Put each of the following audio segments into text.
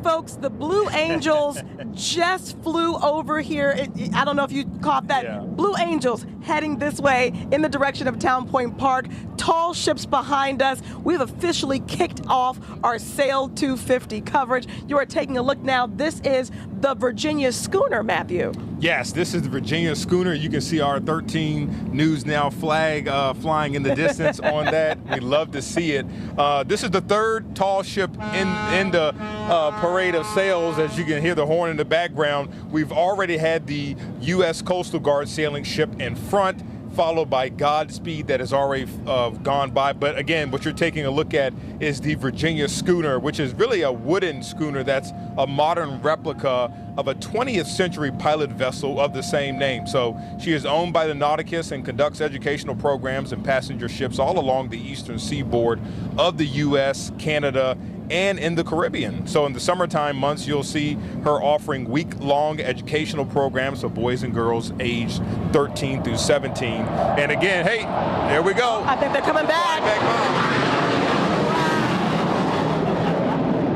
folks, the Blue Angels just flew over here. I don't know if you caught that. Yeah. Blue Angels heading this way in the direction of Town Point Park. Tall ships behind us. We've officially kicked off our Sail250 coverage. You are taking a look now. This is the Virginia schooner, Matthew. Yes, this is the Virginia schooner. You can see our 13 News Now flag flying in the distance on that. We love to see it. This is the third tall ship in the parade of sails. As you can hear the horn in the background, we've already had the U.S. Coastal Guard sailing ship in front, followed by Godspeed that has already gone by. But again, what you're taking a look at is the Virginia schooner, which is really a wooden schooner that's a modern replica of a 20th century pilot vessel of the same name. So she is owned by the Nauticus and conducts educational programs and passenger ships all along the eastern seaboard of the U.S., Canada, and in the Caribbean. So in the summertime months, you'll see her offering week-long educational programs for boys and girls aged 13 through 17. And again, hey, there we go. I think they're coming back.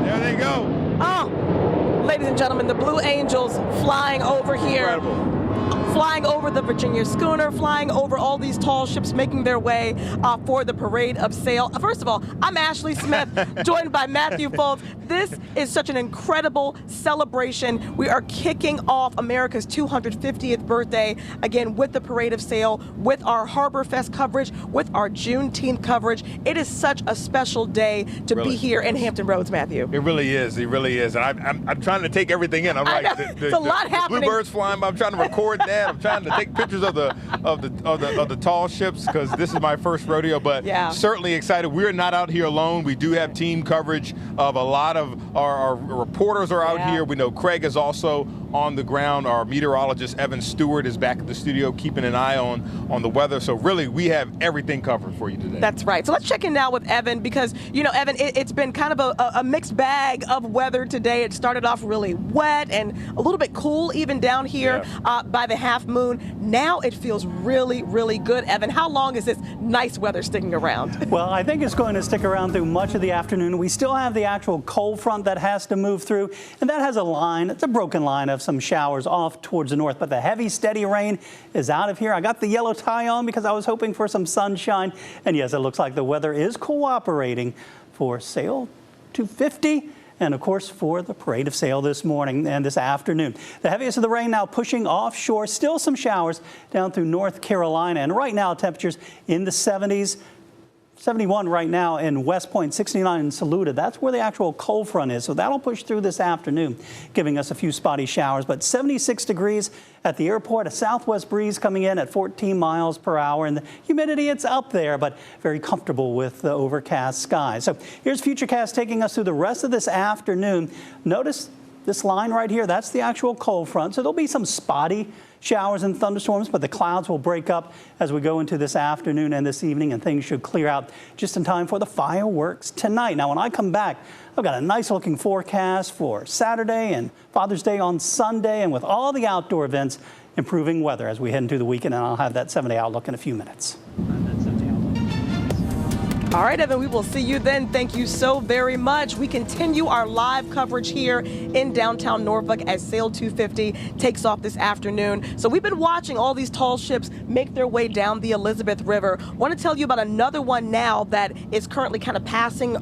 There they go. Oh, ladies and gentlemen, the Blue Angels flying over here. Incredible. Flying over the Virginia schooner, flying over all these tall ships, making their way for the parade of sail. First of all, I'm Ashley Smith, joined by Matthew Foltz. This is such an incredible celebration. We are kicking off America's 250th birthday, again, with the parade of sail, with our Harbor Fest coverage, with our Juneteenth coverage. It is such a special day to be here in Hampton Roads, Matthew. It really is. It really is. And I'm trying to take everything in. I'm like, it's a lot happening. Bluebirds flying by. I'm trying to record that. I'm trying to take pictures of the tall ships because this is my first rodeo, but certainly excited. We're not out here alone. We do have team coverage of a lot of our reporters are out here. We know Craig is also on the ground. Our meteorologist Evan Stewart is back at the studio keeping an eye on the weather. So really, we have everything covered for you today. That's right. So let's check in now with Evan because, you know, Evan, it's been kind of a mixed bag of weather today. It started off really wet and a little bit cool even down here by the half moon. Now it feels really, really good. Evan, how long is this nice weather sticking around? Well, I think it's going to stick around through much of the afternoon. We still have the actual cold front that has to move through, and that has a line. It's a broken line of some showers off towards the north, but the heavy, steady rain is out of here. I got the yellow tie on because I was hoping for some sunshine, and yes, it looks like the weather is cooperating for Sail250. And of course, for the parade of sail this morning and this afternoon. The heaviest of the rain now pushing offshore. Still some showers down through North Carolina. And right now, temperatures in the 70s. 71 right now in West Point, 69 in Saluda. That's where the actual cold front is. So that'll push through this afternoon, giving us a few spotty showers. But 76 degrees at the airport, a southwest breeze coming in at 14 miles per hour. And the humidity, it's up there, but very comfortable with the overcast skies. So here's Futurecast taking us through the rest of this afternoon. Notice this line right here, that's the actual cold front. So there'll be some spotty showers and thunderstorms, but the clouds will break up as we go into this afternoon and this evening, and things should clear out just in time for the fireworks tonight. Now, when I come back, I've got a nice looking forecast for Saturday and Father's Day on Sunday, and with all the outdoor events, improving weather as we head into the weekend, and I'll have that 7-day outlook in a few minutes. All right, Evan, we will see you then. Thank you so very much. We continue our live coverage here in downtown Norfolk as Sail250 takes off this afternoon. So we've been watching all these tall ships make their way down the Elizabeth River. Want to tell you about another one now that is currently kind of passing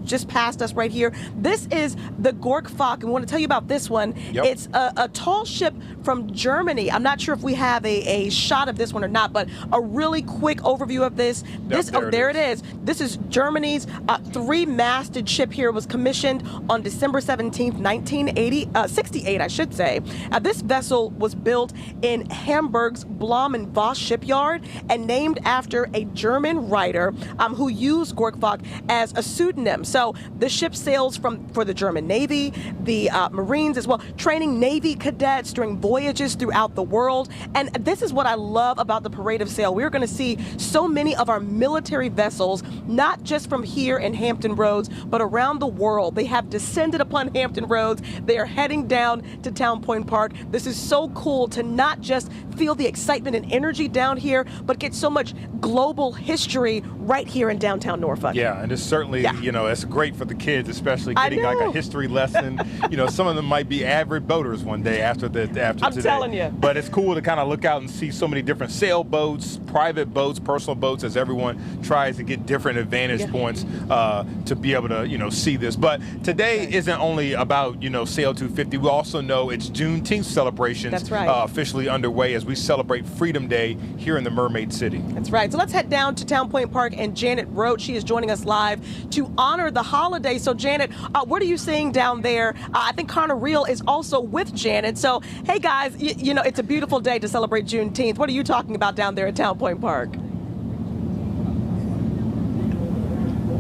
just past us right here. This is the Gorkfock, and we want to tell you about this one. It's a tall ship from Germany. I'm not sure if we have a shot of this one or not, but a really quick overview of this. There it is. This is Germany's three-masted ship here. Was commissioned on December 17th, 1968, I should say. This vessel was built in Hamburg's Blom and Voss shipyard and named after a German writer who used Gorkfock as a pseudonym. So the ship sails for the German Navy, the Marines as well, training Navy cadets during voyages throughout the world. And this is what I love about the Parade of Sail. We're going to see so many of our military vessels not just from here in Hampton Roads, but around the world. They have descended upon Hampton Roads. They are heading down to Town Point Park. This is so cool to not just feel the excitement and energy down here, but get so much global history right here in downtown Norfolk. Yeah, and it's certainly, you know, it's great for the kids, especially getting like a history lesson. You know, some of them might be avid boaters one day after today. I'm telling you. But it's cool to kind of look out and see so many different sailboats, private boats, personal boats, as everyone tries to get different advantage points to be able to, you know, see this. But today isn't only about, you know, Sail250. We also know it's Juneteenth celebrations officially underway as we celebrate Freedom Day here in the Mermaid City. That's right. So let's head down to Town Point Park, and Janet Roach, she is joining us live to honor the holiday. So Janet, what are you seeing down there? I think Connor Reel is also with Janet. So, hey guys, you know, it's a beautiful day to celebrate Juneteenth. What are you talking about down there at Town Point Park?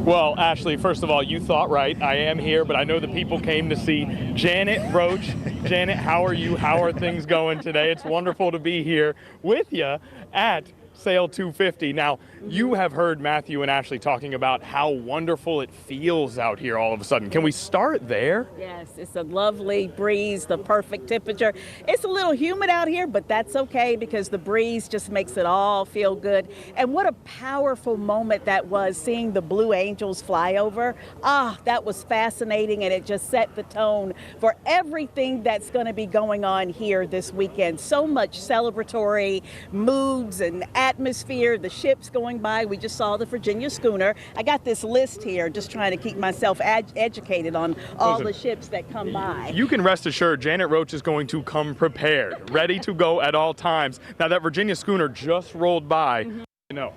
Well, Ashley, first of all, you thought right. I am here, but I know the people came to see Janet Roach. Janet, how are you? How are things going today? It's wonderful to be here with you at Sail250. Now, you have heard Matthew and Ashley talking about how wonderful it feels out here all of a sudden. Can we start there? Yes, it's a lovely breeze, the perfect temperature. It's a little humid out here, but that's okay because the breeze just makes it all feel good. And what a powerful moment that was, seeing the Blue Angels fly over. That was fascinating, and it just set the tone for everything that's going to be going on here this weekend. So much celebratory moods and atmosphere, the ships going by. We just saw the Virginia schooner. I got this list here, just trying to keep myself educated on all the ships that come by. You can rest assured Janet Roach is going to come prepared, ready to go at all times. Now that Virginia schooner just rolled by, you know.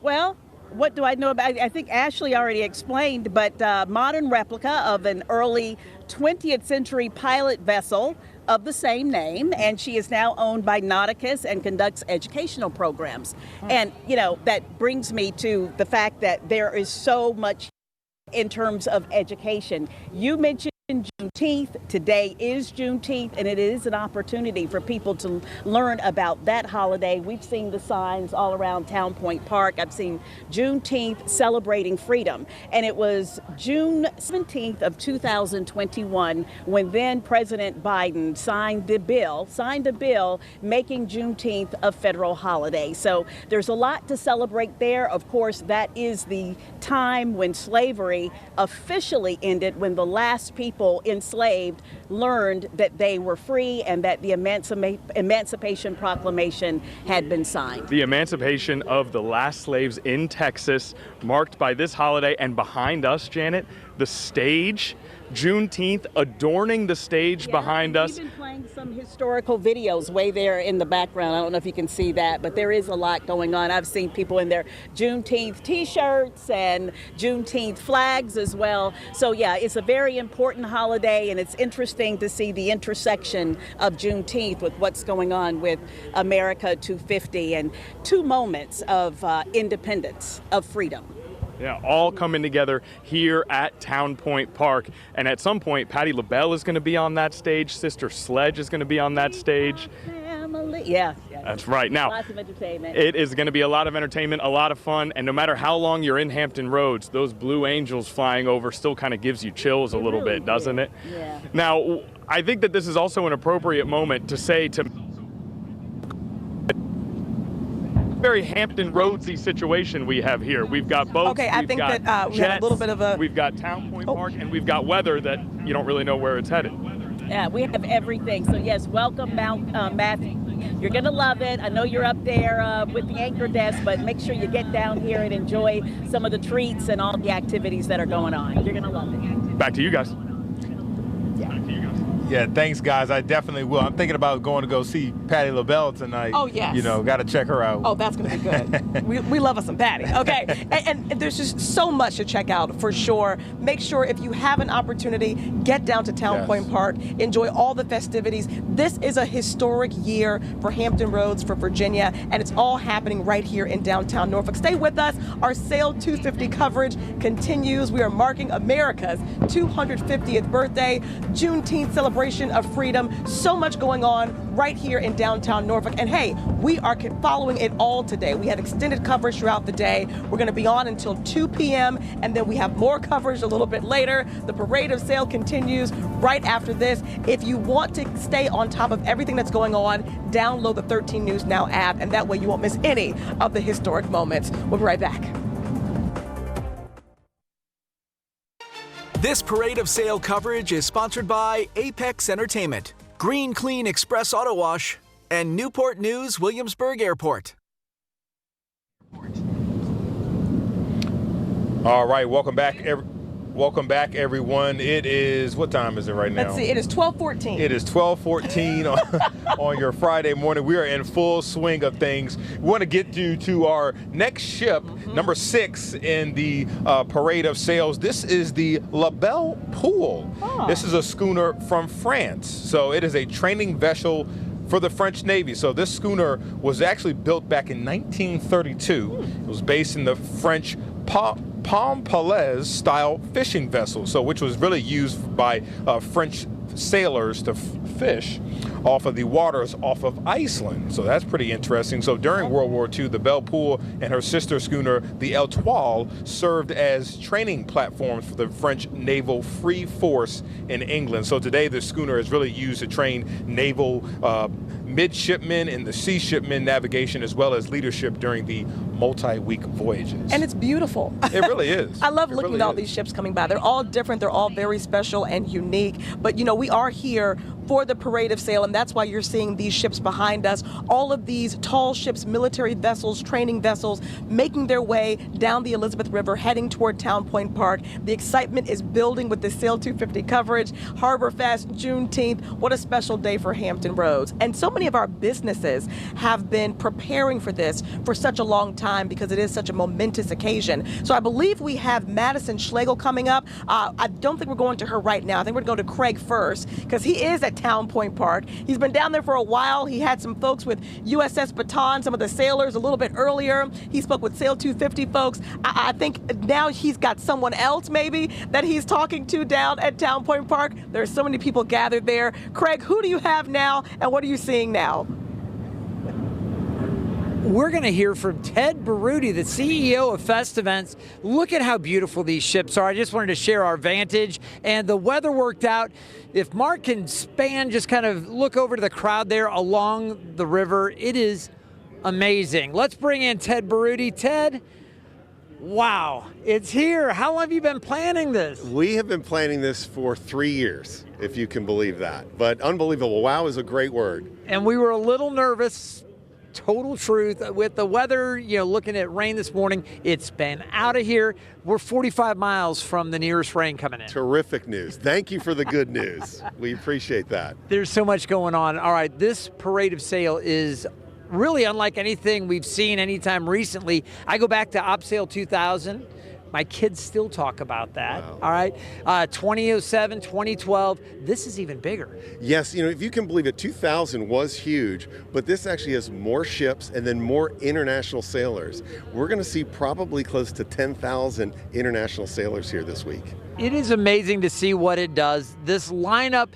Well, what do I know about? I think Ashley already explained, but modern replica of an early 20th century pilot vessel of the same name, and she is now owned by Nauticus and conducts educational programs. And, you know, that brings me to the fact that there is so much in terms of education. You mentioned Juneteenth. Today is Juneteenth, and it is an opportunity for people to learn about that holiday. We've seen the signs all around Town Point Park. I've seen Juneteenth celebrating freedom, and it was June 17th of 2021 when then President Biden signed a bill making Juneteenth a federal holiday. So there's a lot to celebrate there. Of course, that is the time when slavery officially ended, when the last people enslaved learned that they were free and that the Emancipation Proclamation had been signed. The emancipation of the last slaves in Texas, marked by this holiday, and behind us, Janet, the stage, Juneteenth adorning the stage behind us. We've been playing some historical videos way there in the background. I don't know if you can see that, but there is a lot going on. I've seen people in their Juneteenth t-shirts and Juneteenth flags as well. So yeah, it's a very important holiday, and it's interesting to see the intersection of Juneteenth with what's going on with America 250 and two moments of independence, of freedom. Yeah, all coming together here at Town Point Park. And at some point, Patti LaBelle is going to be on that stage. Sister Sledge is going to be on that stage. Family. Yeah. That's right. Now, lots of entertainment. It is going to be a lot of entertainment, a lot of fun. And no matter how long you're in Hampton Roads, those Blue Angels flying over still kind of gives you chills a little bit, doesn't it? Yeah. Now, I think that this is also an appropriate moment to say to very Hampton Roadsy situation we have here. We've got boats. Okay, I think that we jets, had a little bit of a... We've got Town Point Park, and we've got weather that you don't really know where it's headed. Yeah, we have everything. So yes, welcome Matthew. You're gonna love it. I know you're up there with the anchor desk, but make sure you get down here and enjoy some of the treats and all the activities that are going on. You're gonna love it. Back to you guys. Yeah, thanks, guys. I definitely will. I'm thinking about going to go see Patti LaBelle tonight. Oh, yes. You know, got to check her out. Oh, that's going to be good. we love us some Patti. Okay. And there's just so much to check out for sure. Make sure if you have an opportunity, get down to Town Point Park. Enjoy all the festivities. This is a historic year for Hampton Roads, for Virginia, and it's all happening right here in downtown Norfolk. Stay with us. Our Sail250 coverage continues. We are marking America's 250th birthday, Juneteenth celebration celebration of freedom. So much going on right here in downtown Norfolk. And hey, we are following it all today. We have extended coverage throughout the day. We're going to be on until 2 p.m. and then we have more coverage a little bit later. The parade of sail continues right after this. If you want to stay on top of everything that's going on, download the 13 News Now app, and that way you won't miss any of the historic moments. We'll be right back. This Parade of Sail coverage is sponsored by Apex Entertainment, Green Clean Express Auto Wash, and Newport News Williamsburg Airport. All right, welcome back, everyone. It is, what time is it right now? Let's see, it is 12:14. It is 12:14 on your Friday morning. We are in full swing of things. We want to get you to our next ship, number 6 in the Parade of Sails. This is the La Belle Poule. This is a schooner from France. So it is a training vessel for the French Navy. So this schooner was actually built back in 1932. It was based in the French Palm-Palais style fishing vessel, so which was really used by French sailors to fish off of the waters off of Iceland. So that's pretty interesting. So during World War II, the Belle Poule and her sister schooner, the Étoile, served as training platforms for the French Naval Free Force in England. So today the schooner is really used to train naval midshipmen and the sea shipmen navigation, as well as leadership during the multi-week voyages. And it's beautiful. It really is. I love looking at all these ships coming by. They're all different. They're all very special and unique. But, you know, we are here for the Parade of Sail, and that's why you're seeing these ships behind us. All of these tall ships, military vessels, training vessels, making their way down the Elizabeth River, heading toward Town Point Park. The excitement is building with the Sail250 coverage. Harbor Fest, Juneteenth. What a special day for Hampton Roads. And so many of our businesses have been preparing for this for such a long time because it is such a momentous occasion. So I believe we have Madison Schlegel coming up. I don't think we're going to her right now. I think we're going to go to Craig first because he is at Town Point Park. He's been down there for a while. He had some folks with USS Baton, some of the sailors a little bit earlier. He spoke with Sail250 folks. I think now he's got someone else maybe that he's talking to down at Town Point Park. There are so many people gathered there. Craig, who do you have now and what are you seeing now? We're going to hear from Ted Baruti, the CEO of Fest Events. Look at how beautiful these ships are. I just wanted to share our vantage, and the weather worked out. If Mark can span, just kind of look over to the crowd there along the river, it is amazing. Let's bring in Ted Baruti. Ted, wow, it's here. How long have you been planning this? We have been planning this for 3 years, if you can believe that. But unbelievable. Wow is a great word. And we were a little nervous. Total truth with the weather, you know, looking at rain this morning, it's been out of here. We're 45 miles from the nearest rain coming in. Terrific news. Thank you for the good news. We appreciate that. There's so much going on. All right, this Parade of Sail is really unlike anything we've seen anytime recently. I go back to Op Sail 2000. My kids still talk about that. Wow. All right, 2007, 2012, this is even bigger. Yes, you know, if you can believe it, 2000 was huge, but this actually has more ships and then more international sailors. We're going to see probably close to 10,000 international sailors here this week. It is amazing to see what it does. This lineup,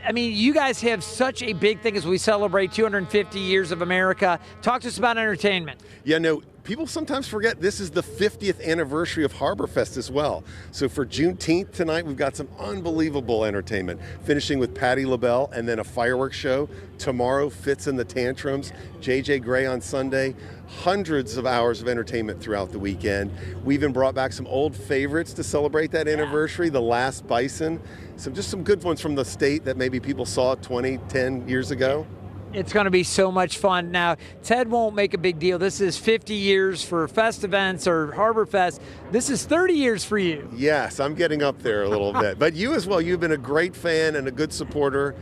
I mean, you guys have such a big thing as we celebrate 250 years of America. Talk to us about entertainment. Yeah, no, people sometimes forget this is the 50th anniversary of Harbor Fest as well. So for Juneteenth tonight, we've got some unbelievable entertainment, finishing with Patti LaBelle and then a fireworks show. Tomorrow, Fitz and the Tantrums, JJ Gray on Sunday. Hundreds of hours of entertainment throughout the weekend. We even brought back some old favorites to celebrate that anniversary, The Last Bison. Just some good ones from the state that maybe people saw 20, 10 years ago. It's going to be so much fun. Now, Ted won't make a big deal. This is 50 years for Fest Events or Harbor Fest. This is 30 years for you. Yes, I'm getting up there a little bit. But you as well, you've been a great fan and a good supporter.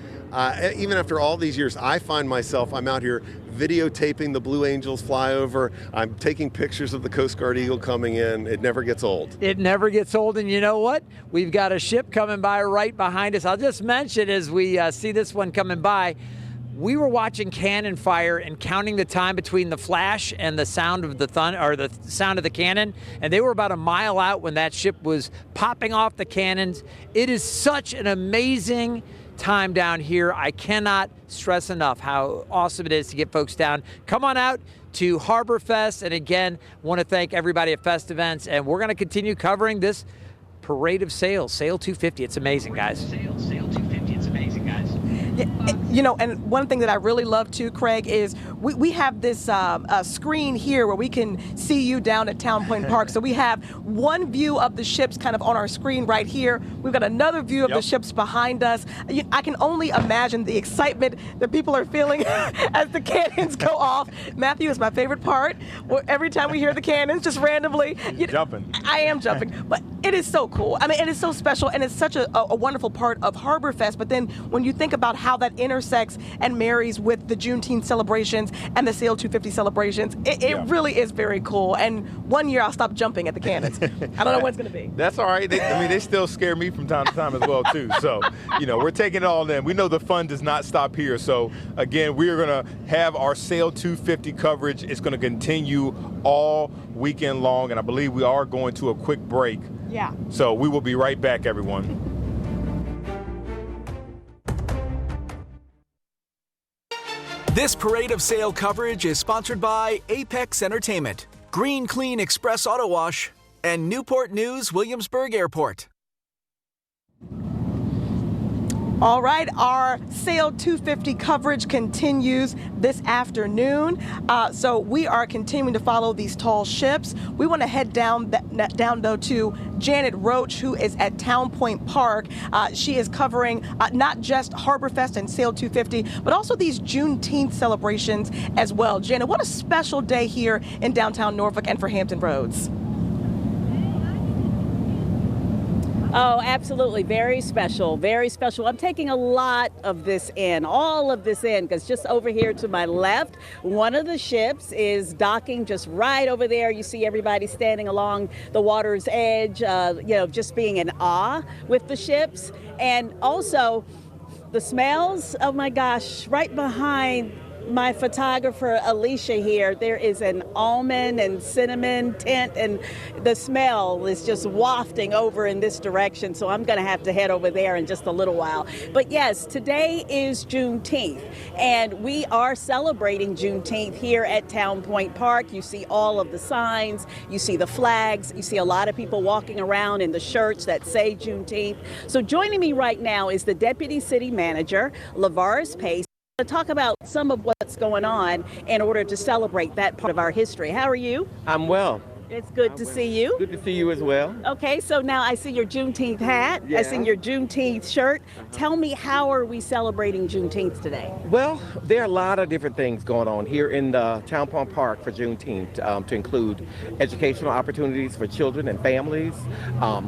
Even after all these years, I find myself, I'm out here videotaping the Blue Angels flyover. I'm taking pictures of the Coast Guard Eagle coming in. It never gets old. It never gets old. And you know what? We've got a ship coming by right behind us. I'll just mention as we see this one coming by, we were watching cannon fire and counting the time between the flash and the sound of the thunder, or the sound of the cannon, and they were about a mile out when that ship was popping off the cannons. It is such an amazing time down here. I cannot stress enough how awesome it is to get folks down. Come on out to Harbor Fest. And again, want to thank everybody at Fest Events. And we're going to continue covering this parade of sails, Sail 250. It's amazing, guys. Sail 250. It's amazing, guys. You know, and one thing that I really love too, Craig, is we have this screen here where we can see you down at Town Point Park. So we have one view of the ships kind of on our screen right here. We've got another view of the ships behind us. I can only imagine the excitement that people are feeling as the cannons go off. Matthew, is my favorite part. Every time we hear the cannons, just randomly. Jumping. I am jumping, but it is so cool. I mean, it is so special, and it's such a wonderful part of Harbor Fest. But then when you think about how that intersects and marries with the Juneteenth celebrations and the Sail 250 celebrations, it really is very cool. And one year I'll stop jumping at the cannons. I don't know when it's going to be. That's all right. They still scare me from time to time as well too. So, we're taking it all in. We know the fun does not stop here. So again, we are going to have our Sail 250 coverage. It's going to continue all weekend long, and I believe we are going to a quick break. Yeah. So we will be right back, everyone. This parade of sail coverage is sponsored by Apex Entertainment, Green Clean Express Auto Wash, and Newport News Williamsburg Airport. All right, our Sail 250 coverage continues this afternoon. So we are continuing to follow these tall ships. We want to head down though to Janet Roach, who is at Town Point Park. She is covering not just Harbor Fest and Sail 250, but also these Juneteenth celebrations as well. Janet, what a special day here in downtown Norfolk and for Hampton Roads. Oh, absolutely. Very special. Very special. I'm taking a lot of this in, all of this in, because just over here to my left, one of the ships is docking just right over there. You see everybody standing along the water's edge, just being in awe with the ships. And also the smells, oh my gosh, right behind my photographer Alicia here, there is an almond and cinnamon tint, and the smell is just wafting over in this direction. So I'm going to have to head over there in just a little while. But yes, today is Juneteenth, and we are celebrating Juneteenth here at Town Point Park. You see all of the signs, you see the flags, you see a lot of people walking around in the shirts that say Juneteenth. So joining me right now is the Deputy City Manager, Lavaris Pace, to talk about some of what's going on in order to celebrate that part of our history. How are you? I'm well. It's good to see you. Good to see you as well. Okay, so now I see your Juneteenth hat. Yeah. I see your Juneteenth shirt. Tell me, how are we celebrating Juneteenth today? Well, there are a lot of different things going on here in Town Point Park for Juneteenth, to include educational opportunities for children and families,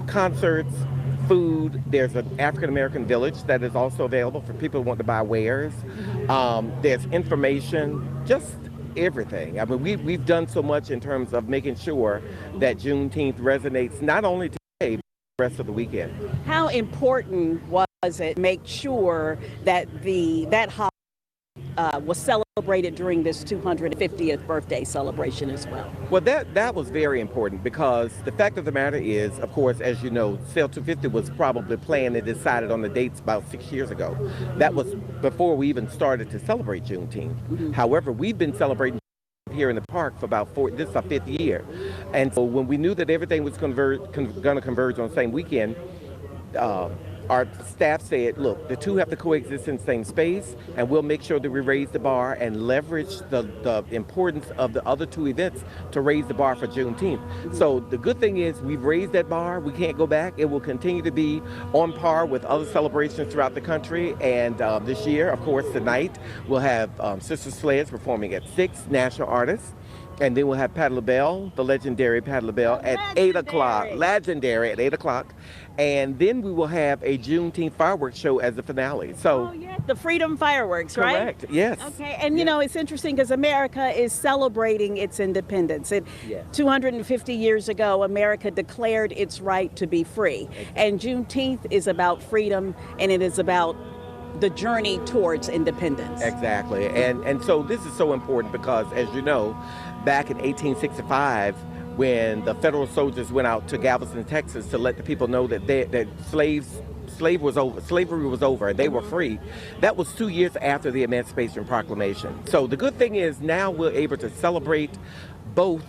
concerts, food. There's an African-American village that is also available for people who want to buy wares. There's information, just everything. I mean, we've done so much in terms of making sure that Juneteenth resonates not only today, but the rest of the weekend. How important was it to make sure that that holiday was celebrated during this 250th birthday celebration as well? Well, that was very important, because the fact of the matter is, of course, as you know, Sail 250 was probably planned and decided on the dates about 6 years ago. That was before we even started to celebrate Juneteenth. Mm-hmm. However, we've been celebrating here in the park for about this is our 5th year. And so when we knew that everything was going to converge on the same weekend, our staff said, look, the two have to coexist in the same space, and we'll make sure that we raise the bar and leverage the importance of the other two events to raise the bar for Juneteenth. So the good thing is we've raised that bar. We can't go back. It will continue to be on par with other celebrations throughout the country. And this year, of course, tonight, we'll have Sister Sledge performing at 6 national artists. And then we'll have Patti LaBelle, the legendary Patti LaBelle, at 8 o'clock. Legendary at 8 o'clock. And then we will have a Juneteenth fireworks show as the finale. So, oh, yeah, the Freedom Fireworks, right? Correct, yes. Okay, and you know, it's interesting because America is celebrating its independence. 250 years ago, America declared its right to be free. And Juneteenth is about freedom, and it is about the journey towards independence. Exactly. And so this is so important because, as you know, back in 1865, when the federal soldiers went out to Galveston, Texas, to let the people know that slaves slavery was over and they were free. That was 2 years after the Emancipation Proclamation. So the good thing is now we're able to celebrate both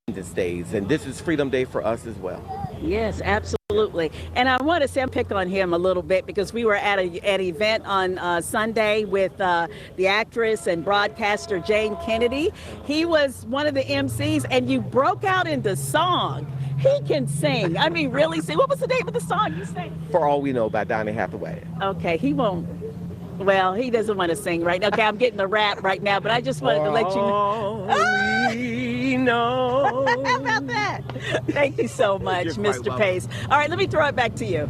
Independence Days, and this is Freedom Day for us as well. Yes, absolutely. And I want to say, pick on him a little bit because we were at an event on Sunday with the actress and broadcaster Jane Kennedy. He was one of the MCs, and you broke out into song. He can sing. I mean, really sing. What was the name of the song you sang? For All We Know by Donny Hathaway. Okay, he won't. Well, he doesn't want to sing right now. Okay, I'm getting the rap right now, but I just wanted to let you know. All we know. How about that? Thank you so much, Mr. Pace. All right, let me throw it back to you.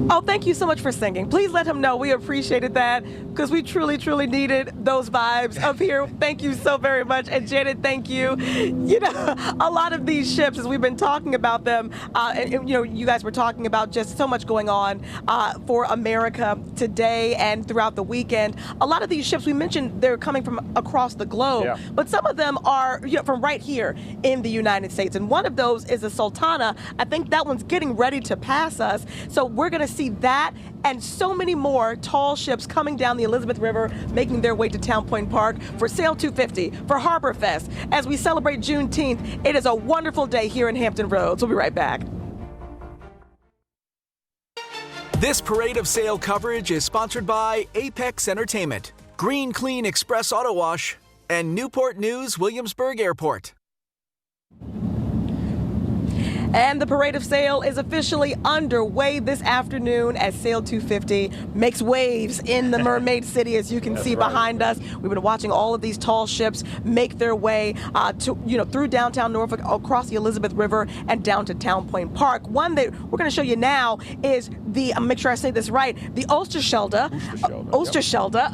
Oh, thank you so much for singing. Please let him know we appreciated that because we truly, truly needed those vibes up here. Thank you so very much. And Janet, thank you. You know, a lot of these ships, as we've been talking about them, and you know, you guys were talking about just so much going on for America today and throughout the weekend. A lot of these ships, we mentioned they're coming from across the globe, but some of them are from right here in the United States. And one of those is the Sultana. I think that one's getting ready to pass us. So we're going to see that and so many more tall ships coming down the Elizabeth River, making their way to Town Point Park for Sail250, for Harbor Fest. As we celebrate Juneteenth, it is a wonderful day here in Hampton Roads. We'll be right back. This parade of sail coverage is sponsored by Apex Entertainment, Green Clean Express Auto Wash, and Newport News Williamsburg Airport. And the Parade of Sail is officially underway this afternoon as Sail250 makes waves in the Mermaid City, as you can see behind us. We've been watching all of these tall ships make their way through downtown Norfolk, across the Elizabeth River, and down to Town Point Park. One that we're going to show you now is the, make sure I say this right, the Oosterschelde.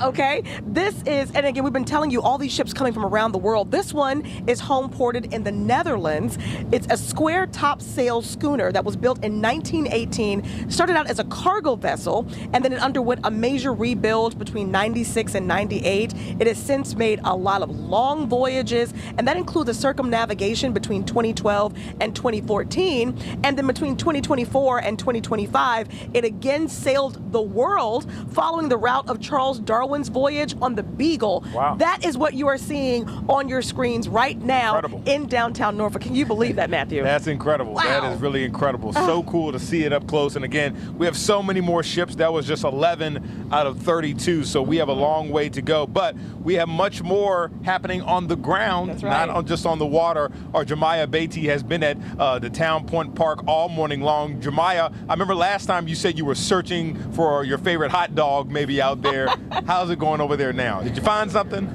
Okay? This is, and again, we've been telling you all these ships coming from around the world. This one is home ported in the Netherlands. It's a square top sail schooner that was built in 1918, started out as a cargo vessel, and then it underwent a major rebuild between 96 and 98. It has since made a lot of long voyages, and that includes a circumnavigation between 2012 and 2014, and then between 2024 and 2025, it again sailed the world following the route of Charles Darwin's voyage on the Beagle. Wow. That is what you are seeing on your screens right now in downtown Norfolk. Can you believe that, Matthew? That's incredible. Wow. That is really incredible. So cool to see it up close. And again, we have so many more ships. That was just 11 out of 32. So we have a long way to go. But we have much more happening on the ground, not just on the water. Our Jemiah Beatty has been at the Town Point Park all morning long. Jemiah, I remember last time you said you were searching for your favorite hot dog maybe out there. How's it going over there now? Did you find something?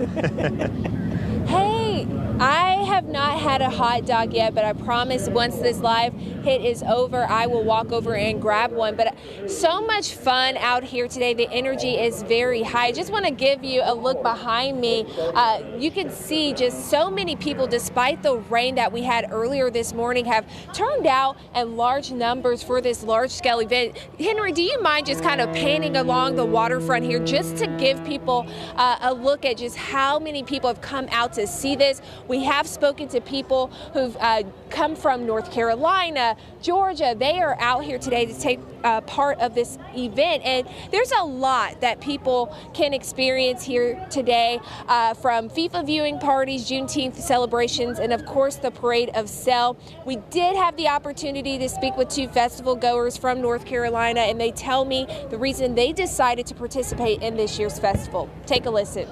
Hey, I have not had a hot dog yet, but I promise once this live hit is over, I will walk over and grab one. But so much fun out here today. The energy is very high. I just want to give you a look behind me. You can see just so many people, despite the rain that we had earlier this morning, have turned out in large numbers for this large-scale event. Henry, do you mind just kind of panning along the waterfront here just to give people a look at just how many people have come out to see this? We have spoken to people who've come from North Carolina, Georgia. They are out here today to take part of this event, and there's a lot that people can experience here today, from FIFA viewing parties, Juneteenth celebrations, and of course the Parade of Sail. We did have the opportunity to speak with two festival goers from North Carolina, and they tell me the reason they decided to participate in this year's festival. Take a listen.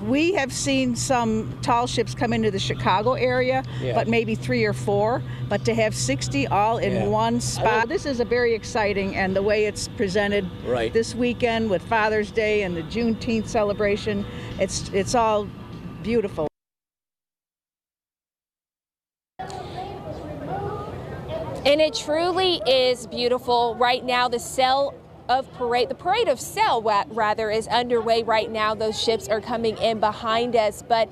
We have seen some tall ships come into the Chicago area, but maybe 3 or 4. But to have 60 all in one spot, this is a very exciting, and the way it's presented this weekend with Father's Day and the Juneteenth celebration, it's all beautiful. And it truly is beautiful. Right now, the Parade of Sail rather is underway right now. Those ships are coming in behind us, but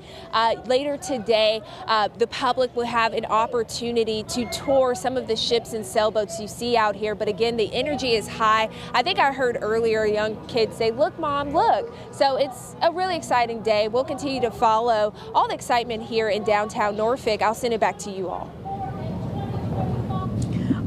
later today the public will have an opportunity to tour some of the ships and sailboats you see out here. But again, the energy is high. I think I heard earlier a young kid say, "Look, Mom, look." So it's a really exciting day. We'll continue to follow all the excitement here in downtown Norfolk. I'll send it back to you all.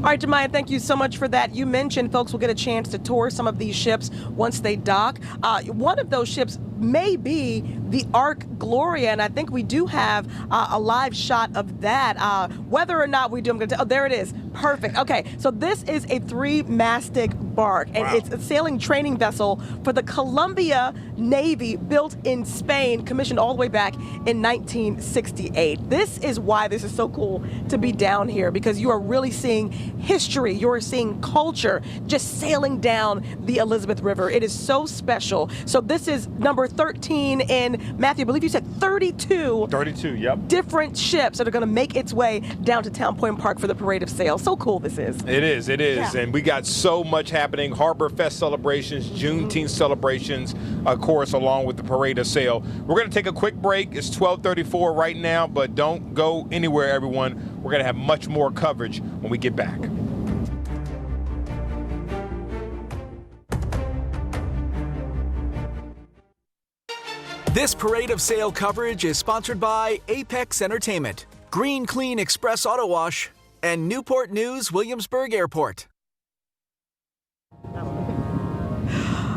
All right, Jemiah, thank you so much for that. You mentioned folks will get a chance to tour some of these ships once they dock. One of those ships may be the Ark Gloria, and I think we do have a live shot of that. Whether or not we do, I'm going to tell. Oh, there it is. Perfect. Okay, so this is a 3-masted bark, and it's a sailing training vessel for the Columbia Navy, built in Spain, commissioned all the way back in 1968. This is why this is so cool to be down here, because you are really seeing history. You're seeing culture just sailing down the Elizabeth River. It is so special. So this is number 13 in, Matthew, I believe you said 32. 32, yep. Different ships that are going to make its way down to Town Point Park for the Parade of Sail. So cool this is. It is. Yeah. And we got so much happening. Harbor Fest celebrations, Juneteenth celebrations, of course, along with the Parade of Sail. We're going to take a quick break. It's 12:34 right now, but don't go anywhere, everyone. We're going to have much more coverage when we get back. This Parade of Sail coverage is sponsored by Apex Entertainment, Green Clean Express Auto Wash, and Newport News Williamsburg Airport.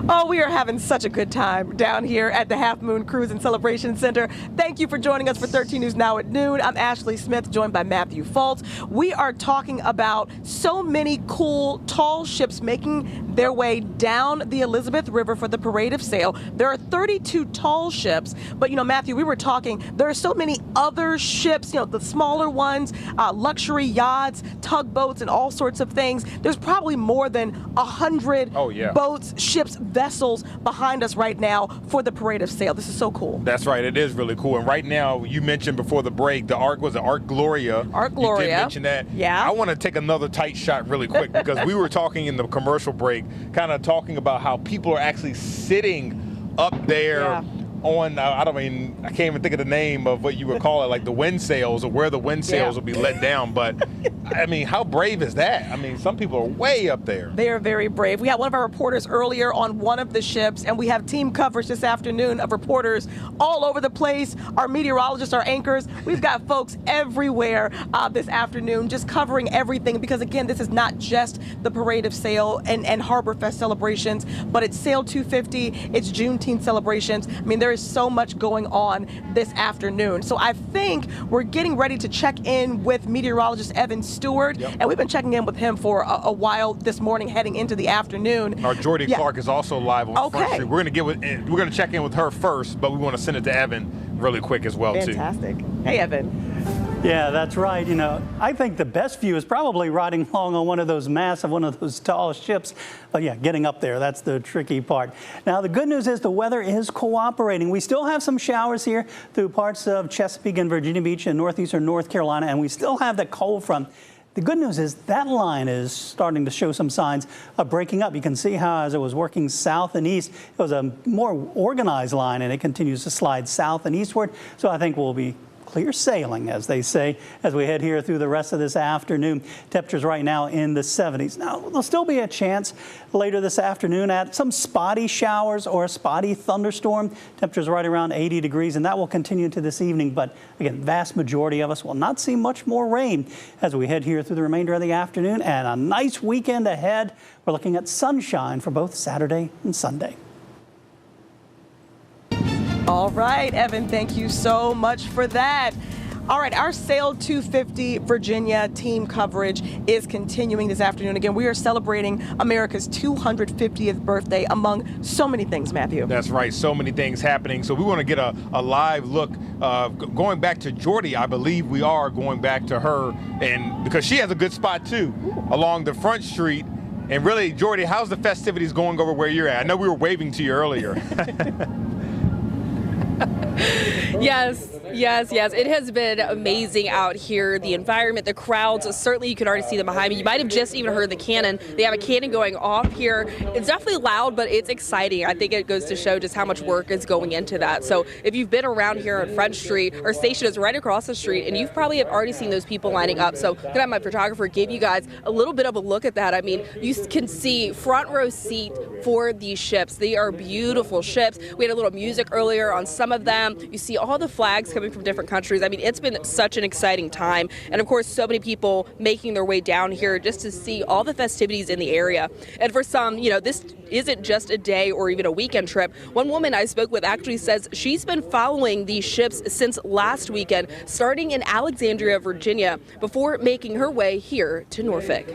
Oh, we are having such a good time down here at the Half Moon Cruise and Celebration Center. Thank you for joining us for 13 News Now at noon. I'm Ashley Smith, joined by Matthew Fultz. We are talking about so many cool, tall ships making their way down the Elizabeth River for the Parade of Sail. There are 32 tall ships, but Matthew, we were talking, there are so many other ships, the smaller ones, luxury yachts, tugboats, and all sorts of things. There's probably more than 100 boats, ships, vessels behind us right now for the Parade of Sail. This is so cool. That's right. It is really cool. And right now, you mentioned before the break, the Ark was the Ark Gloria. Ark Gloria. You did mention that. Yeah. I want to take another tight shot really quick because we were talking in the commercial break, kind of talking about how people are actually sitting up there on, I can't even think of the name of what you would call it, like the wind sails, or where the wind sails will be let down. But how brave is that? Some people are way up there. They are very brave. We had one of our reporters earlier on one of the ships, and we have team coverage this afternoon of reporters all over the place. Our meteorologists, our anchors, we've got folks everywhere this afternoon just covering everything, because again, this is not just the Parade of Sail and Harbor Fest celebrations, but it's Sail250, it's Juneteenth celebrations. There is so much going on this afternoon. So I think we're getting ready to check in with meteorologist Evan Stewart, and we've been checking in with him for a while this morning, heading into the afternoon. Our Jordy Clark is also live on Front Street. We're going to check in with her first, but we want to send it to Evan really quick as well. Fantastic. Hey, Evan. Yeah, that's right. I think the best view is probably riding along on one of those tall ships. But yeah, getting up there, that's the tricky part. Now, the good news is the weather is cooperating. We still have some showers here through parts of Chesapeake and Virginia Beach and northeastern North Carolina, and we still have that cold front. The good news is that line is starting to show some signs of breaking up. You can see how as it was working south and east, it was a more organized line, and it continues to slide south and eastward. So I think we'll be clear sailing, as they say, as we head here through the rest of this afternoon. Temperatures right now in the 70s. Now, there'll still be a chance later this afternoon at some spotty showers or a spotty thunderstorm. Temperatures right around 80 degrees, and that will continue into this evening. But again, vast majority of us will not see much more rain as we head here through the remainder of the afternoon, and a nice weekend ahead. We're looking at sunshine for both Saturday and Sunday. All right, Evan, thank you so much for that. All right, our Sail250 Virginia team coverage is continuing this afternoon. Again, we are celebrating America's 250th birthday, among so many things, Matthew. That's right, so many things happening. So we want to get a live look. Going back to Jordy, I believe we are going back to her, and because she has a good spot too, along the Front Street. And really, Jordy, how's the festivities going over where you're at? I know we were waving to you earlier. Yes. It has been amazing out here. The environment, the crowds, certainly you can already see them behind me. You might have just even heard the cannon. They have a cannon going off here. It's definitely loud, but it's exciting. I think it goes to show just how much work is going into that. So if you've been around here on Front Street, our station is right across the street, and you've probably have already seen those people lining up. So I'm going to have my photographer give you guys a little bit of a look at that. You can see front row seat for these ships. They are beautiful ships. We had a little music earlier on some of them. You see all the flags coming coming from different countries. I mean, it's been such an exciting time. And of course, so many people making their way down here just to see all the festivities in the area. And for some, you know, this isn't just a day or even a weekend trip. One woman I spoke with actually says she's been following these ships since last weekend, starting in Alexandria, Virginia, before making her way here to Norfolk.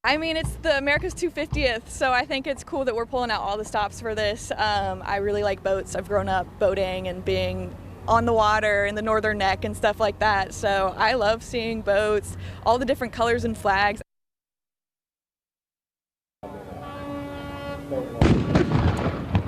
I mean, it's the America's 250th, so I think it's cool that we're pulling out all the stops for this. I really like boats. I've grown up boating and being on the water in the Northern Neck and stuff like that, so I love seeing boats, all the different colors and flags.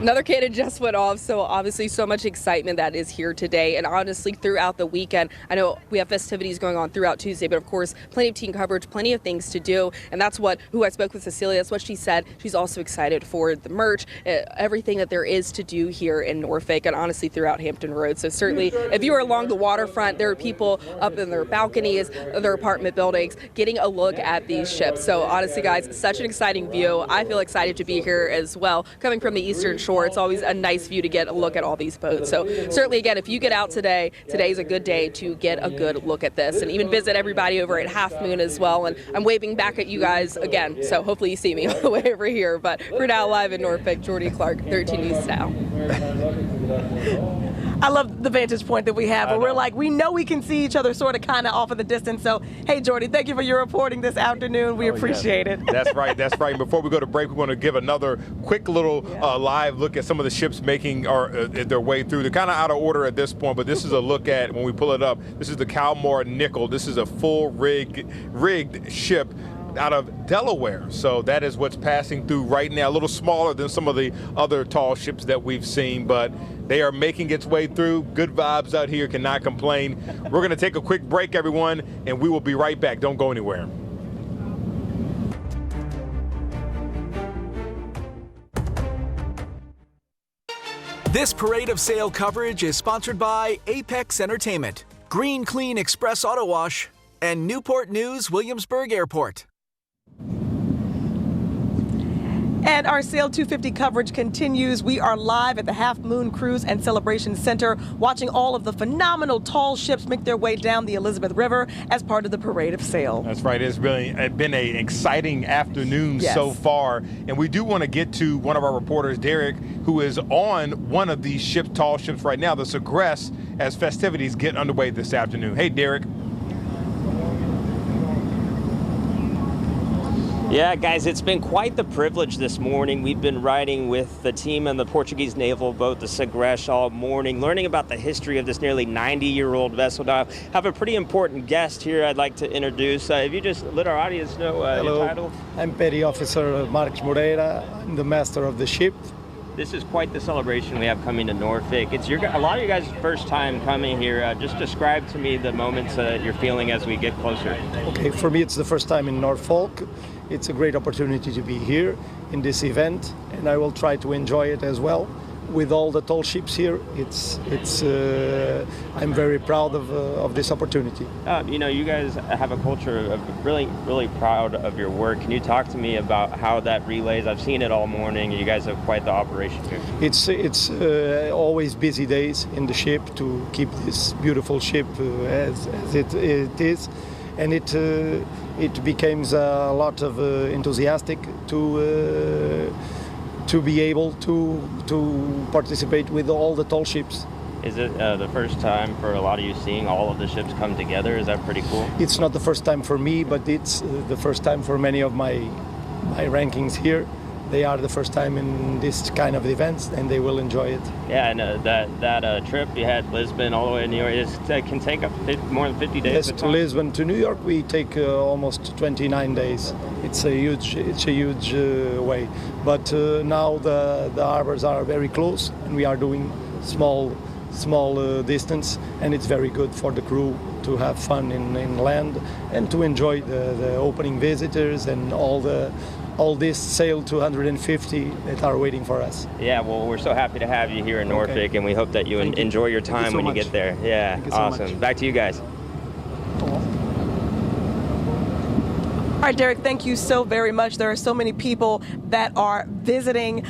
Another cannon just went off, so obviously so much excitement that is here today. And honestly, throughout the weekend, I know we have festivities going on throughout Tuesday, but of course, plenty of team coverage, plenty of things to do. And that's who I spoke with Cecilia, that's what she said. She's also excited for the merch, everything that there is to do here in Norfolk and honestly throughout Hampton Roads. So certainly, if you are along the waterfront, there are people up in their balconies, their apartment buildings, getting a look at these ships. So honestly, guys, such an exciting view. I feel excited to be here as well. Coming from the Eastern Shore, it's always a nice view to get a look at all these boats. So certainly, again, if you get out today, today's a good day to get a good look at this and even visit everybody over at Half Moon as well. And I'm waving back at you guys again, so hopefully you see me on the way over here. But for now, live in Norfolk, Jordy Clark, 13 News Now. I love the vantage point that we have where we're like, we know we can see each other sort of kind of off in the distance. So, hey, Jordy, thank you for your reporting this afternoon. We appreciate it. That's right. That's right. And before we go to break, we want to give another quick little live look at some of the ships making their way through. They're kind of out of order at this point, but this is a look at, when we pull it up, this is the Calmar Nickel. This is a full rigged ship out of Delaware. So that is what's passing through right now. A little smaller than some of the other tall ships that we've seen, but they are making its way through. Good vibes out here, cannot complain. We're going to take a quick break, everyone, and we will be right back. Don't go anywhere. This parade of sail coverage is sponsored by Apex Entertainment, Green Clean Express Auto Wash, and Newport News Williamsburg Airport. And our Sail250 coverage continues. We are live at the Half Moon Cruise and Celebration Center, watching all of the phenomenal tall ships make their way down the Elizabeth River as part of the Parade of Sail. That's right. It's really been an exciting afternoon so far. And we do want to get to one of our reporters, Derek, who is on one of these tall ships right now, the Segress, as festivities get underway this afternoon. Hey, Derek. Yeah, guys, it's been quite the privilege this morning. We've been riding with the team on the Portuguese naval boat, the Segress, all morning, learning about the history of this nearly 90-year-old vessel. Now, I have a pretty important guest here I'd like to introduce. If you just let our audience know your title. I'm Petty Officer Marcos Moreira. I'm the master of the ship. This is quite the celebration we have coming to Norfolk. It's a lot of you guys' first time coming here. Just describe to me the moments that you're feeling as we get closer. Okay, for me it's the first time in Norfolk. It's a great opportunity to be here in this event, and I will try to enjoy it as well. With all the tall ships here, I'm very proud of this opportunity. You know, you guys have a culture of really proud of your work. Can you talk to me about how that relays? I've seen it all morning. You guys have quite the operation here. It's always busy days in the ship to keep this beautiful ship as it is, and it becomes a lot of enthusiastic to be able to participate with all the tall ships. Is it the first time for a lot of you seeing all of the ships come together? Is that pretty cool? It's not the first time for me, but it's the first time for many of my rankings here. They are the first time in this kind of events, and they will enjoy it. Yeah, and that trip you had Lisbon all the way to New York, it can take more than 50 days. Yes, to Lisbon to New York we take almost 29 days. It's a huge way. But now the harbors are very close, and we are doing small distance, and it's very good for the crew to have fun in land and to enjoy the opening visitors and all this Sail250 that are waiting for us. Yeah, well, we're so happy to have you here in Norfolk, and we hope that you enjoy your time when you get there. Yeah, awesome. Back to you guys. All right, Derek, thank you so very much. There are so many people that are visiting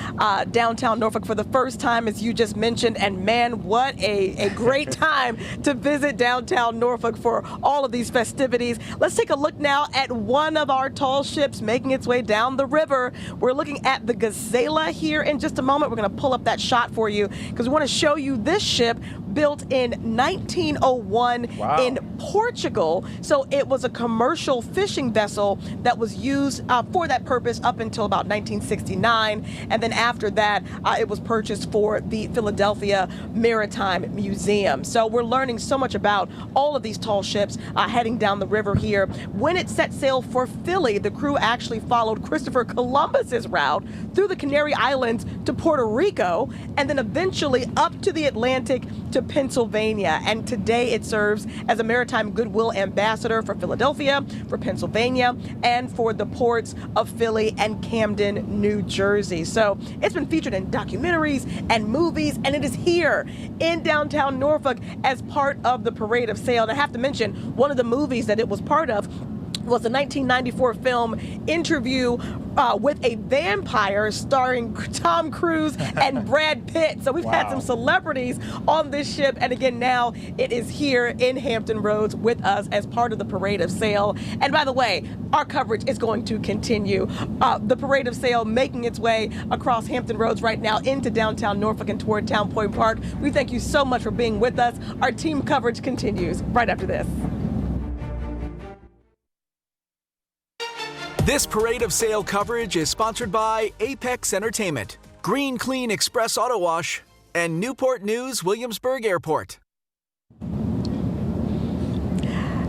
downtown Norfolk for the first time, as you just mentioned. And man, what a great time to visit downtown Norfolk for all of these festivities. Let's take a look now at one of our tall ships making its way down the river. We're looking at the Gazela here in just a moment. We're going to pull up that shot for you because we want to show you this ship built in 1901 in Portugal. So it was a commercial fishing vessel that was used for that purpose up until about 1969. And then after that, it was purchased for the Philadelphia Maritime Museum. So we're learning so much about all of these tall ships heading down the river here. When it set sail for Philly, the crew actually followed Christopher Columbus's route through the Canary Islands to Puerto Rico, and then eventually up to the Atlantic to Pennsylvania. And today it serves as a maritime goodwill ambassador for Philadelphia, for Pennsylvania, and for the ports of Philly and Camden, New Jersey. So it's been featured in documentaries and movies, and it is here in downtown Norfolk as part of the Parade of Sail. And I have to mention, one of the movies that it was part of was the 1994 film Interview with a Vampire, starring Tom Cruise and Brad Pitt. So we've had some celebrities on this ship, and again now it is here in Hampton Roads with us as part of the Parade of Sail. And by the way, our coverage is going to continue. The Parade of Sail making its way across Hampton Roads right now into downtown Norfolk and toward Town Point Park. We thank you so much for being with us. Our team coverage continues right after this. This Parade of Sail coverage is sponsored by Apex Entertainment, Green Clean Express Auto Wash, and Newport News Williamsburg Airport.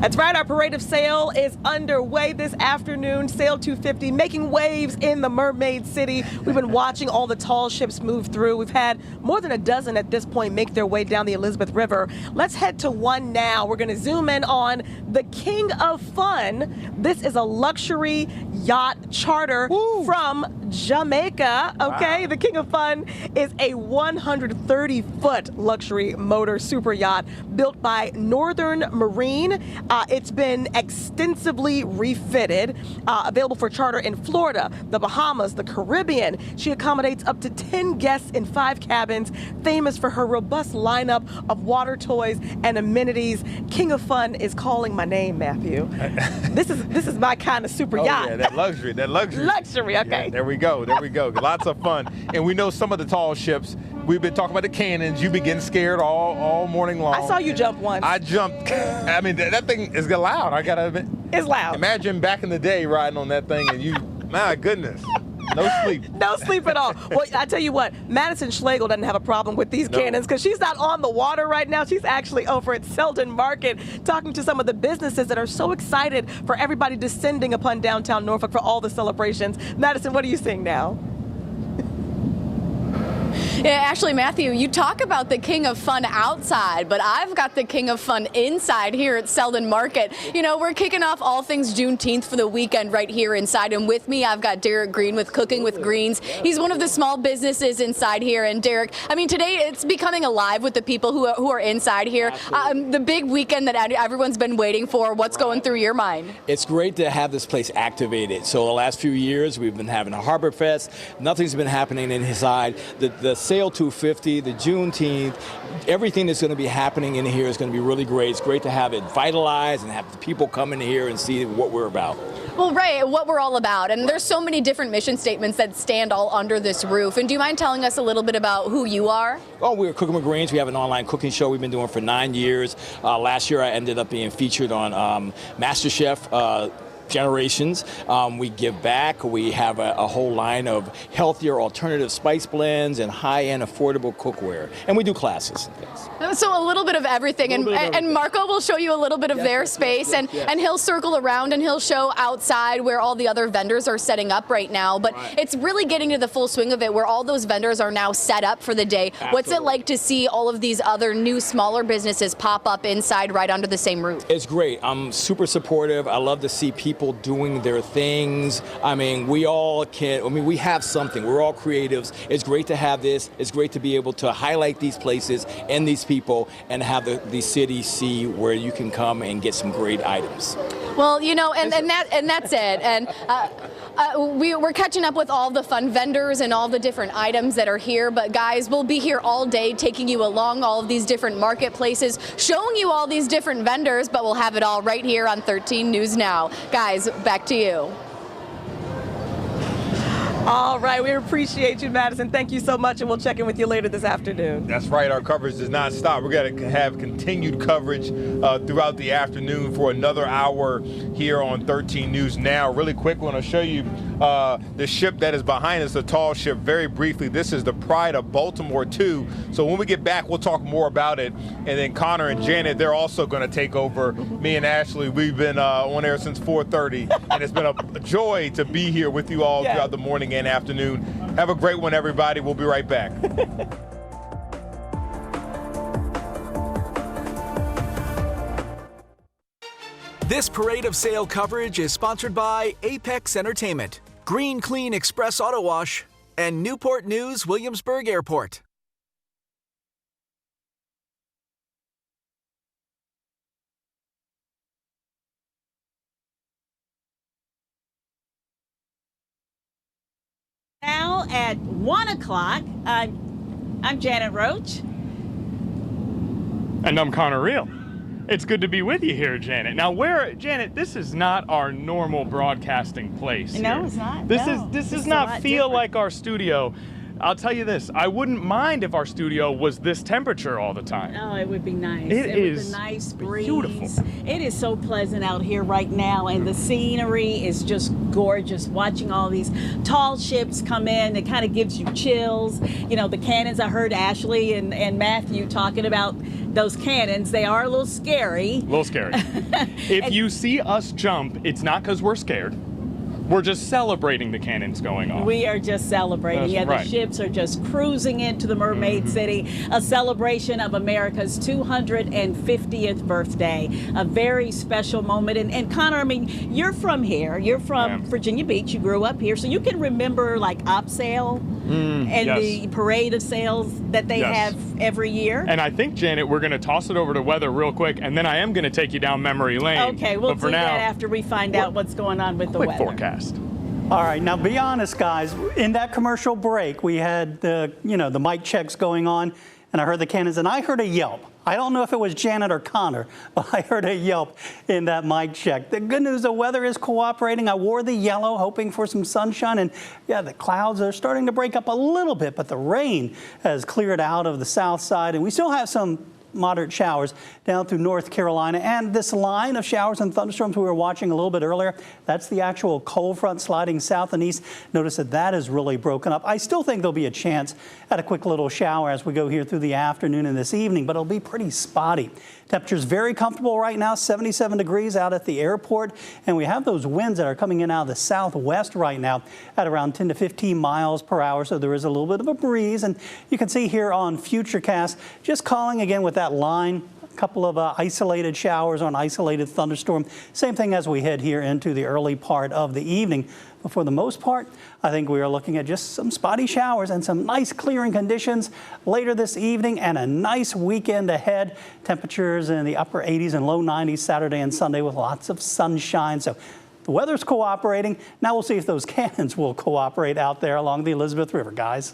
That's right, our Parade of Sail is underway this afternoon. Sail250 making waves in the Mermaid City. We've been watching all the tall ships move through. We've had more than a dozen at this point make their way down the Elizabeth River. Let's head to one now. We're going to zoom in on the King of Fun. This is a luxury yacht charter from Jamaica. Okay, the King of Fun is a 130-foot luxury motor super yacht built by Northern Marine. It's been extensively refitted, available for charter in Florida, the Bahamas, the Caribbean. She accommodates up to 10 guests in 5 cabins, famous for her robust lineup of water toys and amenities. King of Fun is calling my name, Matthew. This is my kind of super yacht. Yeah, that luxury. Luxury, okay. Yeah, there we go. Lots of fun. And we know some of the tall ships. We've been talking about the cannons. You've been getting scared all morning long. I saw you jump once. I jumped. I mean, that thing is loud. I gotta admit. It's loud. Imagine back in the day riding on that thing and you, my goodness. No sleep. No sleep at all. Well, I tell you what, Madison Schlegel doesn't have a problem with these cannons because she's not on the water right now. She's actually over at Selden Market talking to some of the businesses that are so excited for everybody descending upon downtown Norfolk for all the celebrations. Madison, what are you seeing now? Yeah, actually, Matthew, you talk about the King of Fun outside, but I've got the King of Fun inside here at Selden Market. You know, we're kicking off all things Juneteenth for the weekend right here inside, and with me, I've got Derek Green with Cooking with Greens. He's one of the small businesses inside here, and Derek, I mean, today it's becoming alive with the people who are inside here. The big weekend that everyone's been waiting for, what's going through your mind? It's great to have this place activated. So the last few years, we've been having a Harbor Fest. Nothing's been happening inside. The Sail250, the Juneteenth, everything that's going to be happening in here is going to be really great. It's great to have it vitalized and have the people come in here and see what we're about. Well, right, what we're all about. And there's so many different mission statements that stand all under this roof. And do you mind telling us a little bit about who you are? Oh, we're Cooking with Greens. We have an online cooking show we've been doing for 9 years. Last year I ended up being featured on MasterChef Generations. We give back. We have a whole line of healthier alternative spice blends and high-end affordable cookware. And we do classes and things. So a little bit of everything. And Marco will show you a little bit of their space. And he'll circle around and he'll show outside where all the other vendors are setting up right now. But it's really getting to the full swing of it where all those vendors are now set up for the day. Absolutely. What's it like to see all of these other new smaller businesses pop up inside right under the same roof? It's great. I'm super supportive. I love to see people doing their things. I mean, we have something. We're all creatives. It's great to have this. It's great to be able to highlight these places and these people and have the city see where you can come and get some great items. Well, you know, and that's it. And we're catching up with all the fun vendors and all the different items that are here. But guys, we'll be here all day taking you along all of these different marketplaces, showing you all these different vendors, but we'll have it all right here on 13 News Now. Guys, back to you. All right, we appreciate you, Madison. Thank you so much, and we'll check in with you later this afternoon. That's right, our coverage does not stop. We're going to have continued coverage throughout the afternoon for another hour here on 13 News Now. Really quick, I want to show you the ship that is behind us, the tall ship, very briefly. This is the Pride of Baltimore 2. So when we get back, we'll talk more about it. And then Connor and Janet, they're also going to take over. Me and Ashley, we've been on air since 4:30, and it's been a joy to be here with you all throughout the morning and afternoon. Have a great one, everybody. We'll be right back. This parade of sale coverage is sponsored by Apex Entertainment, Green Clean Express Auto Wash, and Newport News Williamsburg Airport. Now at 1 o'clock, I'm Janet Roach. And I'm Connor Reel. It's good to be with you here, Janet. Now, Janet, this is not our normal broadcasting place. No, here. it's not. This No. does not feel like our studio. I'll tell you this, I wouldn't mind if our studio was this temperature all the time. Oh, it would be nice. It is with a nice breeze. beautiful. It is so pleasant out here right now, and the scenery is just gorgeous. Watching all these tall ships come in, it kind of gives you chills. You know, the cannons, I heard Ashley and Matthew talking about those cannons. They are a little scary. A little scary. If you see us jump, it's not because we're scared. We're just celebrating the cannons going off. We are just celebrating. That's right. The ships are just cruising into the Mermaid City, a celebration of America's 250th birthday, a very special moment. And Connor, I mean, you're from here. You're from Virginia Beach. You grew up here, so you can remember like Op Sail and the parade of sails that they have every year. And I think, Janet, we're going to toss it over to weather real quick, and then I am going to take you down memory lane. Okay, we'll but for do now, that after we find out what's going on with the quick weather. forecast. All right, now be honest, guys. In that commercial break, we had the mic checks going on, and I heard the cannons, and I heard a yelp. I don't know if it was Janet or Connor, but I heard a yelp in that mic check. The good news, the weather is cooperating. I wore the yellow, hoping for some sunshine, and yeah, the clouds are starting to break up a little bit, but the rain has cleared out of the south side, and we still have some moderate showers down through North Carolina. And this line of showers and thunderstorms we were watching a little bit earlier, that's the actual cold front sliding south and east. Notice that is really broken up. I still think there'll be a chance at a quick little shower as we go here through the afternoon and this evening, but it'll be pretty spotty. Temperature's very comfortable right now, 77 degrees out at the airport, and we have those winds that are coming in out of the southwest right now at around 10 to 15 miles per hour, so there is a little bit of a breeze. And you can see here on Futurecast, just calling again with that line, a couple of isolated showers on isolated thunderstorm. Same thing as we head here into the early part of the evening. But for the most part, I think we are looking at just some spotty showers and some nice clearing conditions later this evening and a nice weekend ahead. Temperatures in the upper 80s and low 90s Saturday and Sunday with lots of sunshine. So the weather's cooperating. Now we'll see if those cannons will cooperate out there along the Elizabeth River, guys.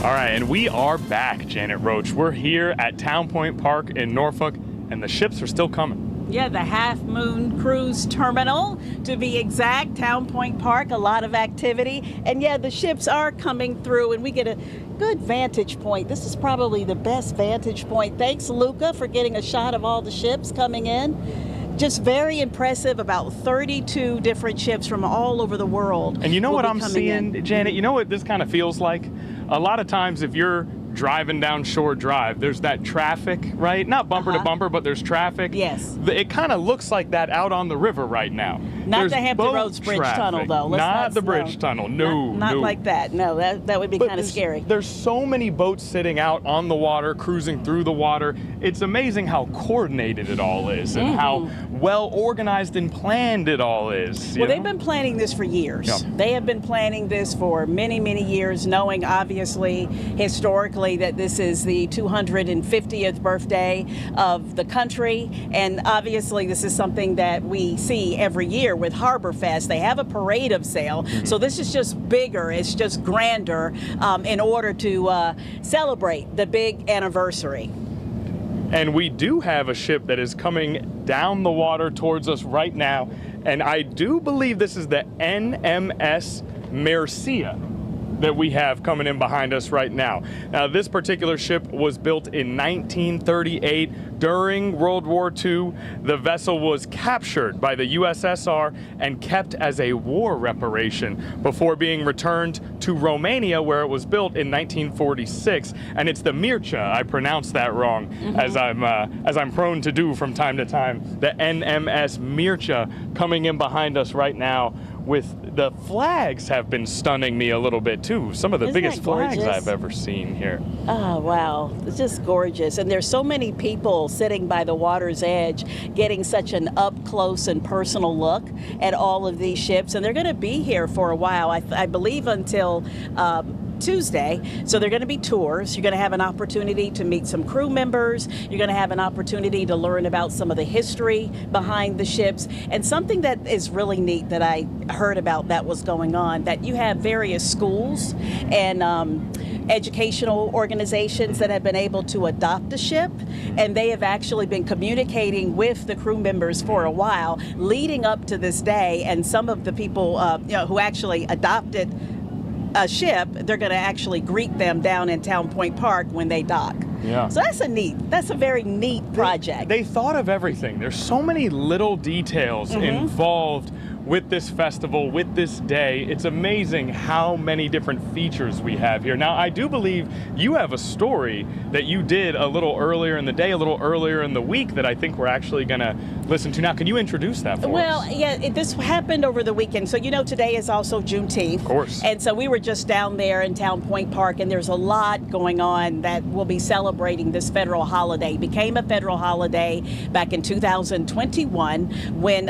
All right, and we are back, Janet Roach. We're here at Town Point Park in Norfolk, and the ships are still coming. Yeah, the Half Moon Cruise Terminal, to be exact, Town Point Park, a lot of activity. And yeah, the ships are coming through, and we get a good vantage point. This is probably the best vantage point. Thanks, Luca, for getting a shot of all the ships coming in. Just very impressive, about 32 different ships from all over the world. And you know what I'm seeing, Janet? You know what this kind of feels like? A lot of times if you're driving down Shore Drive, there's that traffic, right? Not bumper to bumper, but there's traffic. Yes. It kind of looks like that out on the river right now. Not the Hampton boat Roads Bridge traffic, Tunnel, though. Not the bridge tunnel. No, not no. like that. No, that would be kind of scary. There's so many boats sitting out on the water, cruising through the water. It's amazing how coordinated it all is and how well organized and planned it all is. Well, they've been planning this for years. Yeah. They have been planning this for many, many years, knowing obviously historically that this is the 250th birthday of the country. And obviously this is something that we see every year with Harbor Fest. They have a parade of sail. So this is just bigger. It's just grander in order to celebrate the big anniversary. And we do have a ship that is coming down the water towards us right now. And I do believe this is the NMS Mercia that we have coming in behind us right now. Now, this particular ship was built in 1938 during World War II. The vessel was captured by the USSR and kept as a war reparation before being returned to Romania, where it was built in 1946. And it's the Mircea, I pronounced that wrong, as I'm prone to do from time to time. The NMS Mircea coming in behind us right now. With the flags have been stunning me a little bit too. Some of the biggest flags I've ever seen here. Oh, wow. It's just gorgeous. And there's so many people sitting by the water's edge getting such an up close and personal look at all of these ships. And they're going to be here for a while, I believe until Tuesday. So they're going to be tours. You're going to have an opportunity to meet some crew members. You're going to have an opportunity to learn about some of the history behind the ships. And something that is really neat that I heard about that was going on, that you have various schools and educational organizations that have been able to adopt a ship, and they have actually been communicating with the crew members for a while leading up to this day. And some of the people who actually adopted a ship, they're going to actually greet them down in Town Point Park when they dock. Yeah. So that's a very neat project. They thought of everything. There's so many little details involved with this festival, with this day. It's amazing how many different features we have here. Now, I do believe you have a story that you did a little earlier in the day, a little earlier in the week, that I think we're actually going to listen to now. Can you introduce that for us? Well, yeah, this happened over the weekend. So, today is also Juneteenth. Of course. And so we were just down there in Town Point Park, and there's a lot going on that will be celebrating this federal holiday. It became a federal holiday back in 2021 when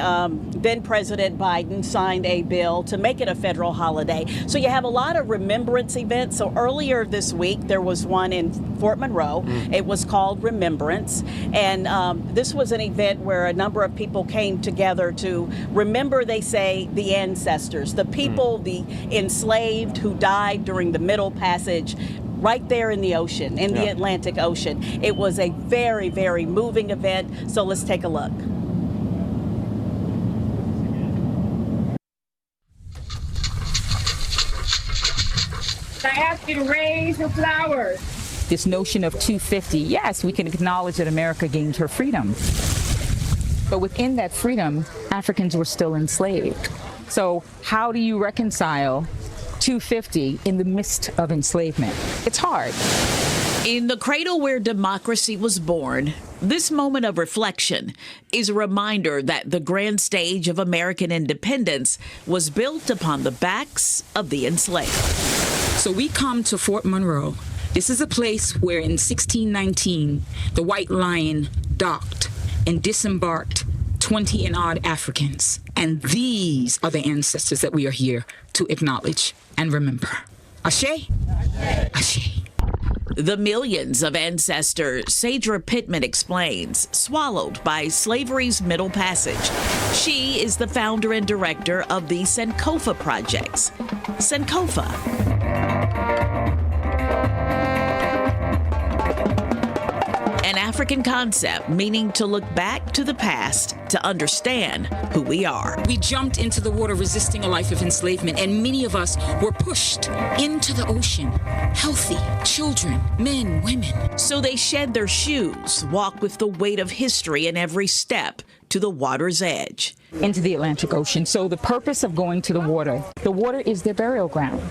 then President Biden signed a bill to make it a federal holiday. So you have a lot of remembrance events. So earlier this week, there was one in Fort Monroe. It was called Remembrance. And this was an event where a number of people came together to remember, they say, the ancestors, the people, the enslaved who died during the Middle Passage right there in the ocean, in the Atlantic Ocean. It was a very, very moving event. So let's take a look. I ask you to raise your flowers. This notion of 250, yes, we can acknowledge that America gained her freedom. But within that freedom, Africans were still enslaved. So how do you reconcile 250 in the midst of enslavement? It's hard. In the cradle where democracy was born, this moment of reflection is a reminder that the grand stage of American independence was built upon the backs of the enslaved. So we come to Fort Monroe. This is a place where in 1619, the White Lion docked and disembarked 20 and odd Africans. And these are the ancestors that we are here to acknowledge and remember. Ashe? Ashe. The millions of ancestors, Sadra Pittman explains, swallowed by slavery's Middle Passage. She is the founder and director of the Sankofa projects. Sankofa. An African concept meaning to look back to the past to understand who we are. We jumped into the water resisting a life of enslavement, and many of us were pushed into the ocean. Healthy, children, men, women. So they shed their shoes, walk with the weight of history in every step to the water's edge. Into the Atlantic Ocean. So the purpose of going to the water is their burial ground.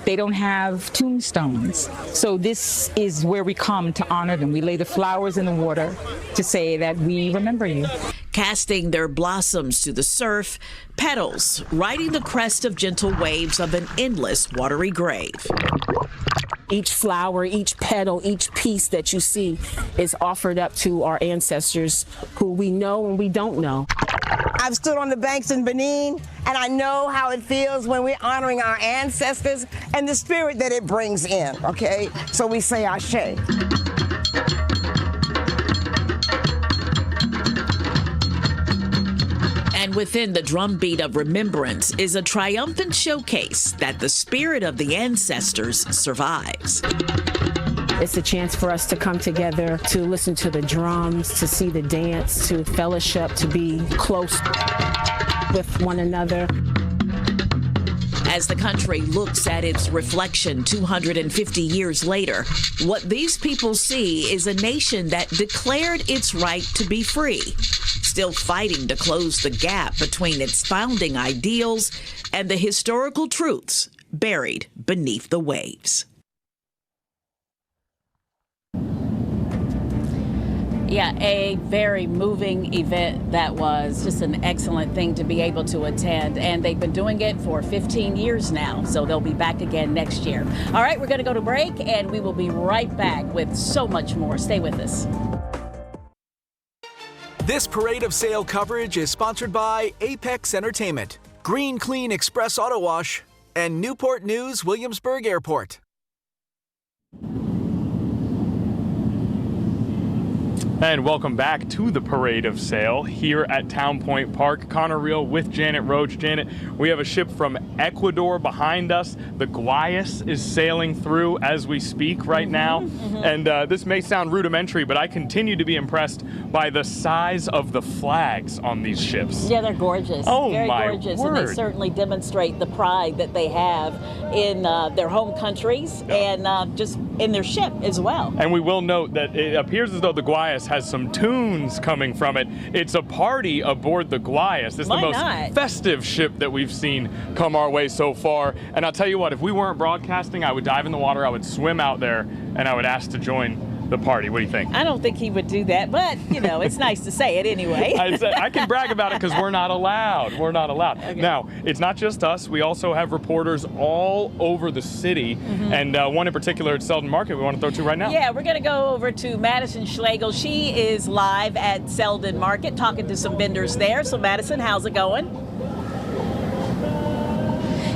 They don't have tombstones. So this is where we come to honor them. We lay the flowers in the water to say that we remember you. casting their blossoms to the surf, petals riding the crest of gentle waves of an endless watery grave. Each flower, each petal, each piece that you see is offered up to our ancestors who we know and we don't know. I've stood on the banks in Benin, and I know how it feels when we're honoring our ancestors and the spirit that it brings in, okay? So we say Ashe. And within the drumbeat of remembrance is a triumphant showcase that the spirit of the ancestors survives. It's a chance for us to come together, to listen to the drums, to see the dance, to fellowship, to be close with one another. As the country looks at its reflection 250 years later, what these people see is a nation that declared its right to be free, still fighting to close the gap between its founding ideals and the historical truths buried beneath the waves. Yeah, a very moving event that was. Just an excellent thing to be able to attend. And they've been doing it for 15 years now, so they'll be back again next year. All right, we're going to go to break, and we will be right back with so much more. Stay with us. This Parade of Sail coverage is sponsored by Apex Entertainment, Green Clean Express Auto Wash, and Newport News Williamsburg Airport. And welcome back to the Parade of Sail here at Town Point Park. Connor Reel with Janet Roach. Janet, we have a ship from Ecuador behind us. The Guayas is sailing through as we speak right now. And this may sound rudimentary, but I continue to be impressed by the size of the flags on these ships. Yeah, they're gorgeous. Oh, very my gorgeous. word. And they certainly demonstrate the pride that they have in their home countries and just in their ship as well. And we will note that it appears as though the Guayas has some tunes coming from it. It's a party aboard the Guayas. It's the most festive ship that we've seen come our way so far. And I'll tell you what, if we weren't broadcasting, I would dive in the water, I would swim out there, and I would ask to join the party. What do you think? I don't think he would do that, but, you know, it's nice to say it anyway. I can brag about it because we're not allowed. We're not allowed. Okay. Now, it's not just us. We also have reporters all over the city, and one in particular at Selden Market we want to throw to right now. Yeah, we're going to go over to Madison Schlegel. She is live at Selden Market talking to some vendors there. So, Madison, how's it going?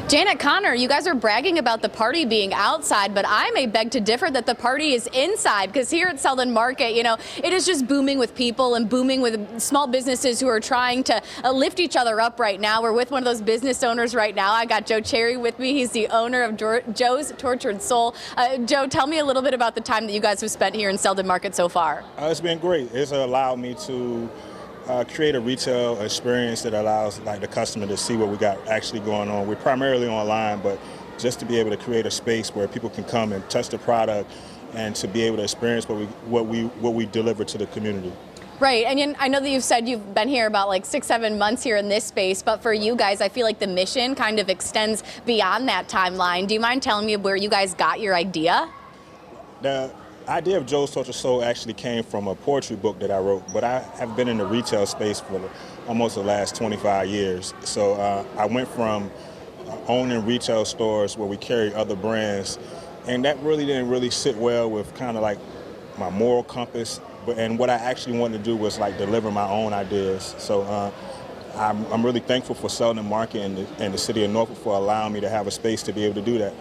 Janet, Connor, you guys are bragging about the party being outside, but I may beg to differ that the party is inside, because here at Selden Market, you know, it is just booming with people and booming with small businesses who are trying to lift each other up right now. We're with one of those business owners right now. I got Joe Cherry with me. He's the owner of Joe's Tortured Soul. Joe, tell me a little bit about the time that you guys have spent here in Selden Market so far. It's been great. It's allowed me to create a retail experience that allows the customer to see what we got actually going on. We're primarily online, but just to be able to create a space where people can come and touch the product and to be able to experience what we deliver to the community. Right, and I know that you've said you've been here about 6-7 months here in this space, but for you guys, I feel like the mission kind of extends beyond that timeline. Do you mind telling me where you guys got your idea? The idea of Joe's Tortured Soul actually came from a poetry book that I wrote, but I have been in the retail space for almost the last 25 years. So I went from owning retail stores where we carry other brands, and that really didn't really sit well with kind of my moral compass. And what I actually wanted to do was deliver my own ideas. So I'm really thankful for Selden Market and the city of Norfolk for allowing me to have a space to be able to do that.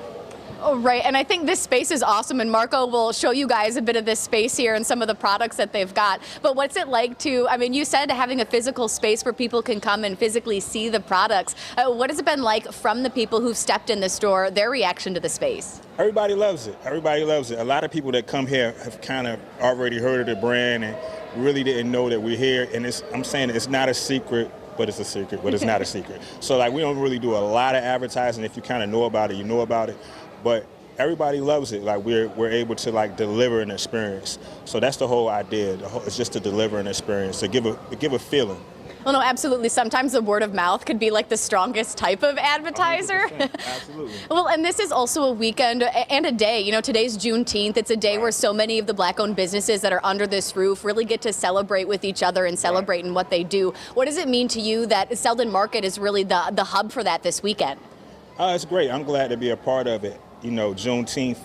Oh, right, and I think this space is awesome, and Marco will show you guys a bit of this space here and some of the products that they've got. But what's it like to, you said having a physical space where people can come and physically see the products. What has it been like from the people who've stepped in the store, their reaction to the space? Everybody loves it. Everybody loves it. A lot of people that come here have kind of already heard of the brand and really didn't know that we're here. And I'm saying it's not a secret, but it's a secret, but it's not a secret. So we don't really do a lot of advertising. If you kind of know about it, you know about it. But everybody loves it. We're able to deliver an experience. So that's the whole idea. It's just to deliver an experience, to give a feeling. Well, no, absolutely. Sometimes the word of mouth could be like the strongest type of advertiser. Absolutely. Well, and this is also a weekend and a day. You know, today's Juneteenth. It's a day where so many of the Black-owned businesses that are under this roof really get to celebrate with each other and celebrate in what they do. What does it mean to you that Selden Market is really the hub for that this weekend? It's great. I'm glad to be a part of it. You know, Juneteenth,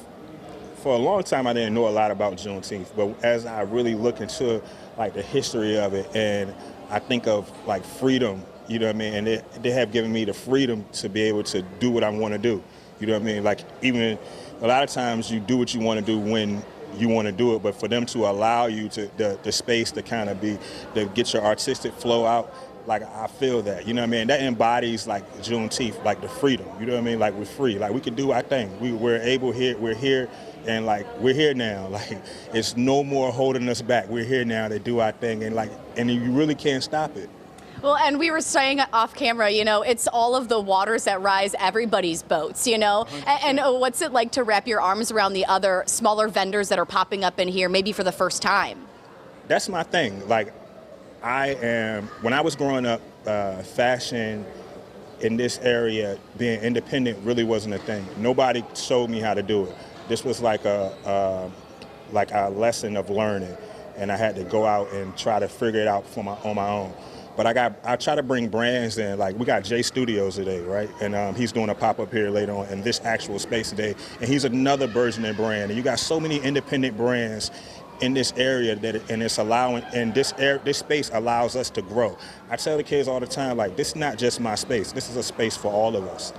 for a long time I didn't know a lot about Juneteenth, but as I really look into like the history of it, and I think of like freedom, you know what I mean? And they have given me the freedom to be able to do what I want to do. You know what I mean? Like, even a lot of times you do what you want to do when you want to do it, but for them to allow you to the space to kind of to get your artistic flow out, like, I feel that, you know what I mean? That embodies like Juneteenth, like the freedom, you know what I mean? Like, we're free, like we can do our thing. We're able here, we're here. And like, we're here now, like, it's no more holding us back. We're here now to do our thing, and you really can't stop it. Well, and we were saying off camera, you know, it's all of the waters that rise everybody's boats, you know? And what's it like to wrap your arms around the other smaller vendors that are popping up in here, maybe for the first time? That's my thing. Like, when I was growing up, fashion in this area, being independent really wasn't a thing. Nobody showed me how to do it. This was like a lesson of learning, and I had to go out and try to figure it out on my own. But I try to bring brands in. Like, we got Jay Studios today, right? And he's doing a pop-up here later on in this actual space today. And he's another burgeoning brand. And you got so many independent brands in this area this space allows us to grow. I tell the kids all the time, like, this is not just my space. This is a space for all of us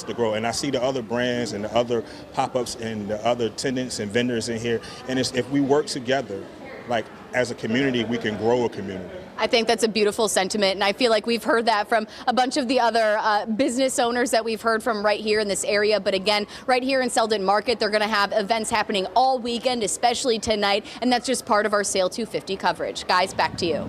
to grow. And I see the other brands and the other pop-ups and the other tenants and vendors in here. And if we work together, like, as a community, we can grow a community. I think that's a beautiful sentiment, and I feel like we've heard that from a bunch of the other business owners that we've heard from right here in this area. But again, right here in Selden Market, they're going to have events happening all weekend, especially tonight, and that's just part of our Sail250 coverage. Guys, back to you.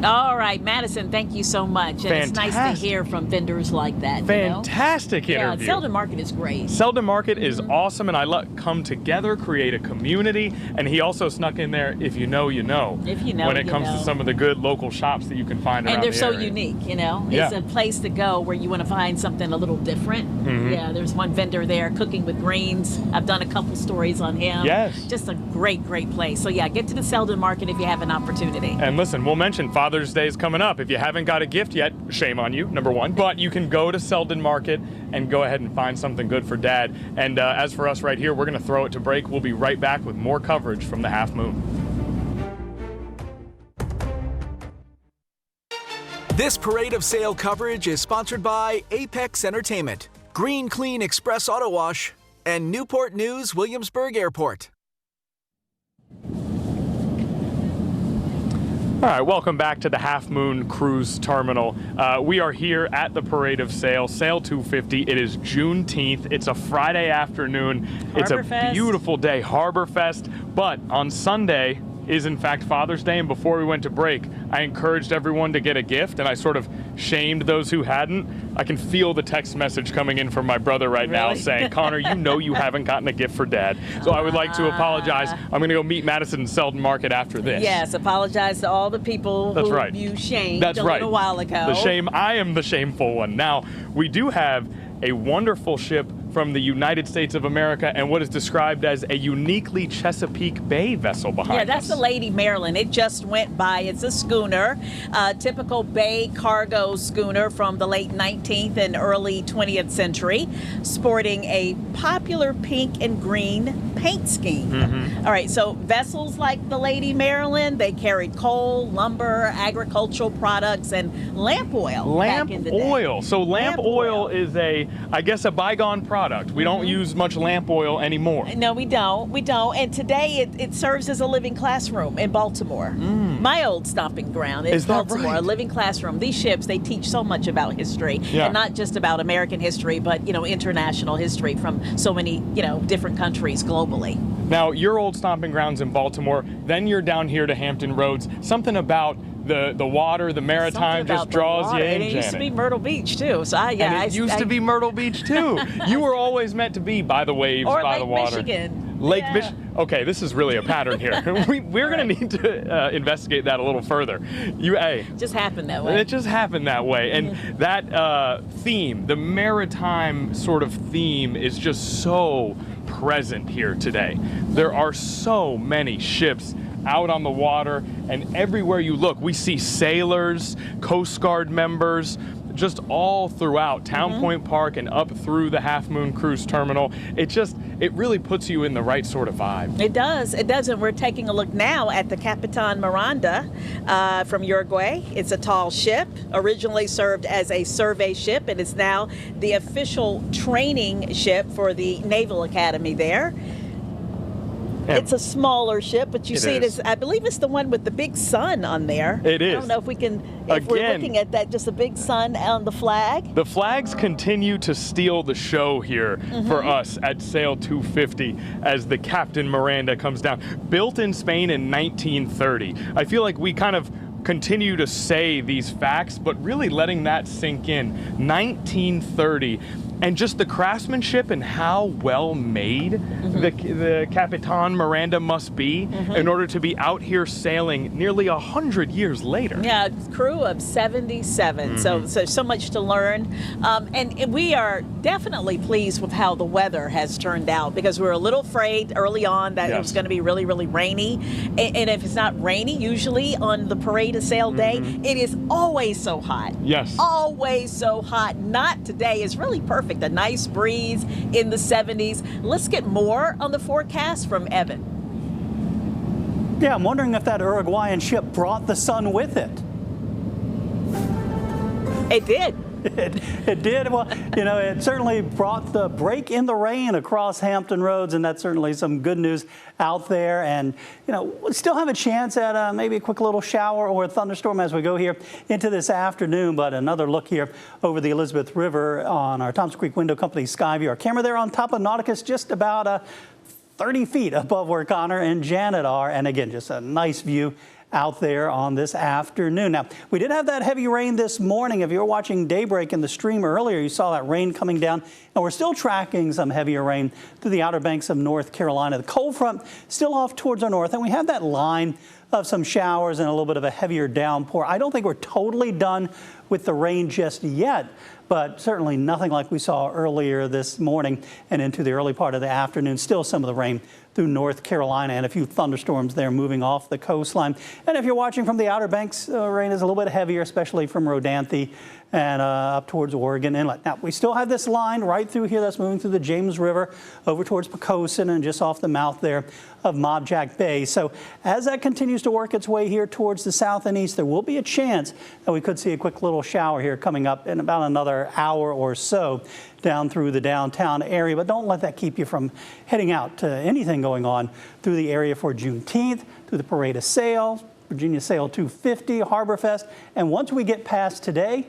All right, Madison, thank you so much. And it's nice to hear from vendors like that. Fantastic interview. Yeah, Selden Market is great. Selden Market is awesome, and I let come together, create a community. And he also snuck in there, if you know, you know. If you know, when it comes to some of the good local shops that you can find around the area. And they're so unique, you know. It's a place to go where you want to find something a little different. Yeah, there's one vendor there cooking with greens. I've done a couple stories on him. Yes. Just a great, great place. So yeah, get to the Selden Market if you have an opportunity. And listen, we'll mention Father's Day is coming up. If you haven't got a gift yet, shame on you, number one. But you can go to Selden Market and go ahead and find something good for Dad. And as for us right here, we're going to throw it to break. We'll be right back with more coverage from the Half Moon. This parade of sale coverage is sponsored by Apex Entertainment, Green Clean Express Auto Wash, and Newport News Williamsburg Airport. All right, welcome back to the Half Moon Cruise Terminal. We are here at the Parade of Sail, Sail250. It is Juneteenth. It's a Friday afternoon. It's a beautiful day, Harbor Fest. But on Sunday is in fact Father's Day, and before we went to break, I encouraged everyone to get a gift, and I sort of shamed those who hadn't. I can feel the text message coming in from my brother right now saying, Connor, you know you haven't gotten a gift for Dad. So I would like to apologize. I'm going to go meet Madison in Selden Market after this. Yes, apologize to all the people who you shamed a little while ago. The shame, I am the shameful one. Now, we do have a wonderful ship from the United States of America and what is described as a uniquely Chesapeake Bay vessel behind us. Yeah, that's the Lady Maryland. It just went by. It's a schooner, typical bay cargo schooner from the late 19th and early 20th century, sporting a popular pink and green paint scheme. All right, so vessels like the Lady Maryland, they carried coal, lumber, agricultural products, and lamp oil back in the day. Oil. So lamp oil is I guess a bygone product. We don't use much lamp oil anymore. No, we don't. We don't. And today it serves as a living classroom in Baltimore. My old stomping ground is Baltimore, a living classroom. These ships, they teach so much about history, and not just about American history, but international history from so many different countries globally. Now, your old stomping grounds in Baltimore, then you're down here to Hampton Roads. Something about the water, the maritime just draws you in, It used to be Myrtle Beach too. So it used to be Myrtle Beach too. You were always meant to be by the waves, by the water. Michigan. Lake Michigan. okay, this is really a pattern here. We're going to need to investigate that a little further. It just happened that way. It just happened that way. And that theme, the maritime sort of theme, is just so present here today. There are so many ships out on the water, and everywhere you look, we see sailors, Coast Guard members, just all throughout Town Point Park and up through the Half Moon Cruise Terminal. It really puts you in the right sort of vibe. It does. And we're taking a look now at the Capitan Miranda from Uruguay. It's a tall ship, originally served as a survey ship, and is now the official training ship for the Naval Academy there. It's a smaller ship, but you see it as, I believe it's the one with the big sun on there. It is. I don't know if we're looking at that, just a big sun on the flag. The flags continue to steal the show here for us at Sail250 as the Captain Miranda comes down. Built in Spain in 1930. I feel like we kind of continue to say these facts, but really letting that sink in. 1930. And just the craftsmanship and how well made the Capitan Miranda must be in order to be out here sailing nearly 100 years later. Yeah, crew of 77. So much to learn. And we are definitely pleased with how the weather has turned out, because we were a little afraid early on that it was going to be really, really rainy. And if it's not rainy, usually on the Parade of Sail Day, it is always so hot. Yes. Always so hot. Not today. It's really perfect. A nice breeze in the 70s. Let's get more on the forecast from Evan. Yeah, I'm wondering if that Uruguayan ship brought the sun with it. It did. It did. Well, it certainly brought the break in the rain across Hampton Roads, and that's certainly some good news out there. And, we still have a chance at maybe a quick little shower or a thunderstorm as we go here into this afternoon. But another look here over the Elizabeth River on our Thompson Creek Window Company Skyview. Our camera there on top of Nauticus, just about 30 feet above where Connor and Janet are. And again, just a nice view out there on this afternoon. Now, we did have that heavy rain this morning. If you were watching Daybreak in the stream earlier, you saw that rain coming down, and we're still tracking some heavier rain through the Outer Banks of North Carolina. The cold front still off towards our north, and we have that line of some showers and a little bit of a heavier downpour. I don't think we're totally done with the rain just yet, but certainly nothing like we saw earlier this morning and into the early part of the afternoon. Still some of the rain through North Carolina and a few thunderstorms there moving off the coastline. And if you're watching from the Outer Banks, rain is a little bit heavier, especially from Rodanthe and up towards Oregon Inlet. Now, we still have this line right through here that's moving through the James River over towards Poquoson and just off the mouth there of Mobjack Bay. So as that continues to work its way here towards the south and east, there will be a chance that we could see a quick little shower here coming up in about another hour or so down through the downtown area. But don't let that keep you from heading out to anything going on through the area for Juneteenth, through the Parade of Sail, Virginia Sail250, Harbor Fest. And once we get past today,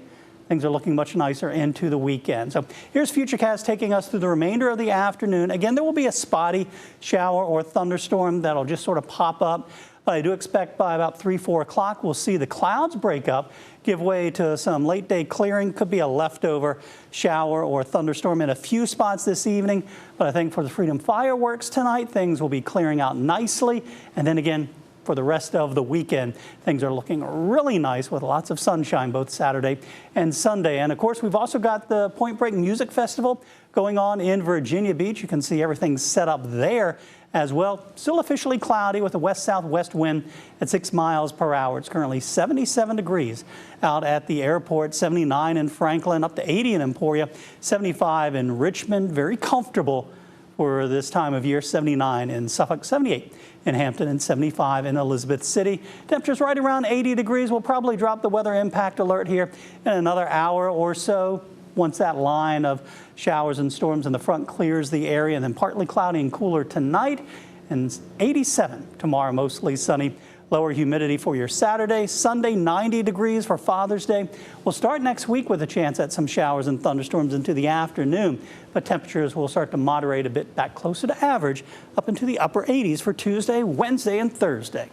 things are looking much nicer into the weekend. So here's Futurecast taking us through the remainder of the afternoon. Again, there will be a spotty shower or thunderstorm that'll just sort of pop up. But I do expect by about 3, 4 o'clock, we'll see the clouds break up, give way to some late day clearing. Could be a leftover shower or thunderstorm in a few spots this evening. But I think for the Freedom Fireworks tonight, things will be clearing out nicely. And then again, for the rest of the weekend, things are looking really nice with lots of sunshine both Saturday and Sunday. And of course, we've also got the Point Break Music Festival going on in Virginia Beach. You can see everything set up there as well. Still officially cloudy with a west-southwest wind at 6 miles per hour. It's currently 77 degrees out at the airport, 79 in Franklin, up to 80 in Emporia, 75 in Richmond. Very comfortable for this time of year, 79 in Suffolk, 78 in Hampton, and 75 in Elizabeth City. Temperatures right around 80 degrees. We'll probably drop the weather impact alert here in another hour or so once that line of showers and storms in the front clears the area. And then partly cloudy and cooler tonight, and 87 tomorrow, mostly sunny. Lower humidity for your Saturday. Sunday, 90 degrees for Father's Day. We'll start next week with a chance at some showers and thunderstorms into the afternoon, but temperatures will start to moderate a bit back closer to average up into the upper 80s for Tuesday, Wednesday, and Thursday.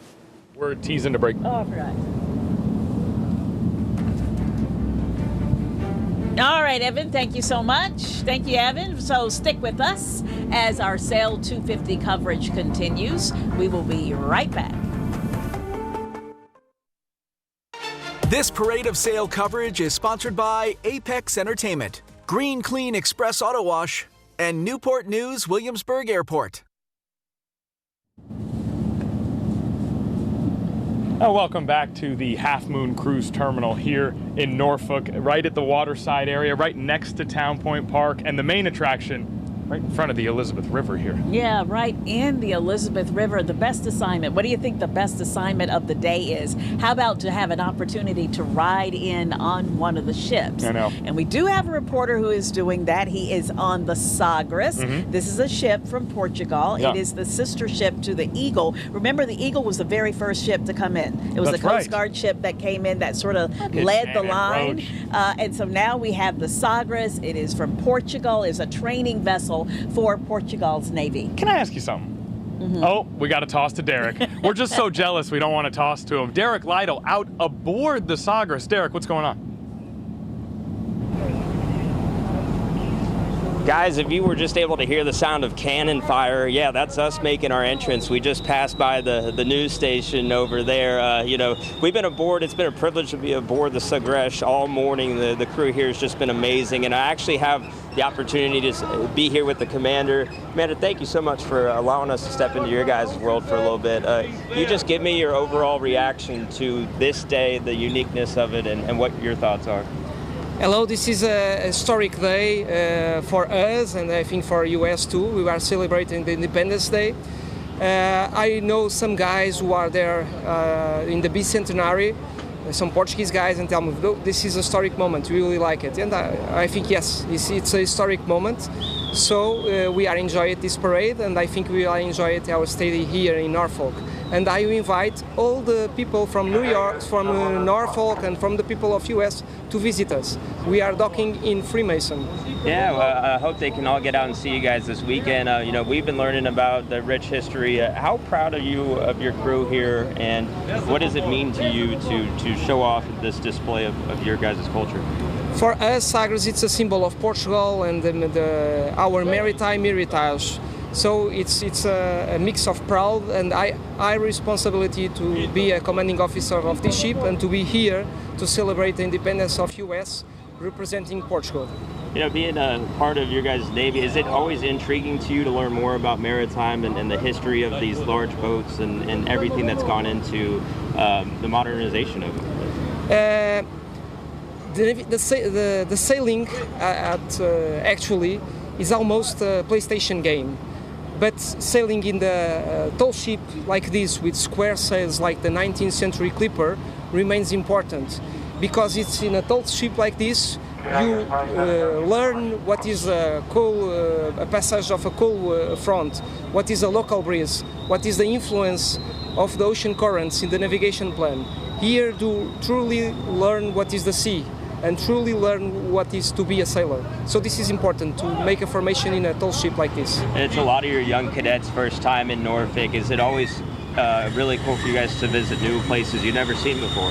We're teasing to break. Oh, I forgot. All right, Evan, thank you so much. Thank you, Evan. So stick with us as our Sail250 coverage continues. We will be right back. This parade of sail coverage is sponsored by Apex Entertainment, Green Clean Express Auto Wash, and Newport News Williamsburg Airport. Welcome back to the Half Moon Cruise Terminal here in Norfolk, right at the waterside area, right next to Town Point Park, and the main attraction right in front of the Elizabeth River here. Yeah, right in the Elizabeth River. The best assignment. What do you think the best assignment of the day is? How about to have an opportunity to ride in on one of the ships? I know. And we do have a reporter who is doing that. He is on the Sagres. This is a ship from Portugal. Yeah. It is the sister ship to the Eagle. Remember, the Eagle was the very first ship to come in. It was That's the Coast right. Guard ship that came in that sort of led the Janet line. Roach. And so now we have the Sagres. It is from Portugal. It's a training vessel for Portugal's Navy. Can I ask you something? Oh, we got to toss to Derek. We're just so jealous we don't want to toss to him. Derek Lytle out aboard the Sagres. Derek, what's going on? Guys, if you were just able to hear the sound of cannon fire, yeah, that's us making our entrance. We just passed by the news station over there. We've been aboard. It's been a privilege to be aboard the Sagres all morning. The crew here has just been amazing, and I actually have the opportunity to be here with the commander. Commander, thank you so much for allowing us to step into your guys' world for a little bit. You just give me your overall reaction to this day, the uniqueness of it, and what your thoughts are. Hello, this is a historic day for us, and I think for US too. We are celebrating the Independence Day. I know some guys who are there in the bicentenary, some Portuguese guys, and tell me, "Look, this is a historic moment, we really like it." And I think, yes, it's a historic moment. So we are enjoying this parade, and I think we are enjoying our stay here in Norfolk. And I invite all the people from New York, from Norfolk, and from the people of US to visit us. We are docking in Freemason. Yeah, well, I hope they can all get out and see you guys this weekend. We've been learning about the rich history. How proud are you of your crew here, and what does it mean to you to show off this display of your guys' culture? For us, Sagres, it's a symbol of Portugal and our maritime heritage. So it's a mix of proud, and I responsibility to be a commanding officer of this ship and to be here to celebrate the independence of US, representing Portugal. Being a part of your guys' Navy, is it always intriguing to you to learn more about maritime and the history of these large boats and everything that's gone into the modernization of them? The sailing actually is almost a PlayStation game. But sailing in the tall ship like this with square sails like the 19th century clipper remains important, because it's in a tall ship like this you learn what is a passage of a cold front, what is a local breeze, what is the influence of the ocean currents in the navigation plan. Here to truly learn what is the sea and truly learn what is to be a sailor. So this is important, to make a formation in a tall ship like this. And it's a lot of your young cadets' first time in Norfolk. Is it always really cool for you guys to visit new places you've never seen before?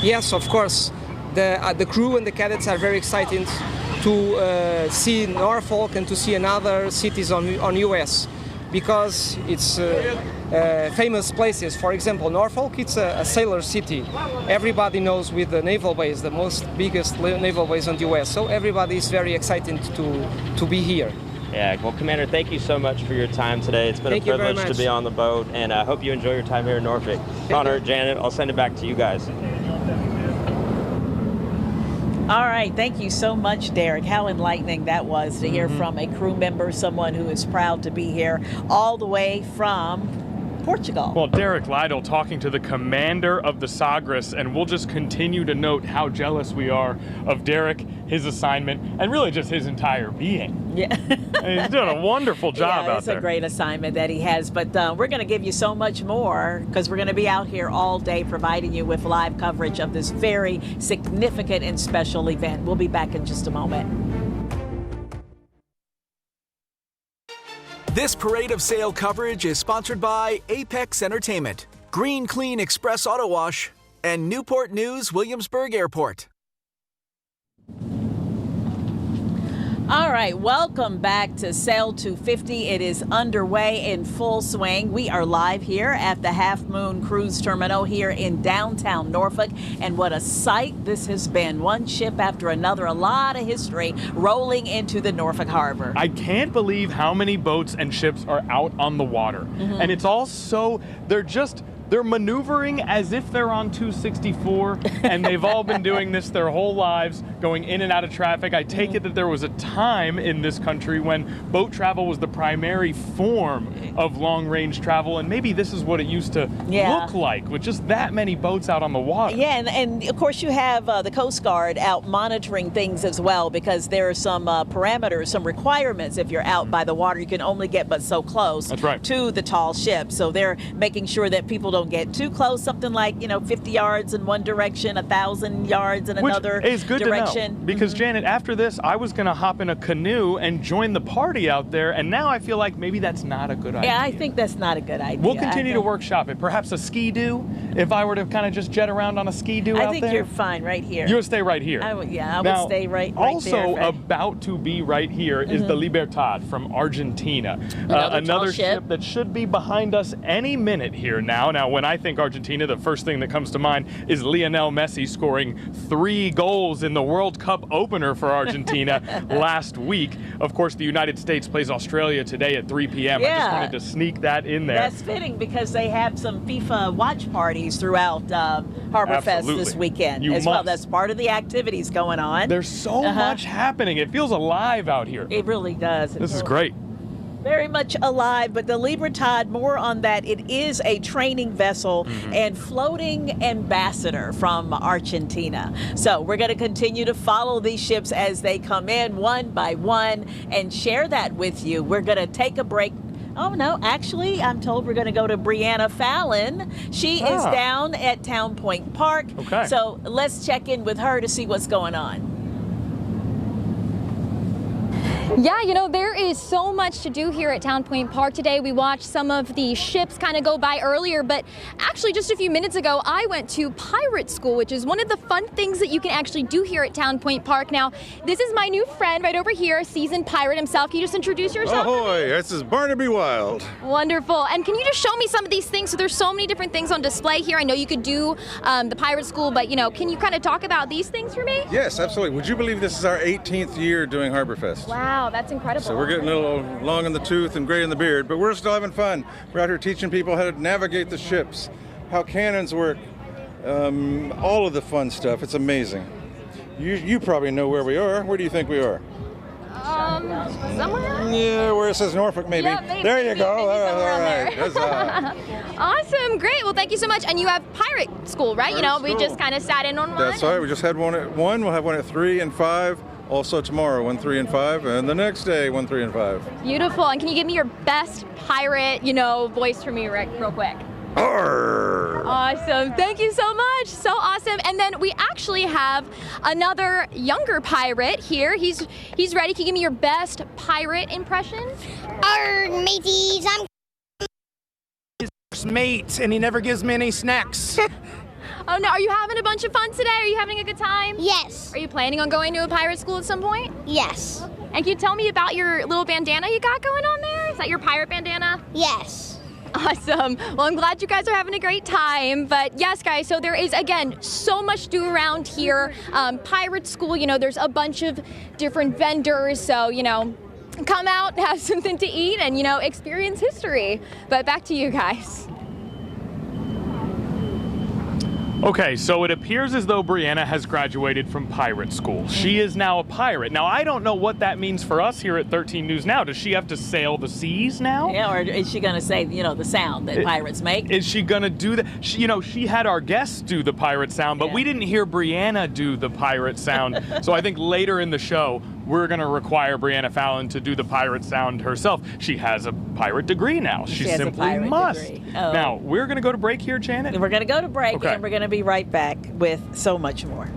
Yes, of course. The crew and the cadets are very excited to see Norfolk and to see another cities on US, because it's famous places. For example, Norfolk, it's a sailor city. Everybody knows with the naval base, the biggest naval base on the US. So everybody is very excited to be here. Yeah, well, Commander, thank you so much for your time today. It's been a privilege to be on the boat, and I hope you enjoy your time here in Norfolk. Connor, Janet, I'll send it back to you guys. All right, thank you so much, Derek. How enlightening that was to hear from a crew member, someone who is proud to be here all the way from Portugal. Well, Derek Lytle talking to the commander of the Sagres, and we'll just continue to note how jealous we are of Derek, his assignment, and really just his entire being. Yeah. He's doing a wonderful job out there. It's a great assignment that he has, but we're going to give you so much more, because we're going to be out here all day providing you with live coverage of this very significant and special event. We'll be back in just a moment. This parade of sail coverage is sponsored by Apex Entertainment, Green Clean Express Auto Wash, and Newport News Williamsburg Airport. All right, welcome back to Sail250. It is underway in full swing. We are live here at the Half Moon Cruise Terminal here in downtown Norfolk. And what a sight this has been. One ship after another, a lot of history rolling into the Norfolk Harbor. I can't believe how many boats and ships are out on the water. And it's all so, they're maneuvering as if they're on 264, and they've all been doing this their whole lives, going in and out of traffic. I take it that there was a time in this country when boat travel was the primary form of long-range travel, and maybe this is what it used to look like, with just that many boats out on the water. Yeah, and of course you have the Coast Guard out monitoring things as well, because there are some parameters, some requirements. If you're out by the water, you can only get but so close to the tall ship. So they're making sure that people don't get too close, something like, 50 yards in one direction, 1,000 yards in another Which is good direction. to know, because Janet, after this, I was going to hop in a canoe and join the party out there, and now I feel like maybe that's not a good idea. Yeah, I think that's not a good idea. We'll continue to workshop it. Perhaps a ski-doo, if I were to kind of just jet around on a ski-doo out there. I think you're fine right here. You would stay right here. I would stay right also there. Also about to be right here is the Libertad from Argentina. Another ship that should be behind us any minute here now. Now, when I think Argentina, the first thing that comes to mind is Lionel Messi scoring 3 goals in the World Cup opener for Argentina last week. Of course, the United States plays Australia today at 3 p.m. I just wanted to sneak that in there. That's fitting, because they have some FIFA watch parties throughout Harbor Fest this weekend as well. That's part of the activities going on. There's so much happening. It feels alive out here. It really does. This is great. Very much alive, but the Libertad, more on that. It is a training vessel and floating ambassador from Argentina. So we're going to continue to follow these ships as they come in one by one and share that with you. We're going to take a break. Oh, no, actually, I'm told we're going to go to Brianna Fallon. She is down at Town Point Park. Okay. So let's check in with her to see what's going on. Yeah, there is so much to do here at Town Point Park today. We watched some of the ships kind of go by earlier, but actually just a few minutes ago, I went to pirate school, which is one of the fun things that you can actually do here at Town Point Park. Now, this is my new friend right over here, a seasoned pirate himself. Can you just introduce yourself? Ahoy, this is Barnaby Wild. Wonderful. And can you just show me some of these things? So there's so many different things on display here. I know you could do the pirate school, but, can you kind of talk about these things for me? Yes, absolutely. Would you believe this is our 18th year doing Harbor Fest? Wow, that's incredible. So we're getting a little long in the tooth and gray in the beard, but we're still having fun. We're out here teaching people how to navigate the ships, how cannons work, all of the fun stuff. It's amazing. You probably know where we are. Where do you think we are? Somewhere? Yeah, where it says Norfolk, maybe. Yeah, maybe there you go. All right. Awesome. Great. Well, thank you so much. And you have pirate school, right? We just kind of sat in on one. That's right. We just had one at 1. We'll have one at 3 and 5. Also tomorrow, 1, 3, and 5, and the next day, 1, 3, and 5. Beautiful. And can you give me your best pirate, voice for me real quick? Arr! Awesome. Thank you so much. So awesome. And then we actually have another younger pirate here. He's ready. Can you give me your best pirate impression? Arr, mateys, I'm mate, and he never gives me any snacks. Oh no, are you having a bunch of fun today? Are you having a good time? Yes. Are you planning on going to a pirate school at some point? Yes. And can you tell me about your little bandana you got going on there? Is that your pirate bandana? Yes. Awesome. Well, I'm glad you guys are having a great time. But yes, guys, so there is, again, so much to do around here. Pirate school, there's a bunch of different vendors. So, come out, have something to eat, and, experience history. But back to you guys. Okay, so it appears as though Brianna has graduated from pirate school. She is now a pirate. Now, I don't know what that means for us here at 13 News Now. Does she have to sail the seas now? Yeah, or is she going to say, the sound that pirates make? Is she going to do that? She had our guests do the pirate sound, but we didn't hear Brianna do the pirate sound. So I think later in the show, we're going to require Brianna Fallon to do the pirate sound herself. She has a pirate degree now. She simply must. Oh. Now, we're going to go to break here, Janet? We're going to go to break, and we're going to be right back with so much more.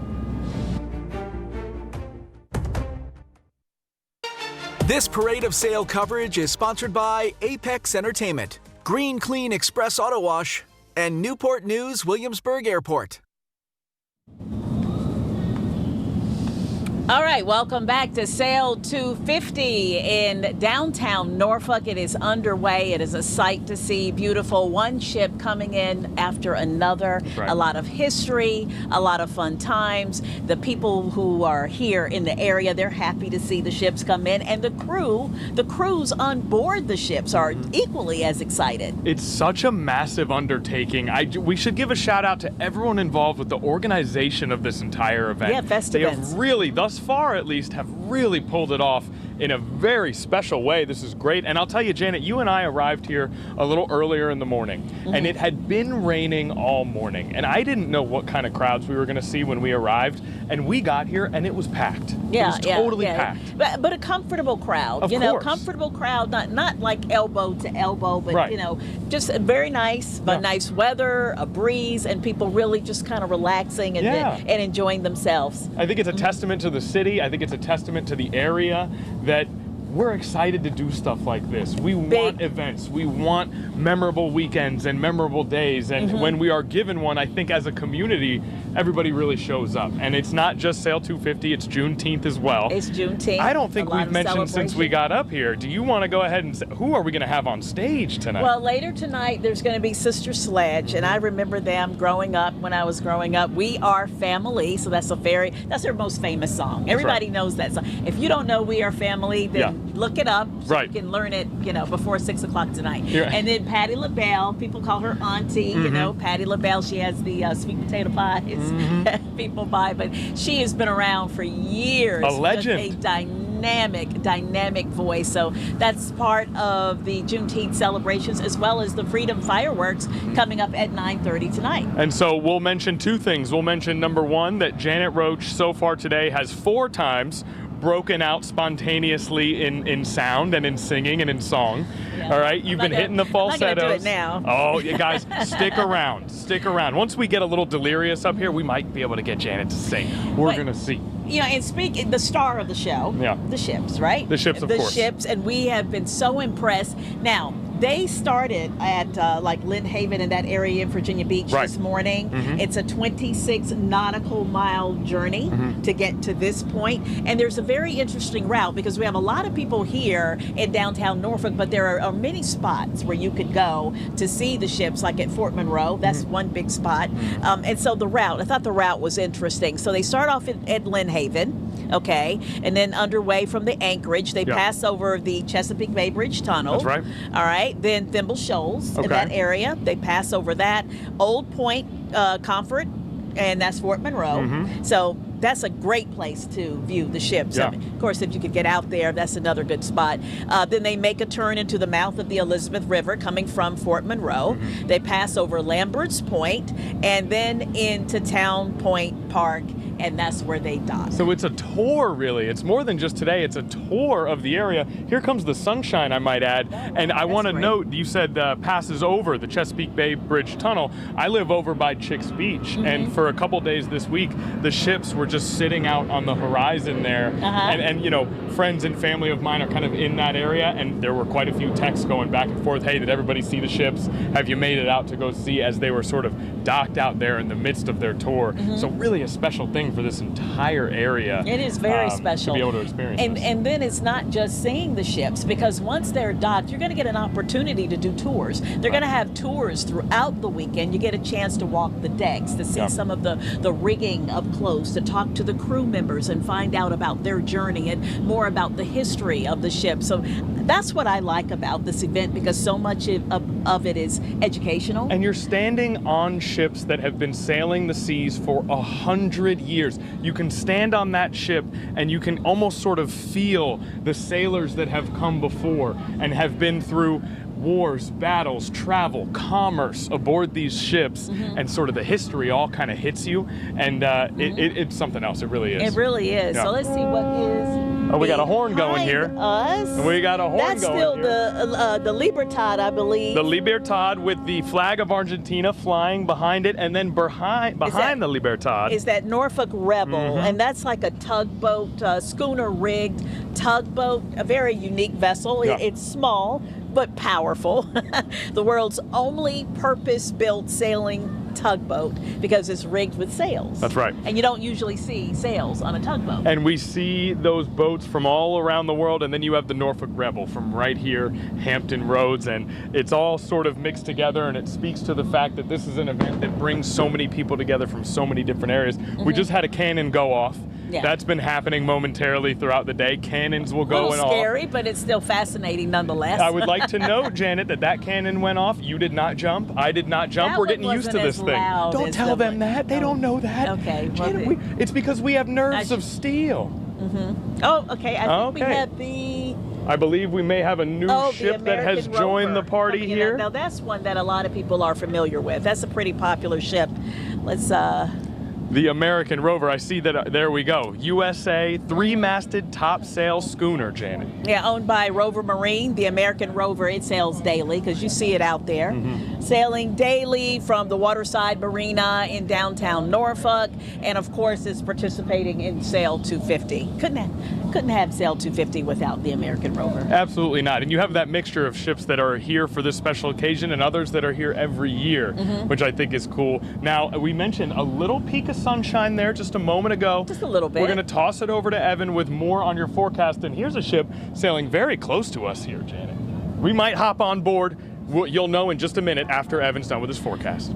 This parade of sail coverage is sponsored by Apex Entertainment, Green Clean Express Auto Wash, and Newport News Williamsburg Airport. All right, welcome back to Sail250 in downtown Norfolk. It is underway. It is a sight to see. Beautiful. One ship coming in after another. Right. A lot of history, a lot of fun times. The people who are here in the area, they're happy to see the ships come in. And the crews on board the ships are equally as excited. It's such a massive undertaking. We should give a shout out to everyone involved with the organization of this entire event. Yeah, Fest They events. have really, thus far at least, have really pulled it off in a very special way. This is great. And I'll tell you, Janet, you and I arrived here a little earlier in the morning, and it had been raining all morning. And I didn't know what kind of crowds we were going to see when we arrived. And we got here, and it was packed. It was totally packed. But a comfortable crowd. Of you know, course. comfortable crowd, not like elbow to elbow, but Right. you know, just very nice, but nice weather, a breeze, and people really just kind of relaxing and enjoying themselves. I think it's a testament to the city. I think it's a testament to the area that we're excited to do stuff like this. We want events. We want memorable weekends and memorable days. And when we are given one, I think as a community, everybody really shows up. And it's not just Sail250, it's Juneteenth as well. It's Juneteenth. I don't think we've mentioned since we got up here. Do you want to go ahead and say, who are we going to have on stage tonight? Well, later tonight, there's going to be Sister Sledge, and I remember them growing up. When I was growing up, We Are Family, so that's their most famous song. Everybody knows that song. If you don't know We Are Family, then look it up so you can learn it, before 6 o'clock tonight. And then Patti LaBelle, people call her Auntie, Patti LaBelle, she has the sweet potato pies people buy, but she has been around for years. A legend. Just a dynamic voice. So that's part of the Juneteenth celebrations, as well as the Freedom Fireworks coming up at 9:30 tonight. And so we'll mention two things. We'll mention number one, that Janet Roach so far today has 4 times broken out spontaneously in sound and in singing and in song. All right, you've been hitting the falsettos. I'm not gonna do it now. Oh, you guys, stick around. Stick around. Once we get a little delirious up here, we might be able to get Janet to sing. We're gonna see. And speaking, the star of the show, the ships, right? The ships, of course. The ships, and we have been so impressed. Now, they started at like Lynn Haven in that area in Virginia Beach this morning. It's a 26 nautical mile journey to get to this point. And there's a very interesting route because we have a lot of people here in downtown Norfolk, but there are many spots where you could go to see the ships, like at Fort Monroe. That's one big spot. And so I thought the route was interesting. So they start off at Lynn Haven, okay, and then underway from the anchorage, they pass over the Chesapeake Bay Bridge Tunnel. That's right. All right. Then Thimble Shoals in that area. They pass over that. Old Point Comfort, and that's Fort Monroe. So that's a great place to view the ships. I mean, of course, if you could get out there, that's another good spot. Then they make a turn into the mouth of the Elizabeth River coming from Fort Monroe. They pass over Lambert's Point and then into Town Point Park, and that's where they dock. So it's a tour, really. It's more than just today. It's a tour of the area. Here comes the sunshine, I might add. And I want to note, you said passes over the Chesapeake Bay Bridge Tunnel. I live over by Chicks Beach, and for a couple days this week, the ships were just sitting out on the horizon there. And friends and family of mine are kind of in that area, and there were quite a few texts going back and forth. Hey, did everybody see the ships? Have you made it out to go see, as they were sort of docked out there in the midst of their tour? So really a special thing for this entire area. It is very special to be able to experience this. And then it's not just seeing the ships, because once they're docked, you're going to get an opportunity to do tours. They're going to have tours throughout the weekend. You get a chance to walk the decks, to see some of the rigging up close, to talk to the crew members and find out about their journey and more about the history of the ship. So that's what I like about this event, because so much of it is educational. And you're standing on ships that have been sailing the seas for 100 years. You can stand on that ship and you can almost sort of feel the sailors that have come before and have been through wars, battles, travel, commerce aboard these ships, and sort of the history all kind of hits you, and it's something else. It really is. It really is. So let's see what is. Oh, we got a horn going here. Us. We got a horn That's going still here. the Libertad, I believe. The Libertad with the flag of Argentina flying behind it, and then behind the Libertad is that Norfolk Rebel, and that's like a tugboat, schooner-rigged tugboat, a very unique vessel. It's small but powerful. The world's only purpose-built sailing tugboat because it's rigged with sails. That's right. And you don't usually see sails on a tugboat. And we see those boats from all around the world, and then you have the Norfolk Rebel from right here, Hampton Roads, and it's all sort of mixed together, and it speaks to the fact that this is an event that brings so many people together from so many different areas. We just had a cannon go off. Yeah. That's been happening momentarily throughout the day. Cannons will go a little off. scary, but it's still fascinating nonetheless. I would like to note, Janet, that cannon went off. You did not jump. I did not jump. That We're getting used to this thing. Don't tell them that. They don't know that. Okay. Janet, it's because we have nerves of steel. Oh, okay. I think we have the... I believe we may have a new ship that has joined the party here. Now, that's one that a lot of people are familiar with. That's a pretty popular ship. Let's... The American Rover. I see that. There we go. USA 3-masted topsail schooner, Janet. Yeah, owned by Rover Marine. The American Rover, it sails daily because you see it out there. Sailing daily from the Waterside Marina in downtown Norfolk. And of course, it's participating in Sail250. Couldn't have Sail250 without the American Rover. Absolutely not. And you have that mixture of ships that are here for this special occasion and others that are here every year, which I think is cool. Now, we mentioned a little peek of sunshine there just a moment ago. Just a little bit. We're going to toss it over to Evan with more on your forecast. And here's a ship sailing very close to us here, Janet. We might hop on board. You'll know in just a minute after Evan's done with his forecast.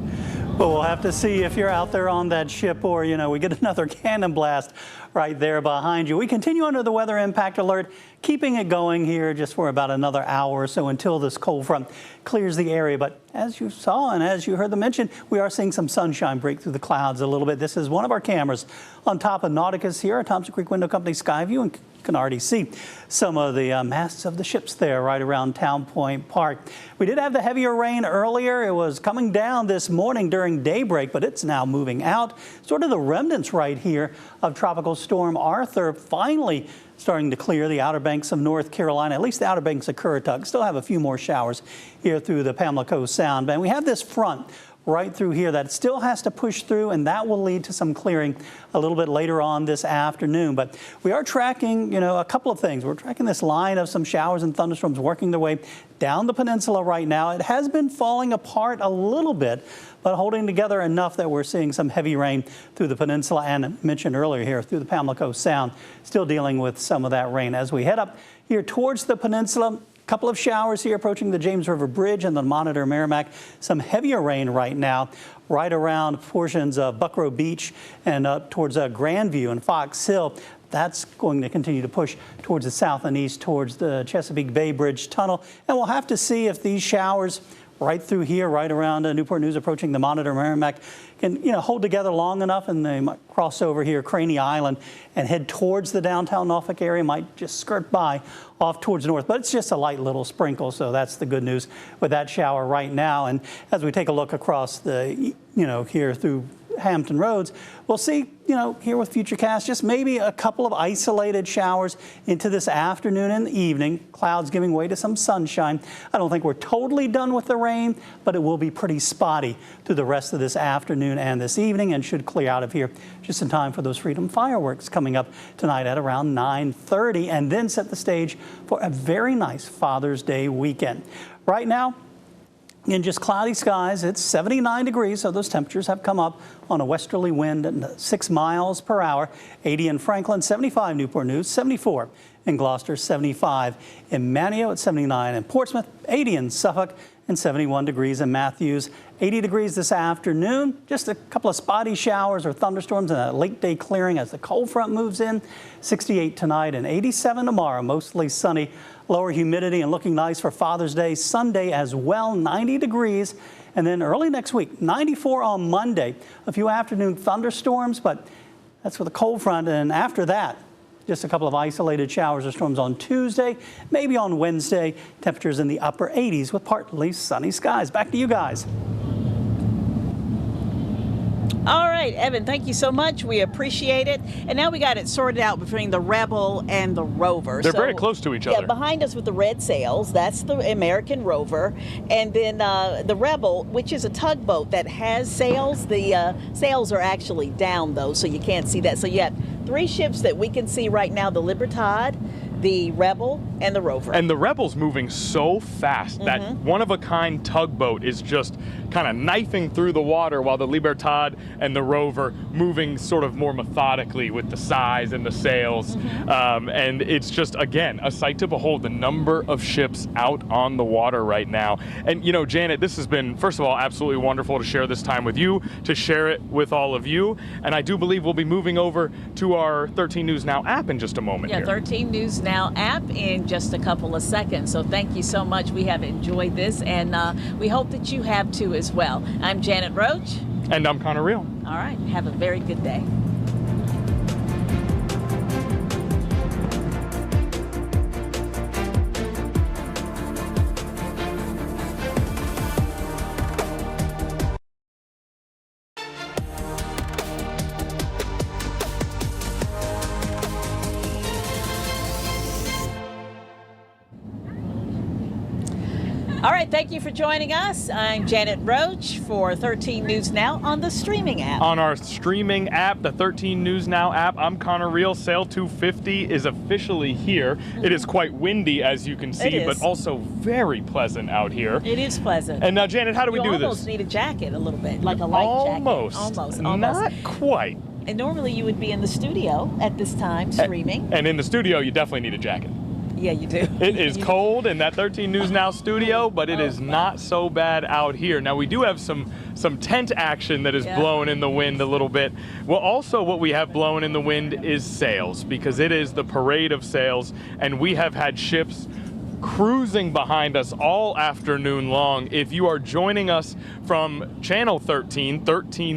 Well, we'll have to see if you're out there on that ship or, we get another cannon blast right there behind you. We continue under the weather impact alert, keeping it going here just for about another hour or so until this cold front clears the area. But as you saw and as you heard them mention, we are seeing some sunshine break through the clouds a little bit. This is one of our cameras on top of Nauticus here at Thompson Creek Window Company Skyview, and you can already see some of the masts of the ships there right around Town Point Park. We did have the heavier rain earlier. It was coming down this morning during daybreak, but it's now moving out. Sort of the remnants right here of Tropical Storm Arthur finally starting to clear the Outer Banks of North Carolina, at least the Outer Banks of Currituck. Still have a few more showers here through the Pamlico Sound. And we have this front right through here that still has to push through, and that will lead to some clearing a little bit later on this afternoon. But we are tracking, a couple of things. We're tracking this line of some showers and thunderstorms working their way down the peninsula right now. It has been falling apart a little bit, but holding together enough that we're seeing some heavy rain through the peninsula and mentioned earlier here through the Pamlico Sound, still dealing with some of that rain. As we head up here towards the peninsula, couple of showers here approaching the James River Bridge and the Monitor Merrimack. Some heavier rain right now, right around portions of Buckrow Beach and up towards Grandview and Fox Hill. That's going to continue to push towards the south and east towards the Chesapeake Bay Bridge Tunnel. And we'll have to see if these showers right through here, right around Newport News, approaching the Monitor Merrimack, can hold together long enough, and they might cross over here Craney Island and head towards the downtown Norfolk area. Might just skirt by off towards the north, but it's just a light little sprinkle, so that's the good news with that shower right now. And as we take a look across the, here through Hampton Roads, we'll see, here with Futurecast, just maybe a couple of isolated showers into this afternoon and evening. Clouds giving way to some sunshine. I don't think we're totally done with the rain, but it will be pretty spotty through the rest of this afternoon and this evening, and should clear out of here just in time for those Freedom fireworks coming up tonight at around 9:30, and then set the stage for a very nice Father's Day weekend. Right now, in just cloudy skies, it's 79 degrees, so those temperatures have come up on a westerly wind at 6 miles per hour. 80 in Franklin, 75 Newport News, 74 in Gloucester, 75 in Manteo, at 79 in Portsmouth, 80 in Suffolk, and 71 degrees in Matthews. 80 degrees this afternoon. Just a couple of spotty showers or thunderstorms and a late day clearing as the cold front moves in. 68 tonight and 87 tomorrow. Mostly sunny, lower humidity, and looking nice for Father's Day. Sunday as well, 90 degrees. And then early next week, 94 on Monday. A few afternoon thunderstorms, but that's for the cold front. And after that, just a couple of isolated showers or storms on Tuesday, maybe on Wednesday. Temperatures in the upper 80s with partly sunny skies. Back to you guys. All right, Evan, thank you so much. We appreciate it. And now we got it sorted out between the Rebel and the Rover. They're very close to each other. Yeah, behind us with the red sails, that's the American Rover. And then the Rebel, which is a tugboat that has sails. The sails are actually down, though, so you can't see that. So you have 3 ships that we can see right now, the Libertad, the Rebel and the Rover. And the Rebel's moving so fast that one-of-a-kind tugboat is just kind of knifing through the water, while the Libertad and the Rover moving sort of more methodically with the size and the sails. And it's just, again, a sight to behold, the number of ships out on the water right now. And, you know, Janet, this has been, first of all, absolutely wonderful to share this time with you, to share it with all of you. And I do believe we'll be moving over to our 13 News Now app in just a moment. Yeah, here. 13 News Now app in just a couple of seconds. So thank you so much. We have enjoyed this, and we hope that you have too as well. I'm Janet Roach. And I'm Connor Real. All right. Have a very good day. All right, thank you for joining us. I'm Janet Roach for 13 News Now on the streaming app. On our streaming app, the 13 News Now app, I'm Connor Real. Sail250 is officially here. It is quite windy, as you can see, but also very pleasant out here. It is pleasant. And now, Janet, how do we do this? You almost need a jacket a little bit, like a light jacket. Almost. Not quite. And normally you would be in the studio at this time streaming. And in the studio, you definitely need a jacket. Yeah, you do. It is cold in that 13 News Now studio, but it is not so bad out here. Now, we do have some tent action that is blowing in the wind a little bit. Well, also what we have blowing in the wind is sails, because it is the parade of sails, and we have had ships cruising behind us all afternoon long. If you are joining us from channel 13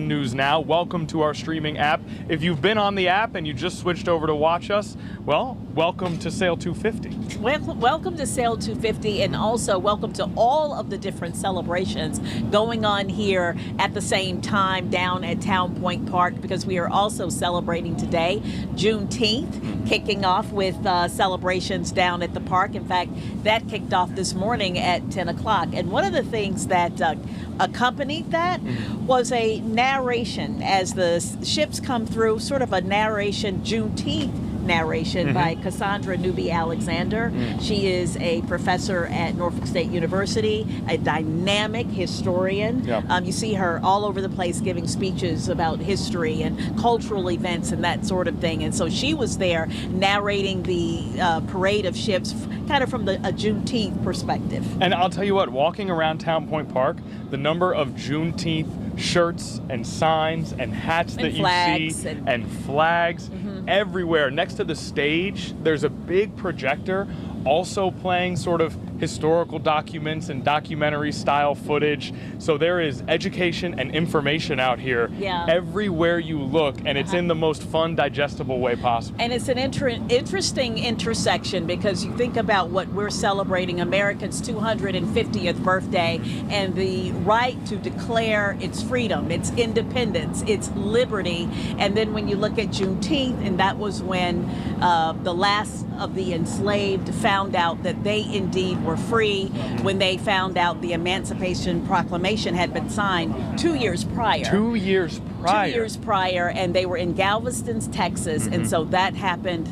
News Now, welcome to our streaming app. If you've been on the app and you just switched over to watch us, well, welcome to Sail250. Welcome to Sail250, and also welcome to all of the different celebrations going on here at the same time down at Town Point Park, because we are also celebrating today, Juneteenth, kicking off with celebrations down at the park. In fact, that kicked off this morning at 10 o'clock. And one of the things that accompanied that was a narration as the ships come through, sort of a narration, Juneteenth narration by Cassandra Newby Alexander. She is a professor at Norfolk State University, a dynamic historian. You see her all over the place giving speeches about history and cultural events and that sort of thing. And so she was there narrating the parade of ships kind of from a Juneteenth perspective. And I'll tell you what, walking around Town Point Park, the number of Juneteenth shirts and signs and hats that you see and flags everywhere. Next to the stage, there's a big projector also playing sort of historical documents and documentary style footage. So there is education and information out here everywhere you look, and it's in the most fun, digestible way possible. And it's an interesting intersection, because you think about what we're celebrating, America's 250th birthday, and the right to declare its freedom, its independence, its liberty. And then when you look at Juneteenth, and that was when the last of the enslaved found out that they indeed were free, when they found out the Emancipation Proclamation had been signed 2 years prior. 2 years prior. 2 years prior, and they were in Galveston, Texas, and so that happened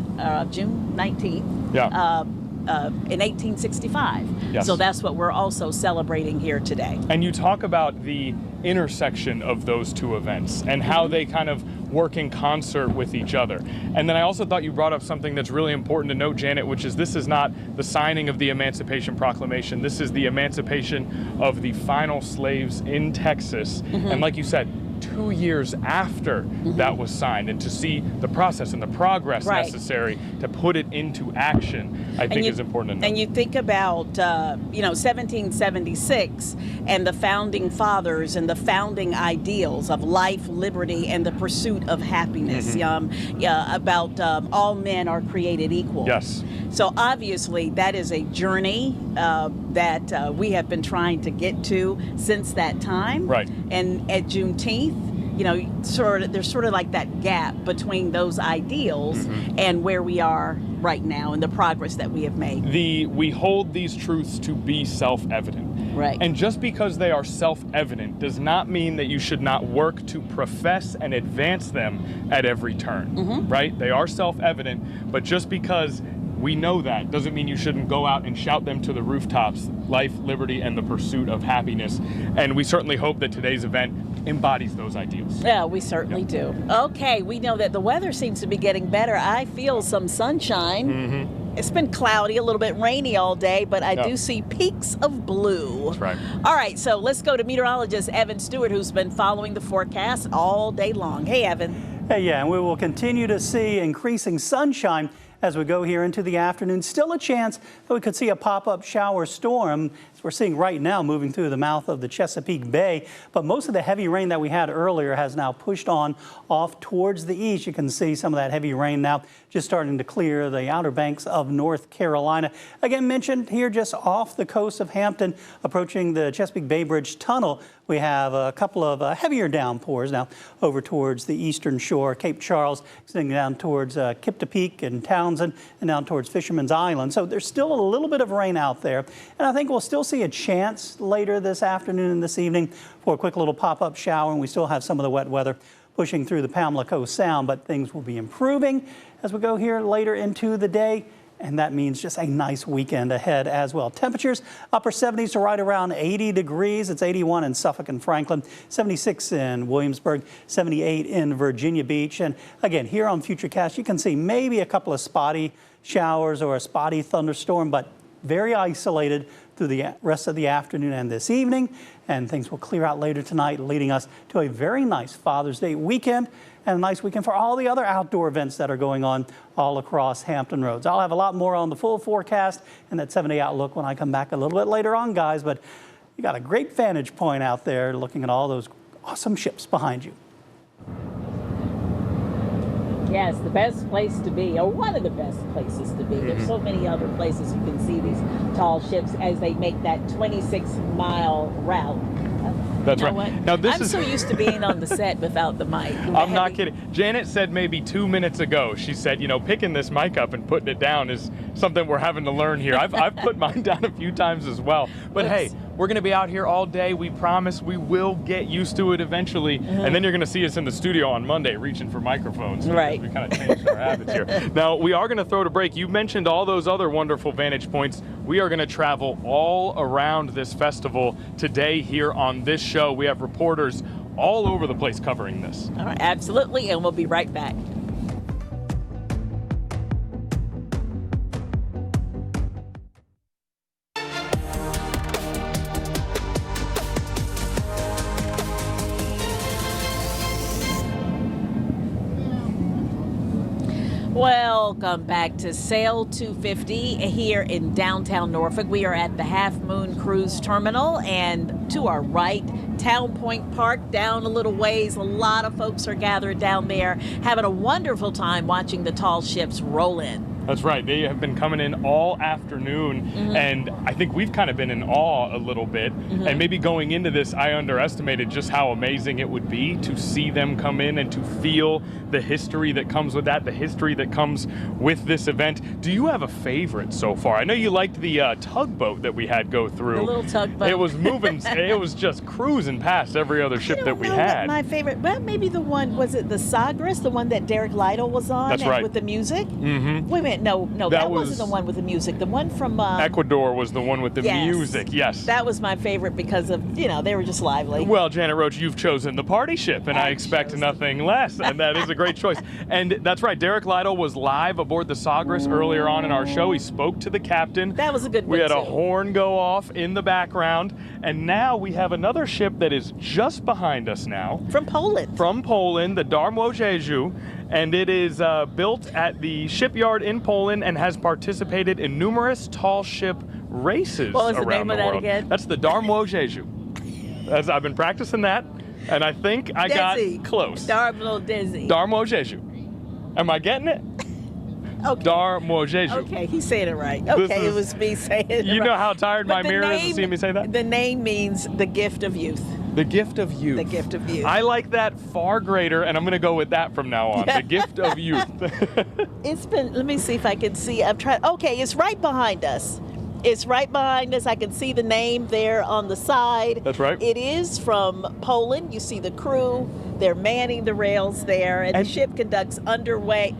June 19th. In 1865. So that's what we're also celebrating here today. And you talk about the intersection of those two events and how they kind of work in concert with each other. And then I also thought you brought up something that's really important to note, Janet, which is this is not the signing of the Emancipation Proclamation. This is the emancipation of the final slaves in Texas. And like you said, 2 years after that was signed, and to see the process and the progress necessary to put it into action, I think is important to know. And you think about, 1776 and the founding fathers and the founding ideals of life, liberty, and the pursuit of happiness. About all men are created equal. Yes. So obviously that is a journey that we have been trying to get to since that time. Right. And at Juneteenth, there's sort of like that gap between those ideals and where we are right now and the progress that we have made. We hold these truths to be self-evident. Right. And just because they are self-evident does not mean that you should not work to profess and advance them at every turn. Right? They are self-evident, but just because We know that. Doesn't mean you shouldn't go out and shout them to the rooftops. Life, liberty, and the pursuit of happiness. And we certainly hope that today's event embodies those ideals. Yeah, we certainly do. Okay, we know that the weather seems to be getting better. I feel some sunshine. It's been cloudy, a little bit rainy all day, but I do see peaks of blue. That's right. All right, so let's go to meteorologist Evan Stewart, who's been following the forecast all day long. Hey, Evan. Hey, yeah, and we will continue to see increasing sunshine as we go here into the afternoon. Still a chance that we could see a pop-up shower storm, as we're seeing right now moving through the mouth of the Chesapeake Bay. But most of the heavy rain that we had earlier has now pushed on off towards the east. You can see some of that heavy rain now just starting to clear the outer banks of North Carolina. Again, mentioned here just off the coast of Hampton, approaching the Chesapeake Bay Bridge Tunnel. We have a couple of heavier downpours now over towards the eastern shore, Cape Charles, extending down towards Kiptopeak and Townsend, and down towards Fisherman's Island. So there's still a little bit of rain out there. And I think we'll still see a chance later this afternoon and this evening for a quick little pop-up shower. And we still have some of the wet weather pushing through the Pamlico Sound, but things will be improving as we go here later into the day. And that means just a nice weekend ahead as well. Temperatures upper 70s to right around 80 degrees. It's 81 in Suffolk and Franklin, 76 in Williamsburg, 78 in Virginia Beach. And again, here on Futurecast, you can see maybe a couple of spotty showers or a spotty thunderstorm, but very isolated through the rest of the afternoon and this evening. And things will clear out later tonight, leading us to a very nice Father's Day weekend and a nice weekend for all the other outdoor events that are going on all across Hampton Roads. I'll have a lot more on the full forecast and that 7-day outlook when I come back a little bit later on, guys. But you got a great vantage point out there looking at all those awesome ships behind you. Yes, the best place to be, or one of the best places to be. There's so many other places you can see these tall ships as they make that 26-mile route. That's you know right. What? Now this I'm is so used to being on the set without the mic. I'm not kidding. Janet said maybe 2 minutes ago, she said, you know, picking this mic up and putting it down is something we're having to learn here. I've put mine down a few times as well. But hey, we're going to be out here all day. We promise we will get used to it eventually. And then you're going to see us in the studio on Monday reaching for microphones. Right. We kind of changed our habits here. Now, we are going to throw to break. You mentioned all those other wonderful vantage points. We are going to travel all around this festival today here on this show. We have reporters all over the place covering this. All right, absolutely, and we'll be right back. Welcome back to Sail250 here in downtown Norfolk. We are at the Half Moon Cruise Terminal, and to our right, Town Point Park down a little ways. A lot of folks are gathered down there, having a wonderful time watching the tall ships roll in. That's right. They have been coming in all afternoon, and I think we've kind of been in awe a little bit. And maybe going into this, I underestimated just how amazing it would be to see them come in and to feel the history that comes with that, the history that comes with this event. Do you have a favorite so far? I know you liked the tugboat that we had go through. The little tugboat. It was moving. It was just cruising past every other ship that we had. My favorite, well, maybe the one, was it the Sagres, the one that Derek Lytle was on? That's right. With the music? Wait a minute. No, that wasn't the one with the music. The one from Ecuador was the one with the music. Yes. That was my favorite because of, you know, they were just lively. Well, Janet Roach, you've chosen the party ship, and I expect nothing less, and that is a great choice. And that's right, Derek Lytle was live aboard the Sagres earlier on in our show. He spoke to the captain. That was a good one. We had too. a horn go off in the background, and now we have another ship that is just behind us now. From Poland. From Poland, the Darmojeju. And it is built at the shipyard in Poland and has participated in numerous tall ship races around the world. What was the name of that again? That's the Darmojeju. I've been practicing that, and I think I got close. Darmojeju. Am I getting it? Okay. Darmojeju. Okay, he's saying it right. Okay, it was me saying it You right. know how tired my mirror is to see me say that? The name means the gift of youth. The gift of youth. The gift of youth. I like that far greater, and I'm going to go with that from now on. The gift of youth. It's been, let me see if I can see. I'm trying, okay, it's right behind us. It's right behind us. I can see the name there on the side. That's right. It is from Poland. You see the crew. They're manning the rails there, and the ship conducts underway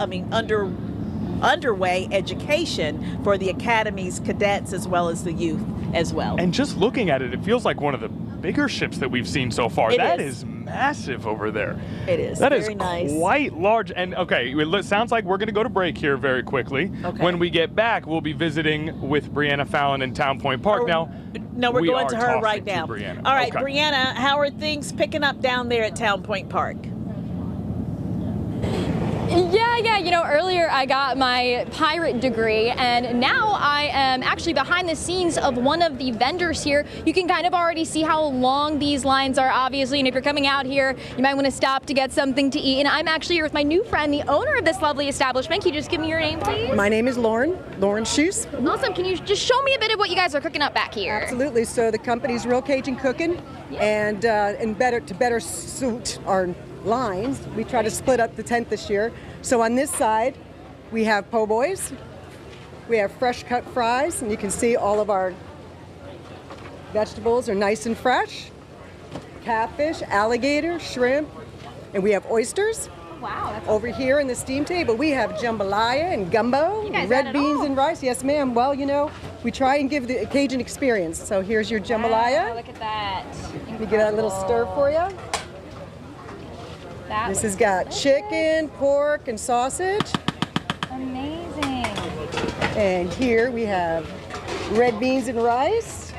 underway education for the Academy's cadets as well as the youth as well. And just looking at it, it feels like one of the bigger ships that we've seen so far. That is massive over there. It is. That very is nice. quite large. And okay, it sounds like we're going to go to break here very quickly. Okay. When we get back, we'll be visiting with Brianna Fallon in Town Point Park. No, we're we going are to her talking right to now. Brianna. All right, Okay. Brianna, how are things picking up down there at Town Point Park? Yeah, you know, earlier I got my pirate degree, and now I am actually behind the scenes of one of the vendors here. You can kind of already see how long these lines are, obviously, and if you're coming out here, you might want to stop to get something to eat. And I'm actually here with my new friend, the owner of this lovely establishment. Can you just give me your name, please? My name is Lauren Shoes. Awesome. Can you just show me a bit of what you guys are cooking up back here? Absolutely. So the company's Real Cajun Cooking, and to better suit our lines, we try to split up the tent this year. So on this side, we have po' boys, we have fresh cut fries, and you can see all of our vegetables are nice and fresh. Catfish, alligator, shrimp, and we have oysters. Wow. That's Over here in the steam table, we have jambalaya and gumbo, red beans and rice. Yes, ma'am. Well, you know, we try and give the Cajun experience. So here's your jambalaya. Wow, look at that. Let me give that a little stir for you. This has got chicken, pork, and sausage. Amazing. And here we have red beans and rice.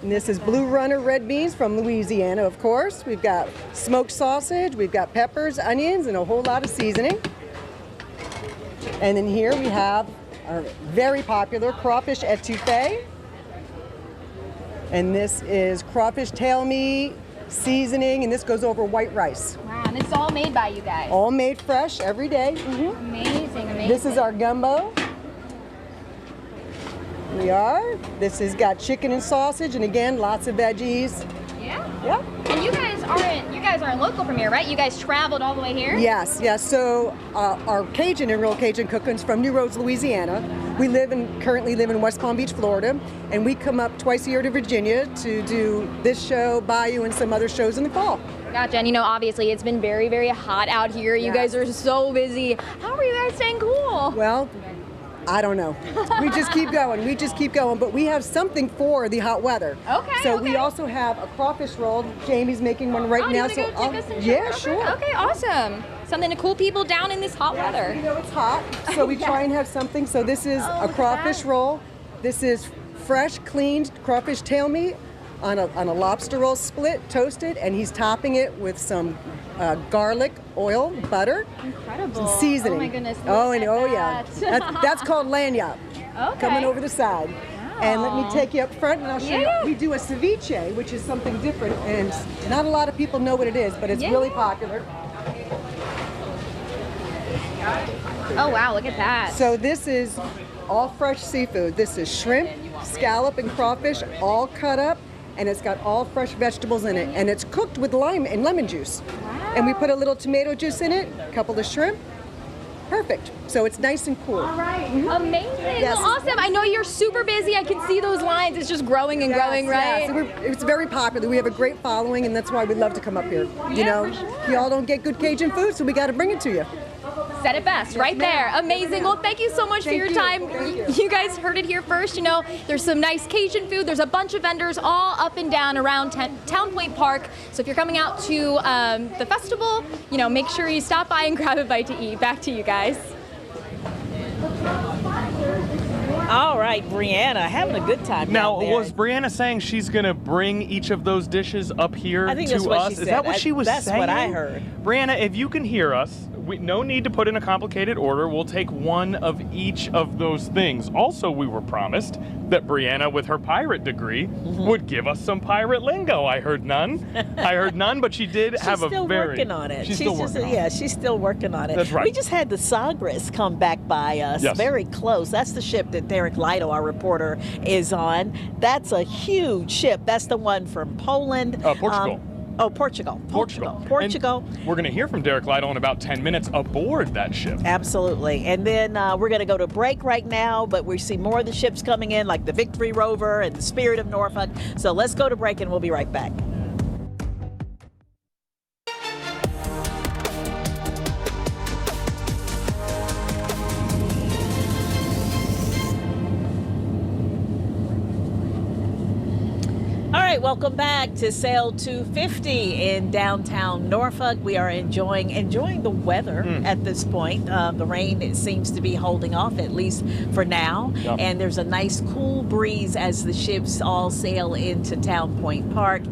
And this is Blue Runner red beans from Louisiana, of course. We've got smoked sausage, we've got peppers, onions, and a whole lot of seasoning. And then here we have our very popular crawfish etouffee. And this is crawfish tail meat, seasoning, and this goes over white rice. Wow, and it's all made by you guys. All made fresh every day. Amazing. This is our gumbo. This has got chicken and sausage, and again, lots of veggies. Yeah? And you guys aren't local from here, right? You guys traveled all the way here? Yes. So our Cajun and Real Cajun Cooking's from New Roads, Louisiana. We currently live in West Palm Beach, Florida, and we come up twice a year to Virginia to do this show, Bayou, and some other shows in the fall. Gotcha. And you know, obviously, it's been very, very hot out here. You guys are so busy. How are you guys staying cool? Well, I don't know. We just keep going. But we have something for the hot weather. Okay. We also have a crawfish roll. Jamie's making one right now. So yeah, sure. Okay, awesome. Something to cool people down in this hot weather. You know, it's hot, so we try and have something. So this is a crawfish roll. This is fresh, cleaned crawfish tail meat on a lobster roll split, toasted, and he's topping it with some garlic, oil, butter, incredible, some seasoning. Oh my goodness! Yeah, that's called lanyard. Okay. Coming over the side. Wow. And let me take you up front, and I'll show you. We do a ceviche, which is something different, and not a lot of people know what it is, but it's really popular. Oh wow! Look at that. So this is all fresh seafood. This is shrimp, scallop, and crawfish, all cut up. And it's got all fresh vegetables in it, and it's cooked with lime and lemon juice. Wow. And we put a little tomato juice in it, a couple of shrimp. Perfect. So it's nice and cool. All right. Amazing. Yes. Well, awesome. I know you're super busy. I can see those lines. It's just growing and growing, right? Yes. It's very popular. We have a great following, and that's why we love to come up here. You know, for sure. Y'all don't get good Cajun food, so we got to bring it to you. Said it best, right there. Amazing. Well, thank you so much for your time. You guys heard it here first. You know, there's some nice Cajun food. There's a bunch of vendors all up and down around Town Point Park. So if you're coming out to the festival, you know, make sure you stop by and grab a bite to eat. Back to you guys. All right, Brianna, having a good time. Now, was Brianna saying she's going to bring each of those dishes up here I think to that's what us? she said. Is that what she was saying? That's what I heard. Brianna, if you can hear us, no need to put in a complicated order. We'll take one of each of those things. Also, we were promised that Brianna, with her pirate degree, would give us some pirate lingo. I heard none. But she did have a very... She's still working on it. She's still working on it. That's right. We just had the Sagres come back by us. Yes. Very close. That's the ship that Derek Lido, our reporter, is on. That's a huge ship. That's the one from Poland. Portugal. Portugal. And we're going to hear from Derek Lido in about 10 minutes aboard that ship. Absolutely. And then we're going to go to break right now, but we see more of the ships coming in, like the Victory Rover and the Spirit of Norfolk. So let's go to break, and we'll be right back. right, welcome back to Sail250 in downtown Norfolk. We are enjoying the weather at this point. The rain, it seems to be holding off, at least for now. Yep. And there's a nice cool breeze as the ships all sail into Town Point Park.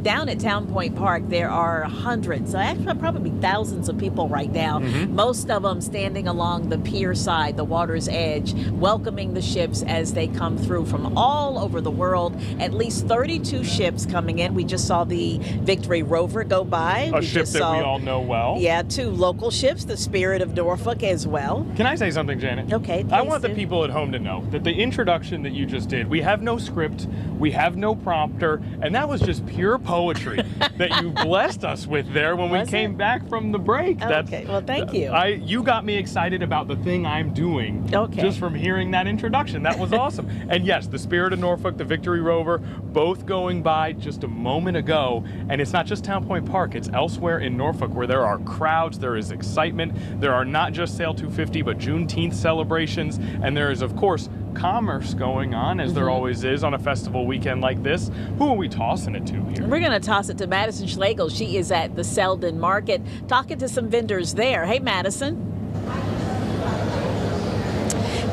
Down at Town Point Park, there are hundreds, actually probably thousands of people right now. Most of them standing along the pier side, the water's edge, welcoming the ships as they come through from all over the world. At least 32 ships coming in. We just saw the Victory Rover go by. A ship that we all know well. Yeah, 2 local ships, the Spirit of Norfolk as well. Can I say something, Janet? Okay, I want the people at home to know that the introduction that you just did, we have no script, we have no prompter, and that was just pure poetry that you blessed us with there when we came back from the break. Okay, well, thank you. You got me excited about the thing I'm doing just from hearing that introduction. That was awesome. And yes, the Spirit of Norfolk, the Victory Rover, both going by just a moment ago. And it's not just Town Point Park, it's elsewhere in Norfolk where there are crowds, there is excitement. There are not just Sail250, but Juneteenth celebrations. And there is, of course, commerce going on, as there always is on a festival weekend like this. Who are we tossing it to here? We're going to toss it to Madison Schlegel. She is at the Selden Market talking to some vendors there. Hey, Madison.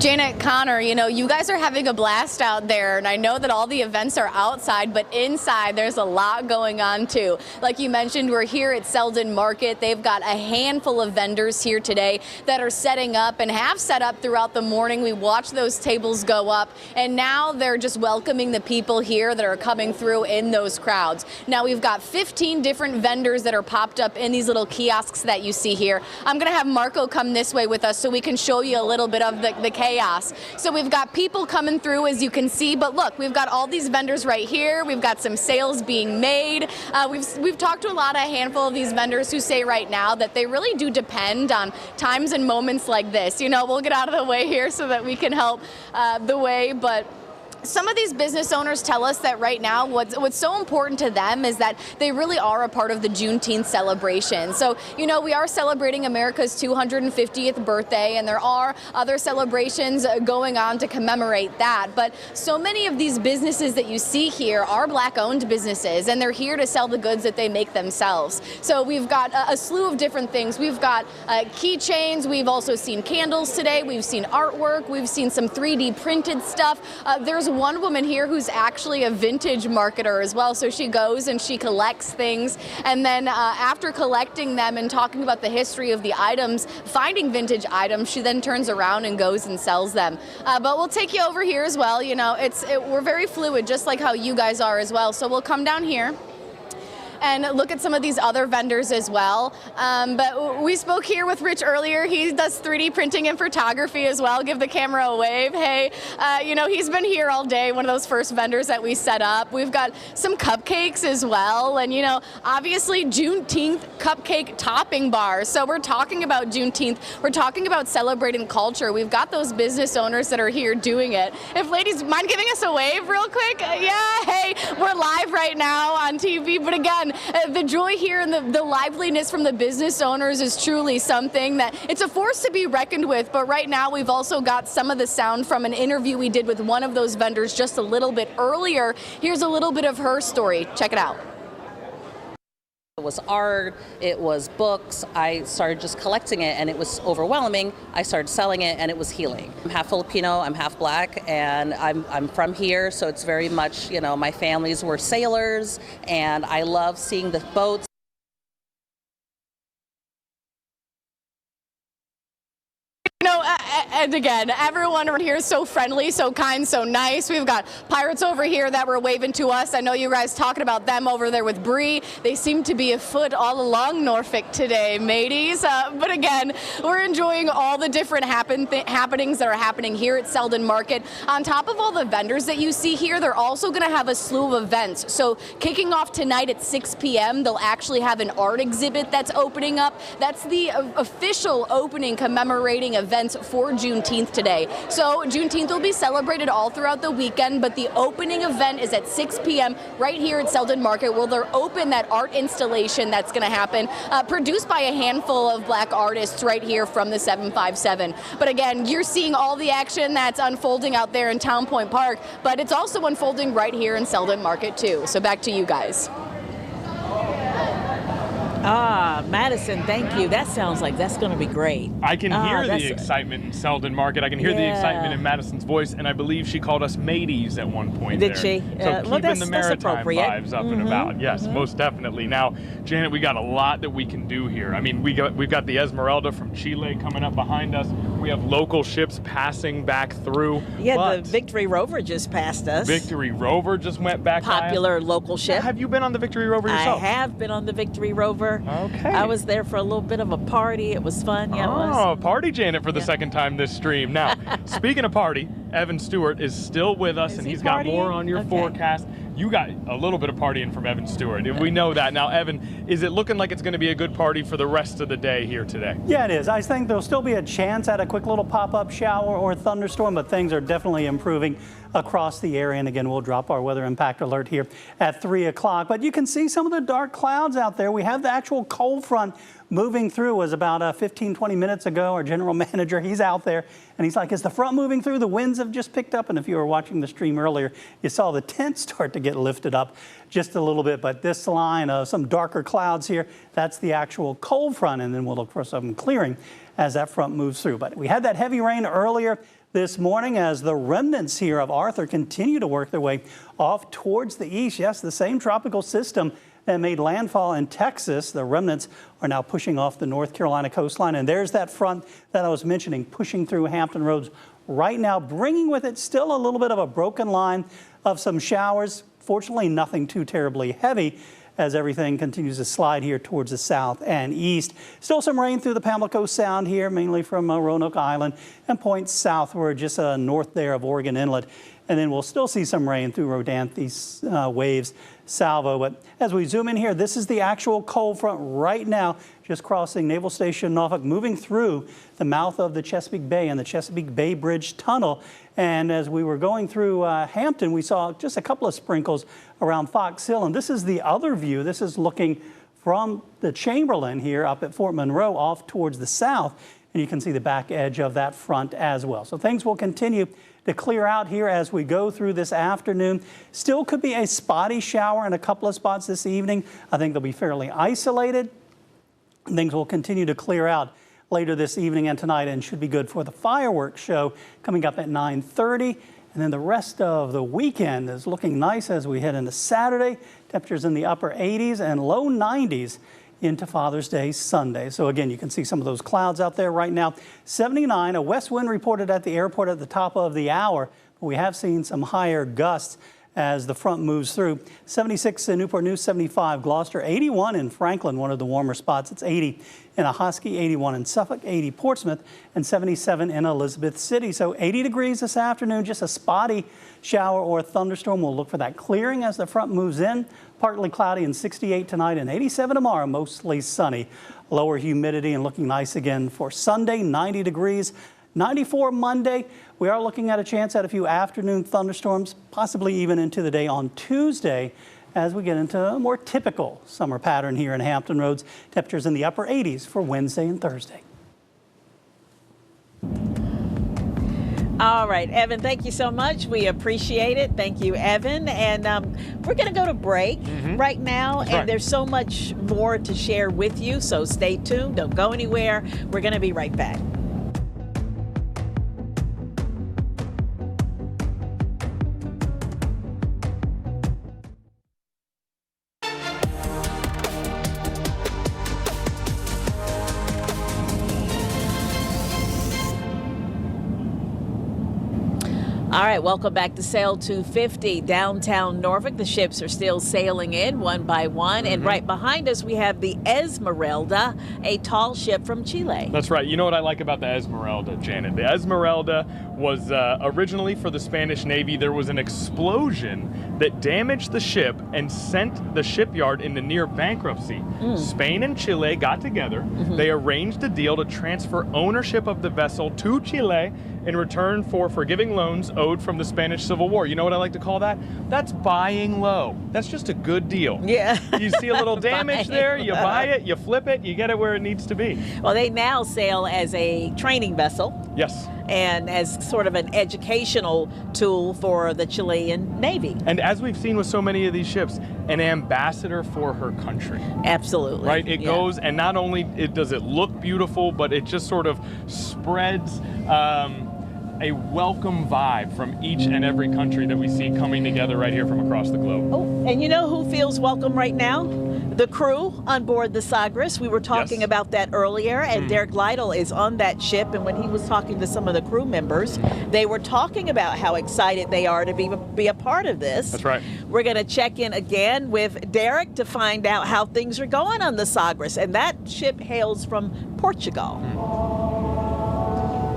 Janet, Connor, you know, you guys are having a blast out there, and I know that all the events are outside, but inside there's a lot going on too. Like you mentioned, we're here at Selden Market. They've got a handful of vendors here today that are setting up and have set up throughout the morning. We watched those tables go up, and now they're just welcoming the people here that are coming through in those crowds. Now we've got 15 different vendors that are popped up in these little kiosks that you see here. I'm going to have Marco come this way with us so we can show you a little bit of the chaos. So we've got people coming through, as you can see, but look, we've got all these vendors right here. We've got some sales being made. We've talked to a handful of these vendors who say right now that they really do depend on times and moments like this. You know, we'll get out of the way here so that we can help the way, but some of these business owners tell us that right now what's so important to them is that they really are a part of the Juneteenth celebration. So, you know, we are celebrating America's 250th birthday, and there are other celebrations going on to commemorate that. But so many of these businesses that you see here are Black-owned businesses, and they're here to sell the goods that they make themselves. So we've got a slew of different things. We've got keychains. We've also seen candles today. We've seen artwork. We've seen some 3D printed stuff. There's one woman here who's actually a vintage marketer as well. So she goes and she collects things, and then after collecting them and talking about the history of the items, finding vintage items, she then turns around and goes and sells them. But we'll take you over here as well. You know, we're very fluid, just like how you guys are as well. So we'll come down here and look at some of these other vendors as well. But we spoke here with Rich earlier. He does 3D printing and photography as well. Give the camera a wave. Hey, you know, he's been here all day, one of those first vendors that we set up. We've got some cupcakes as well. And, you know, obviously Juneteenth cupcake topping bars. So we're talking about Juneteenth. We're talking about celebrating culture. We've got those business owners that are here doing it. If ladies mind giving us a wave real quick. Yeah, hey, we're live right now on TV. But again, the joy here and the liveliness from the business owners is truly something that it's a force to be reckoned with. But right now we've also got some of the sound from an interview we did with one of those vendors just a little bit earlier. Here's a little bit of her story. Check it out. It was art, it was books. I started just collecting it and it was overwhelming. I started selling it and it was healing. I'm half Filipino, I'm half Black, and I'm from here, so it's very much, you know, my families were sailors and I love seeing the boats. You know, and again, everyone around here is so friendly, so kind, so nice. We've got pirates over here that were waving to us. I know you guys talking about them over there with Bree. They seem to be afoot all along Norfolk today, mateys. But again, we're enjoying all the different happenings that are happening here at Selden Market. On top of all the vendors that you see here, they're also going to have a slew of events. So kicking off tonight at 6 p.m., they'll actually have an art exhibit that's opening up. That's the official opening commemorating events for for Juneteenth today. So Juneteenth will be celebrated all throughout the weekend, but the opening event is at 6 p.m. right here at Selden Market, where they'll open that art installation that's going to happen, produced by a handful of black artists right here from the 757. But again, you're seeing all the action that's unfolding out there in Town Point Park, but it's also unfolding right here in Selden Market too. So back to you guys. Madison, thank you. That sounds like that's going to be great. I can hear the excitement in Selden Market. I can hear the excitement in Madison's voice, and I believe she called us mateys at one point. Did there. she? So Well, keeping the maritime vibes up and about. Yes, Mm-hmm. most definitely. Now, Janet, we got a lot that we can do here. I mean, we've got the Esmeralda from Chile coming up behind us. We have local ships passing back through. Yeah, the Victory Rover just passed us. Victory Rover just went back by us. Popular local ship. Have you been on the Victory Rover yourself? I have been on the Victory Rover. Okay. I was there for a little bit of a party. It was fun. Yeah, it was. Party Janet for the second time this stream. Now, speaking of party, Evan Stewart is still with us, and he's got more on your forecast. You got a little bit of partying from Evan Stewart. We know that. Now, Evan, is it looking like it's going to be a good party for the rest of the day here today? Yeah, it is. I think there'll still be a chance at a quick little pop-up shower or thunderstorm, but things are definitely improving across the area. And again, we'll drop our weather impact alert here at 3 o'clock. But you can see some of the dark clouds out there. We have the actual cold front moving through. Was about 15, 20 minutes ago. Our general manager, he's out there, and he's like, is the front moving through? The winds have just picked up. And if you were watching the stream earlier, you saw the tent start to get lifted up just a little bit. But this line of some darker clouds here, that's the actual cold front. And then we'll look for some clearing as that front moves through. But we had that heavy rain earlier this morning as the remnants here of Arthur continue to work their way off towards the east. Yes, the same tropical system that made landfall in Texas, the remnants are now pushing off the North Carolina coastline. And there's that front that I was mentioning, pushing through Hampton Roads right now, bringing with it still a little bit of a broken line of some showers. Fortunately, nothing too terribly heavy as everything continues to slide here towards the south and east. Still some rain through the Pamlico Sound here, mainly from Roanoke Island and points southward, just north there of Oregon Inlet. And then we'll still see some rain through Rodanthe, Waves, Salvo. But as we zoom in here, this is the actual cold front right now, just crossing Naval Station Norfolk, moving through the mouth of the Chesapeake Bay and the Chesapeake Bay Bridge Tunnel. And as we were going through Hampton, we saw just a couple of sprinkles around Fox Hill. And this is the other view. This is looking from the Chamberlain here up at Fort Monroe off towards the south. And you can see the back edge of that front as well. So things will continue to clear out here as we go through this afternoon. Still could be a spotty shower in a couple of spots this evening. I think they'll be fairly isolated. Things will continue to clear out later this evening and tonight, and should be good for the fireworks show coming up at 9:30. And then the rest of the weekend is looking nice as we head into Saturday. Temperatures in the upper 80s and low 90s into Father's Day Sunday. So again, you can see some of those clouds out there right now. 79, a west wind reported at the airport at the top of the hour. But we have seen some higher gusts as the front moves through. 76 in Newport News, 75 Gloucester, 81 in Franklin, one of the warmer spots. It's 80 in Ahoskie, 81 in Suffolk, 80 Portsmouth, and 77 in Elizabeth City. So 80 degrees this afternoon, just a spotty shower or thunderstorm. We'll look for that clearing as the front moves in. Partly cloudy and 68 tonight and 87 tomorrow, mostly sunny. Lower humidity and looking nice again for Sunday, 90 degrees. 94 Monday. We are looking at a chance at a few afternoon thunderstorms, possibly even into the day on Tuesday as we get into a more typical summer pattern here in Hampton Roads. Temperatures in the upper 80s for Wednesday and Thursday. All right, Evan, thank you so much. We appreciate it. Thank you, Evan. And we're going to go to break right now. And there's so much more to share with you. So stay tuned. Don't go anywhere. We're going to be right back. All right, welcome back to Sail250 downtown Norfolk. The ships are still sailing in one by one, and right behind us we have the Esmeralda, a tall ship from Chile. That's right. You know what I like about the Esmeralda, Janet? The Esmeralda was originally for the Spanish Navy. There was an explosion that damaged the ship and sent the shipyard into near bankruptcy. Spain and Chile got together. They arranged a deal to transfer ownership of the vessel to Chile in return for forgiving loans owed from the Spanish Civil War. You know what I like to call that? That's buying low. That's just a good deal. Yeah. You see a little damage there, you buy it, you flip it, you get it where it needs to be. Well, they now sail as a training vessel. Yes. And as sort of an educational tool for the Chilean Navy. And as we've seen with so many of these ships, an ambassador for her country. Absolutely. Right? It goes, and not only does it look beautiful, but it just sort of spreads a welcome vibe from each and every country that we see coming together right here from across the globe. Oh, and you know who feels welcome right now? The crew on board the Sagres. We were talking about that earlier, and Derek Lytle is on that ship, and when he was talking to some of the crew members, they were talking about how excited they are to be a part of this. That's right. We're going to check in again with Derek to find out how things are going on the Sagres, and that ship hails from Portugal.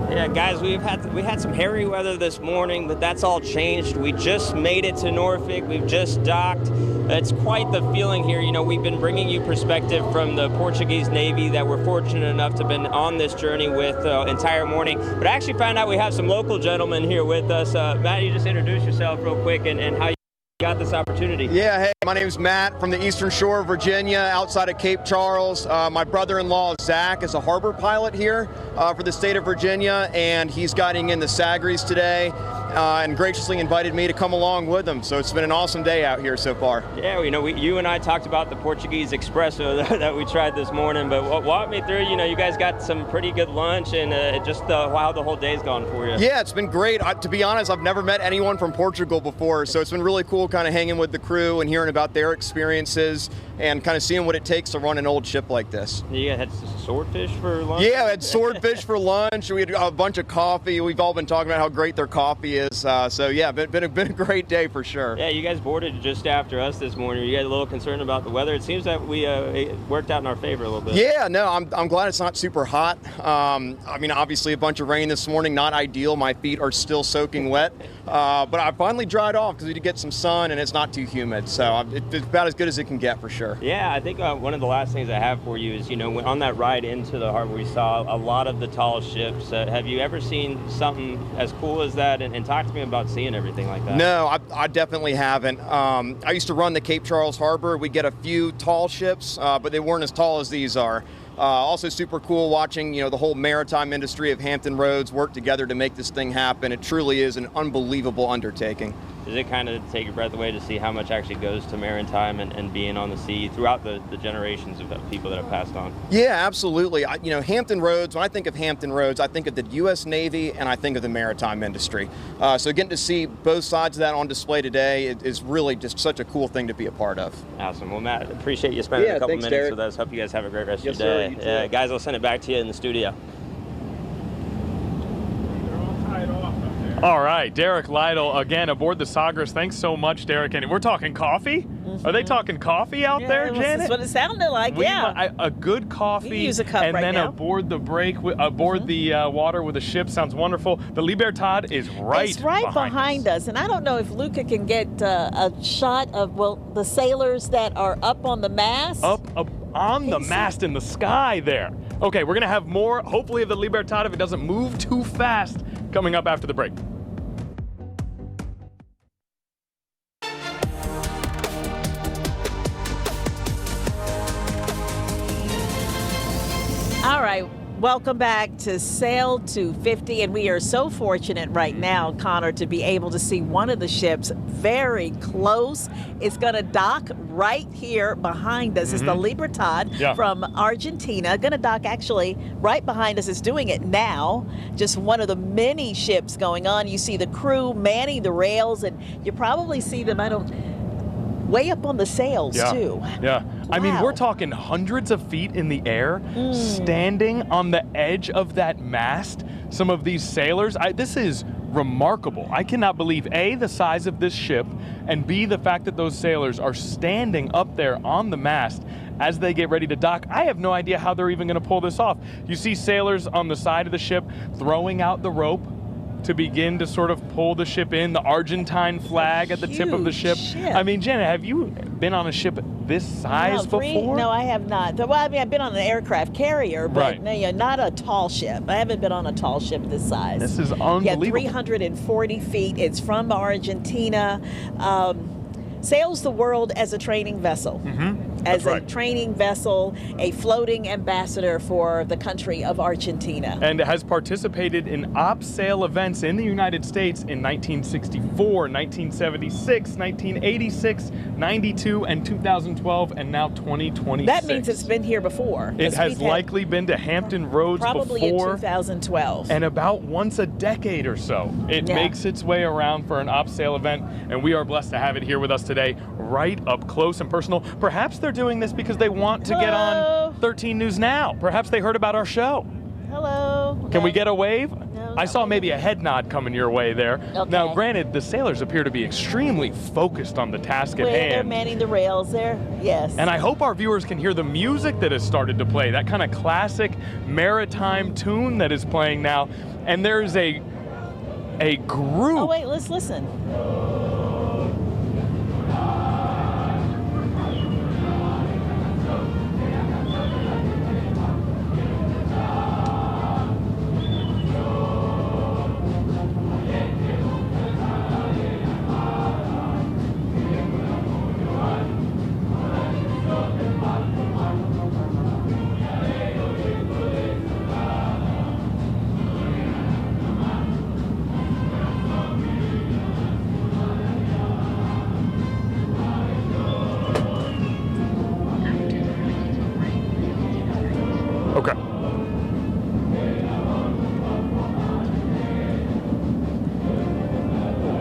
Yeah, guys, we had some hairy weather this morning, but that's all changed. We just made it to Norfolk. We've just docked. It's quite the feeling here. You know, we've been bringing you perspective from the Portuguese Navy that we're fortunate enough to have been on this journey with entire morning. But I actually found out we have some local gentlemen here with us. Matt, you just introduce yourself real quick and how you got this opportunity. Yeah, hey, my name's Matt from the Eastern Shore of Virginia, outside of Cape Charles. My brother-in-law, Zach, is a harbor pilot here for the state of Virginia, and he's guiding in the Sagres today and graciously invited me to come along with him. So it's been an awesome day out here so far. Yeah, you know, you and I talked about the Portuguese espresso that we tried this morning, but walk me through, you know, you guys got some pretty good lunch and just how the whole day's gone for you. Yeah, it's been great. To be honest, I've never met anyone from Portugal before, so it's been really cool kind of hanging with the crew and hearing about their experiences and kind of seeing what it takes to run an old ship like this. You had swordfish for lunch? Yeah, I had swordfish for lunch. We had a bunch of coffee. We've all been talking about how great their coffee is. So yeah, been a great day for sure. Yeah, you guys boarded just after us this morning. You guys a little concerned about the weather. It seems that we it worked out in our favor a little bit. Yeah, no, I'm glad it's not super hot. I mean, obviously a bunch of rain this morning, not ideal. My feet are still soaking wet, but I finally dried off because we did get some sun and it's not too humid. So it's about as good as it can get for sure. Yeah, I think one of the last things I have for you is, you know, on that ride into the harbor, we saw a lot of the tall ships. Have you ever seen something as cool as that? And talk to me about seeing everything like that. No, I definitely haven't. I used to run the Cape Charles Harbor. We get a few tall ships, but they weren't as tall as these are. Also super cool watching, you know, the whole maritime industry of Hampton Roads work together to make this thing happen. It truly is an unbelievable undertaking. Does it kind of take your breath away to see how much actually goes to maritime and being on the sea throughout the generations of people that have passed on? Yeah, absolutely. You know, Hampton Roads, when I think of Hampton Roads, I think of the U.S. Navy and I think of the maritime industry. So getting to see both sides of that on display today is really just such a cool thing to be a part of. Awesome. Well, Matt, appreciate you spending a couple minutes Derek. with us. Hope you guys have a great rest Yes, of your day. sir, you too. Guys, I'll send it back to you in the studio. All right, Derek Lytle again aboard the Sagres. Thanks so much, Derek. And we're talking coffee? Are they talking coffee out there, Janet? That's what it sounded like, A good coffee, You can use a cup and right then now. aboard the the water with a ship sounds wonderful. The Libertad is right It's right behind us. And I don't know if Luca can get a shot of, the sailors that are up on the mast. Up on the mast in the sky there. Okay, we're going to have more, hopefully, of the Libertad if it doesn't move too fast, coming up after the break. All right, welcome back to Sail250, and we are so fortunate right now, Connor, to be able to see one of the ships very close. It's going to dock right here behind us. It's the Libertad from Argentina. Going to dock actually right behind us. It's doing it now. Just one of the many ships going on. You see the crew manning the rails, and you probably see them, way up on the sails too. Yeah. I mean, we're talking hundreds of feet in the air, standing on the edge of that mast. Some of these sailors, this is remarkable. I cannot believe, A, the size of this ship, and B, the fact that those sailors are standing up there on the mast as they get ready to dock. I have no idea how they're even going to pull this off. You see sailors on the side of the ship throwing out the rope to begin to sort of pull the ship in, the Argentine flag at the tip of the ship. I mean, Janet, have you been on a ship this size before? No, I have not. Well, I mean, I've been on an aircraft carrier, but no, not a tall ship. I haven't been on a tall ship this size. This is unbelievable. Yeah, 340 feet. It's from Argentina. Sails the world as a training vessel. As a training vessel, a floating ambassador for the country of Argentina. And has participated in ops sail events in the United States in 1964, 1976, 1986, 92, and 2012, and now 2026. That means it's been here before. It has likely been to Hampton Roads probably before. In 2012. And about once a decade or so, it makes its way around for an ops sail event, and we are blessed to have it here with us today, right up close and personal. Perhaps they're doing this because they want to get on 13 News Now. Perhaps they heard about our show. Hello. Can we get a wave? I saw maybe a head nod coming your way there. Now, granted, the sailors appear to be extremely focused on the task at hand. They're manning the rails there, yes. And I hope our viewers can hear the music that has started to play, that kind of classic maritime tune that is playing now. And there's a group. Oh, wait, let's listen.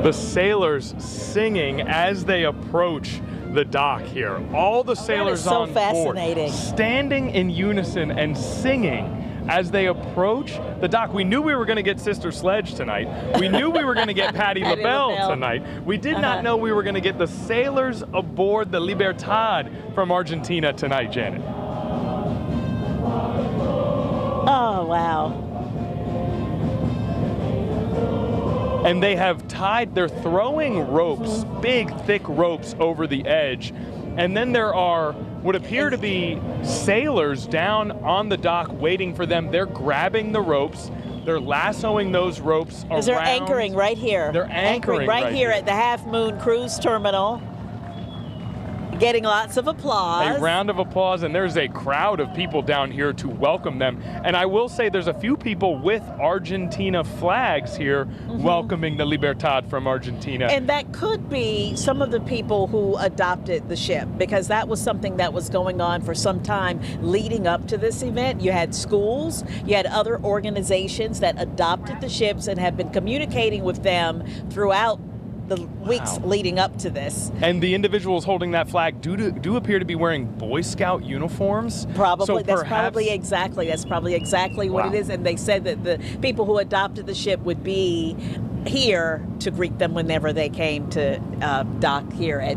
The sailors singing as they approach the dock here. All the sailors on board standing in unison and singing as they approach the dock. We knew we were going to get Sister Sledge tonight. We knew we were going to get Patti LaBelle tonight. We did not know we were going to get the sailors aboard the Libertad from Argentina tonight, Janet. Oh, wow. And they have they're throwing ropes, big, thick ropes over the edge. And then there are what appear to be sailors down on the dock waiting for them. They're grabbing the ropes. They're lassoing those ropes around. Because they're anchoring right here. They're anchoring right here at the Half Moon Cruise Terminal. Getting lots of applause. A round of applause, and there's a crowd of people down here to welcome them. And I will say there's a few people with Argentina flags here welcoming the Libertad from Argentina. And that could be some of the people who adopted the ship, because that was something that was going on for some time leading up to this event. You had schools, you had other organizations that adopted the ships and have been communicating with them throughout the weeks leading up to this. And the individuals holding that flag do appear to be wearing Boy Scout uniforms. Probably. So that's probably exactly what it is. And they said that the people who adopted the ship would be here to greet them whenever they came to dock here at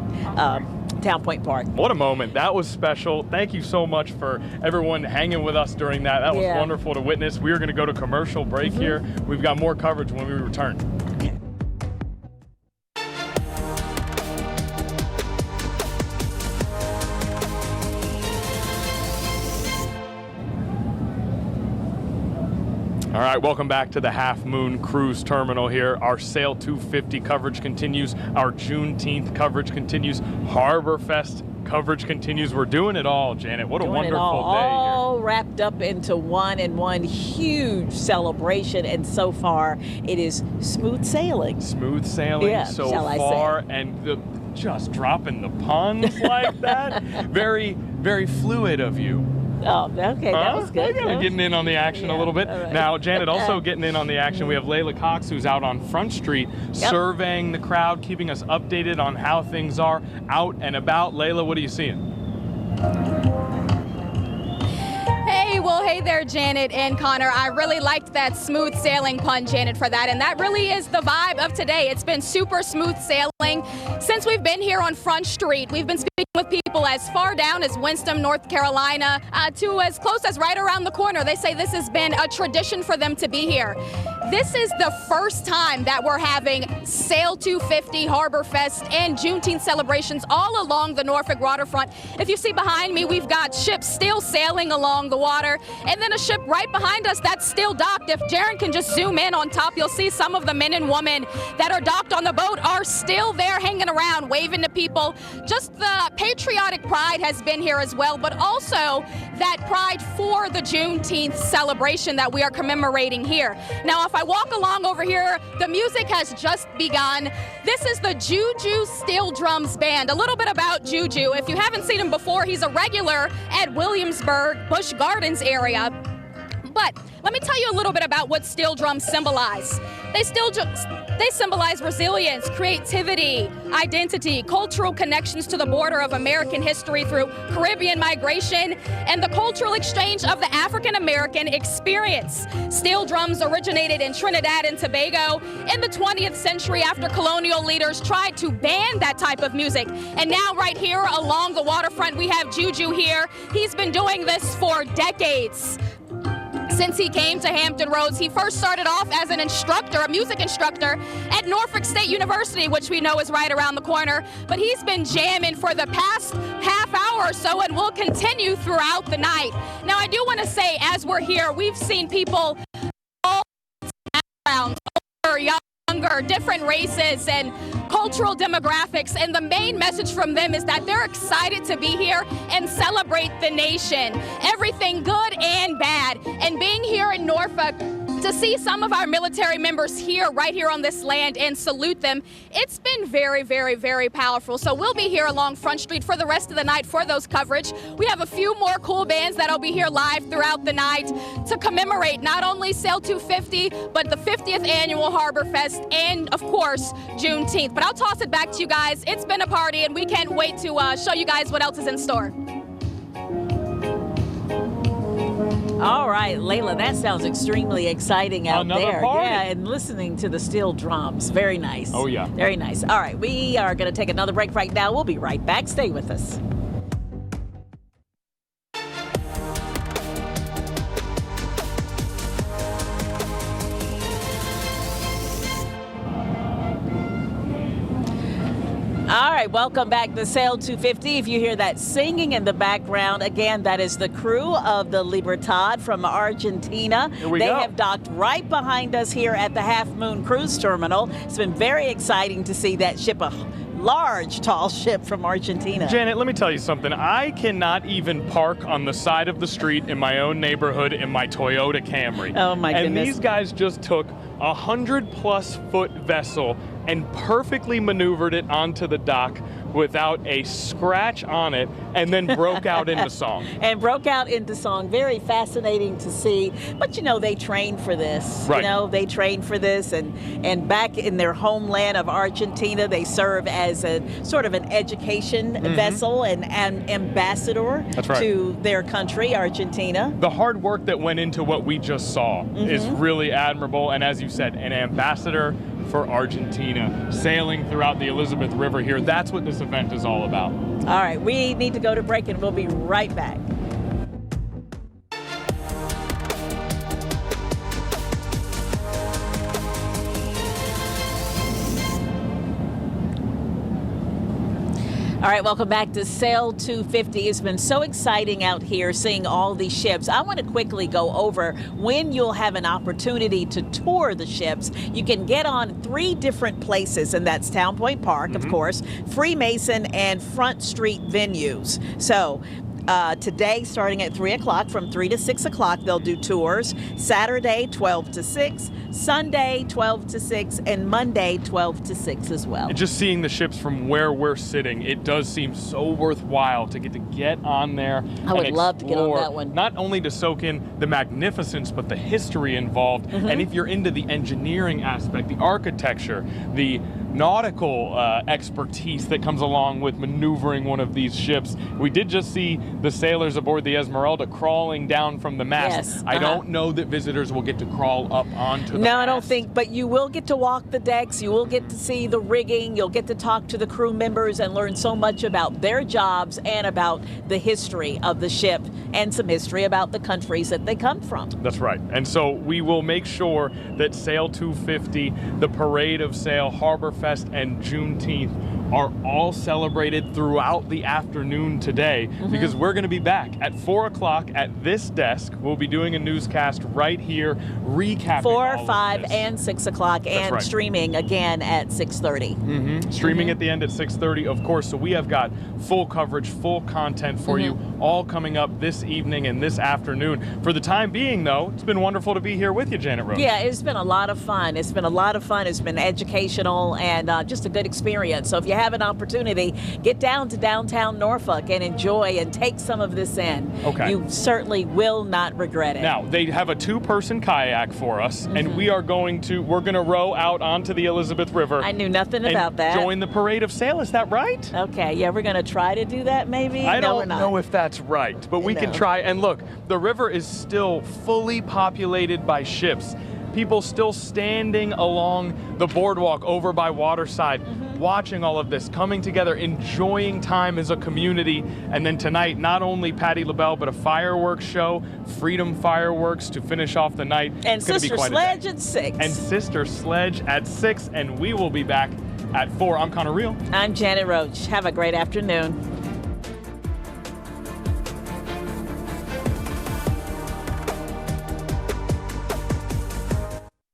Town Point Park. What a moment. That was special. Thank you so much for everyone hanging with us during that. That was wonderful to witness. We are going to go to commercial break here. We've got more coverage when we return. All right, welcome back to the Half Moon Cruise Terminal here. Our Sail250 coverage continues. Our Juneteenth coverage continues. Harbor Fest coverage continues. We're doing it all, Janet. What a wonderful day here. All wrapped up into one huge celebration, and so far it is smooth sailing. Smooth sailing so far, and just dropping the puns like that. Very, very fluid of you. Oh, okay, that was good. Getting in on the action a little bit. Right. Now, Janet, also getting in on the action, we have Layla Cox, who's out on Front Street, surveying the crowd, keeping us updated on how things are out and about. Layla, what are you seeing? Hey, well, hey there, Janet and Connor. I really liked that smooth sailing pun, Janet, for that. And that really is the vibe of today. It's been super smooth sailing. Since we've been here on Front Street, we've been speaking with people as far down as Winston, North Carolina, to as close as right around the corner. They say this has been a tradition for them to be here. This is the first time that we're having Sail250 Harbor Fest and Juneteenth celebrations all along the Norfolk waterfront. If you see behind me, we've got ships still sailing along the water, and then a ship right behind us that's still docked. If Jaron can just zoom in on top, you'll see some of the men and women that are docked on the boat are still there hanging around, waving to people. Just the patriotic pride has been here as well, but also that pride for the Juneteenth celebration that we are commemorating here. Now, if I walk along over here, the music has just begun. This is the Juju Steel Drums Band. A little bit about Juju. If you haven't seen him before, he's a regular at Williamsburg, Busch Gardens area. But let me tell you a little bit about what steel drums symbolize. They symbolize resilience, creativity, identity, cultural connections to the border of American history through Caribbean migration, and the cultural exchange of the African-American experience. Steel drums originated in Trinidad and Tobago in the 20th century after colonial leaders tried to ban that type of music. And now right here along the waterfront, we have Juju here. He's been doing this for decades. Since he came to Hampton Roads, he first started off as an instructor, a music instructor at Norfolk State University, which we know is right around the corner. But he's been jamming for the past half hour or so and will continue throughout the night. Now, I do want to say, as we're here, we've seen people all around, older, younger, different races and cultural demographics, and the main message from them is that they're excited to be here and celebrate the nation, everything good and bad. And being here in Norfolk, to see some of our military members here, right here on this land, and salute them, it's been very, very, very powerful. So we'll be here along Front Street for the rest of the night for those coverage. We have a few more cool bands that'll be here live throughout the night to commemorate not only Sail250, but the 50th annual Harbor Fest and, of course, Juneteenth. But I'll toss it back to you guys. It's been a party, and we can't wait to show you guys what else is in store. All right, Layla, that sounds extremely exciting out Another there. party. Yeah, and listening to the steel drums. Very nice. Oh, yeah. Very nice. All right, we are going to take another break right now. We'll be right back. Stay with us. All right, welcome back to Sail250. If you hear that singing in the background, again, that is the crew of the Libertad from Argentina. They have docked right behind us here at the Half Moon Cruise Terminal. It's been very exciting to see that ship, a large, tall ship from Argentina. Janet, let me tell you something. I cannot even park on the side of the street in my own neighborhood in my Toyota Camry. Oh, my goodness. And these guys just took a 100+ foot vessel and perfectly maneuvered it onto the dock without a scratch on it, and then broke out into song. And broke out into song. Very fascinating to see. But, you know, they trained for this. Right. You know, they trained for this. And back in their homeland of Argentina, they serve as a sort of an education vessel and an ambassador to their country, Argentina. The hard work that went into what we just saw is really admirable. And as you said, an ambassador for Argentina, sailing throughout the Elizabeth River here. That's what this event is all about. All right, we need to go to break, and we'll be right back. All right, welcome back to Sail250. It's been so exciting out here seeing all these ships. I want to quickly go over when you'll have an opportunity to tour the ships. You can get on 3 different places, and that's Town Point Park, of course, Freemason, and Front Street venues. So today, starting at 3 o'clock, from 3 to 6 o'clock, they'll do tours. Saturday, 12 to 6. Sunday, 12 to 6. And Monday, 12 to 6 as well. And just seeing the ships from where we're sitting, it does seem so worthwhile to get on there. I would love to get on that one. Not only to soak in the magnificence, but the history involved. And if you're into the engineering aspect, the architecture, the nautical expertise that comes along with maneuvering one of these ships. We did just see the sailors aboard the Esmeralda crawling down from the mast. Yes, I don't know that visitors will get to crawl up onto the mast. No, I don't think, but you will get to walk the decks, you will get to see the rigging, you'll get to talk to the crew members and learn so much about their jobs and about the history of the ship and some history about the countries that they come from. That's right. And so we will make sure that Sail250, the Parade of Sail, Harbor Fest, and Juneteenth are all celebrated throughout the afternoon today, because we're going to be back at 4 o'clock at this desk. We'll be doing a newscast right here, recapping 4, all 5, of this. and 6 o'clock, and right. streaming again at 6:30. Streaming at the end at 6:30, of course. So we have got full coverage, full content for you, all coming up this evening and this afternoon. For the time being, though, it's been wonderful to be here with you, Janet Rhodes. Yeah, it's been a lot of fun. It's been a lot of fun. It's been educational and just a good experience. So if you have an opportunity, get down to downtown Norfolk and enjoy and take some of this in. Okay. You certainly will not regret it. Now, they have a 2-person kayak for us, and we're going to row out onto the Elizabeth River. I knew nothing and about that. Join the Parade of Sail, is that right? Okay, yeah, we're going to try to do that maybe. I No, we're don't not. know if that's right, but we can No. try. And look, the river is still fully populated by ships. People still standing along the boardwalk over by Waterside, watching all of this, coming together, enjoying time as a community. And then tonight, not only Patti LaBelle, but a fireworks show, Freedom Fireworks, to finish off the night. And It's gonna be Sister quite a Sledge day. at 6. And Sister Sledge at 6, and we will be back at 4. I'm Connor Reel. I'm Janet Roach. Have a great afternoon.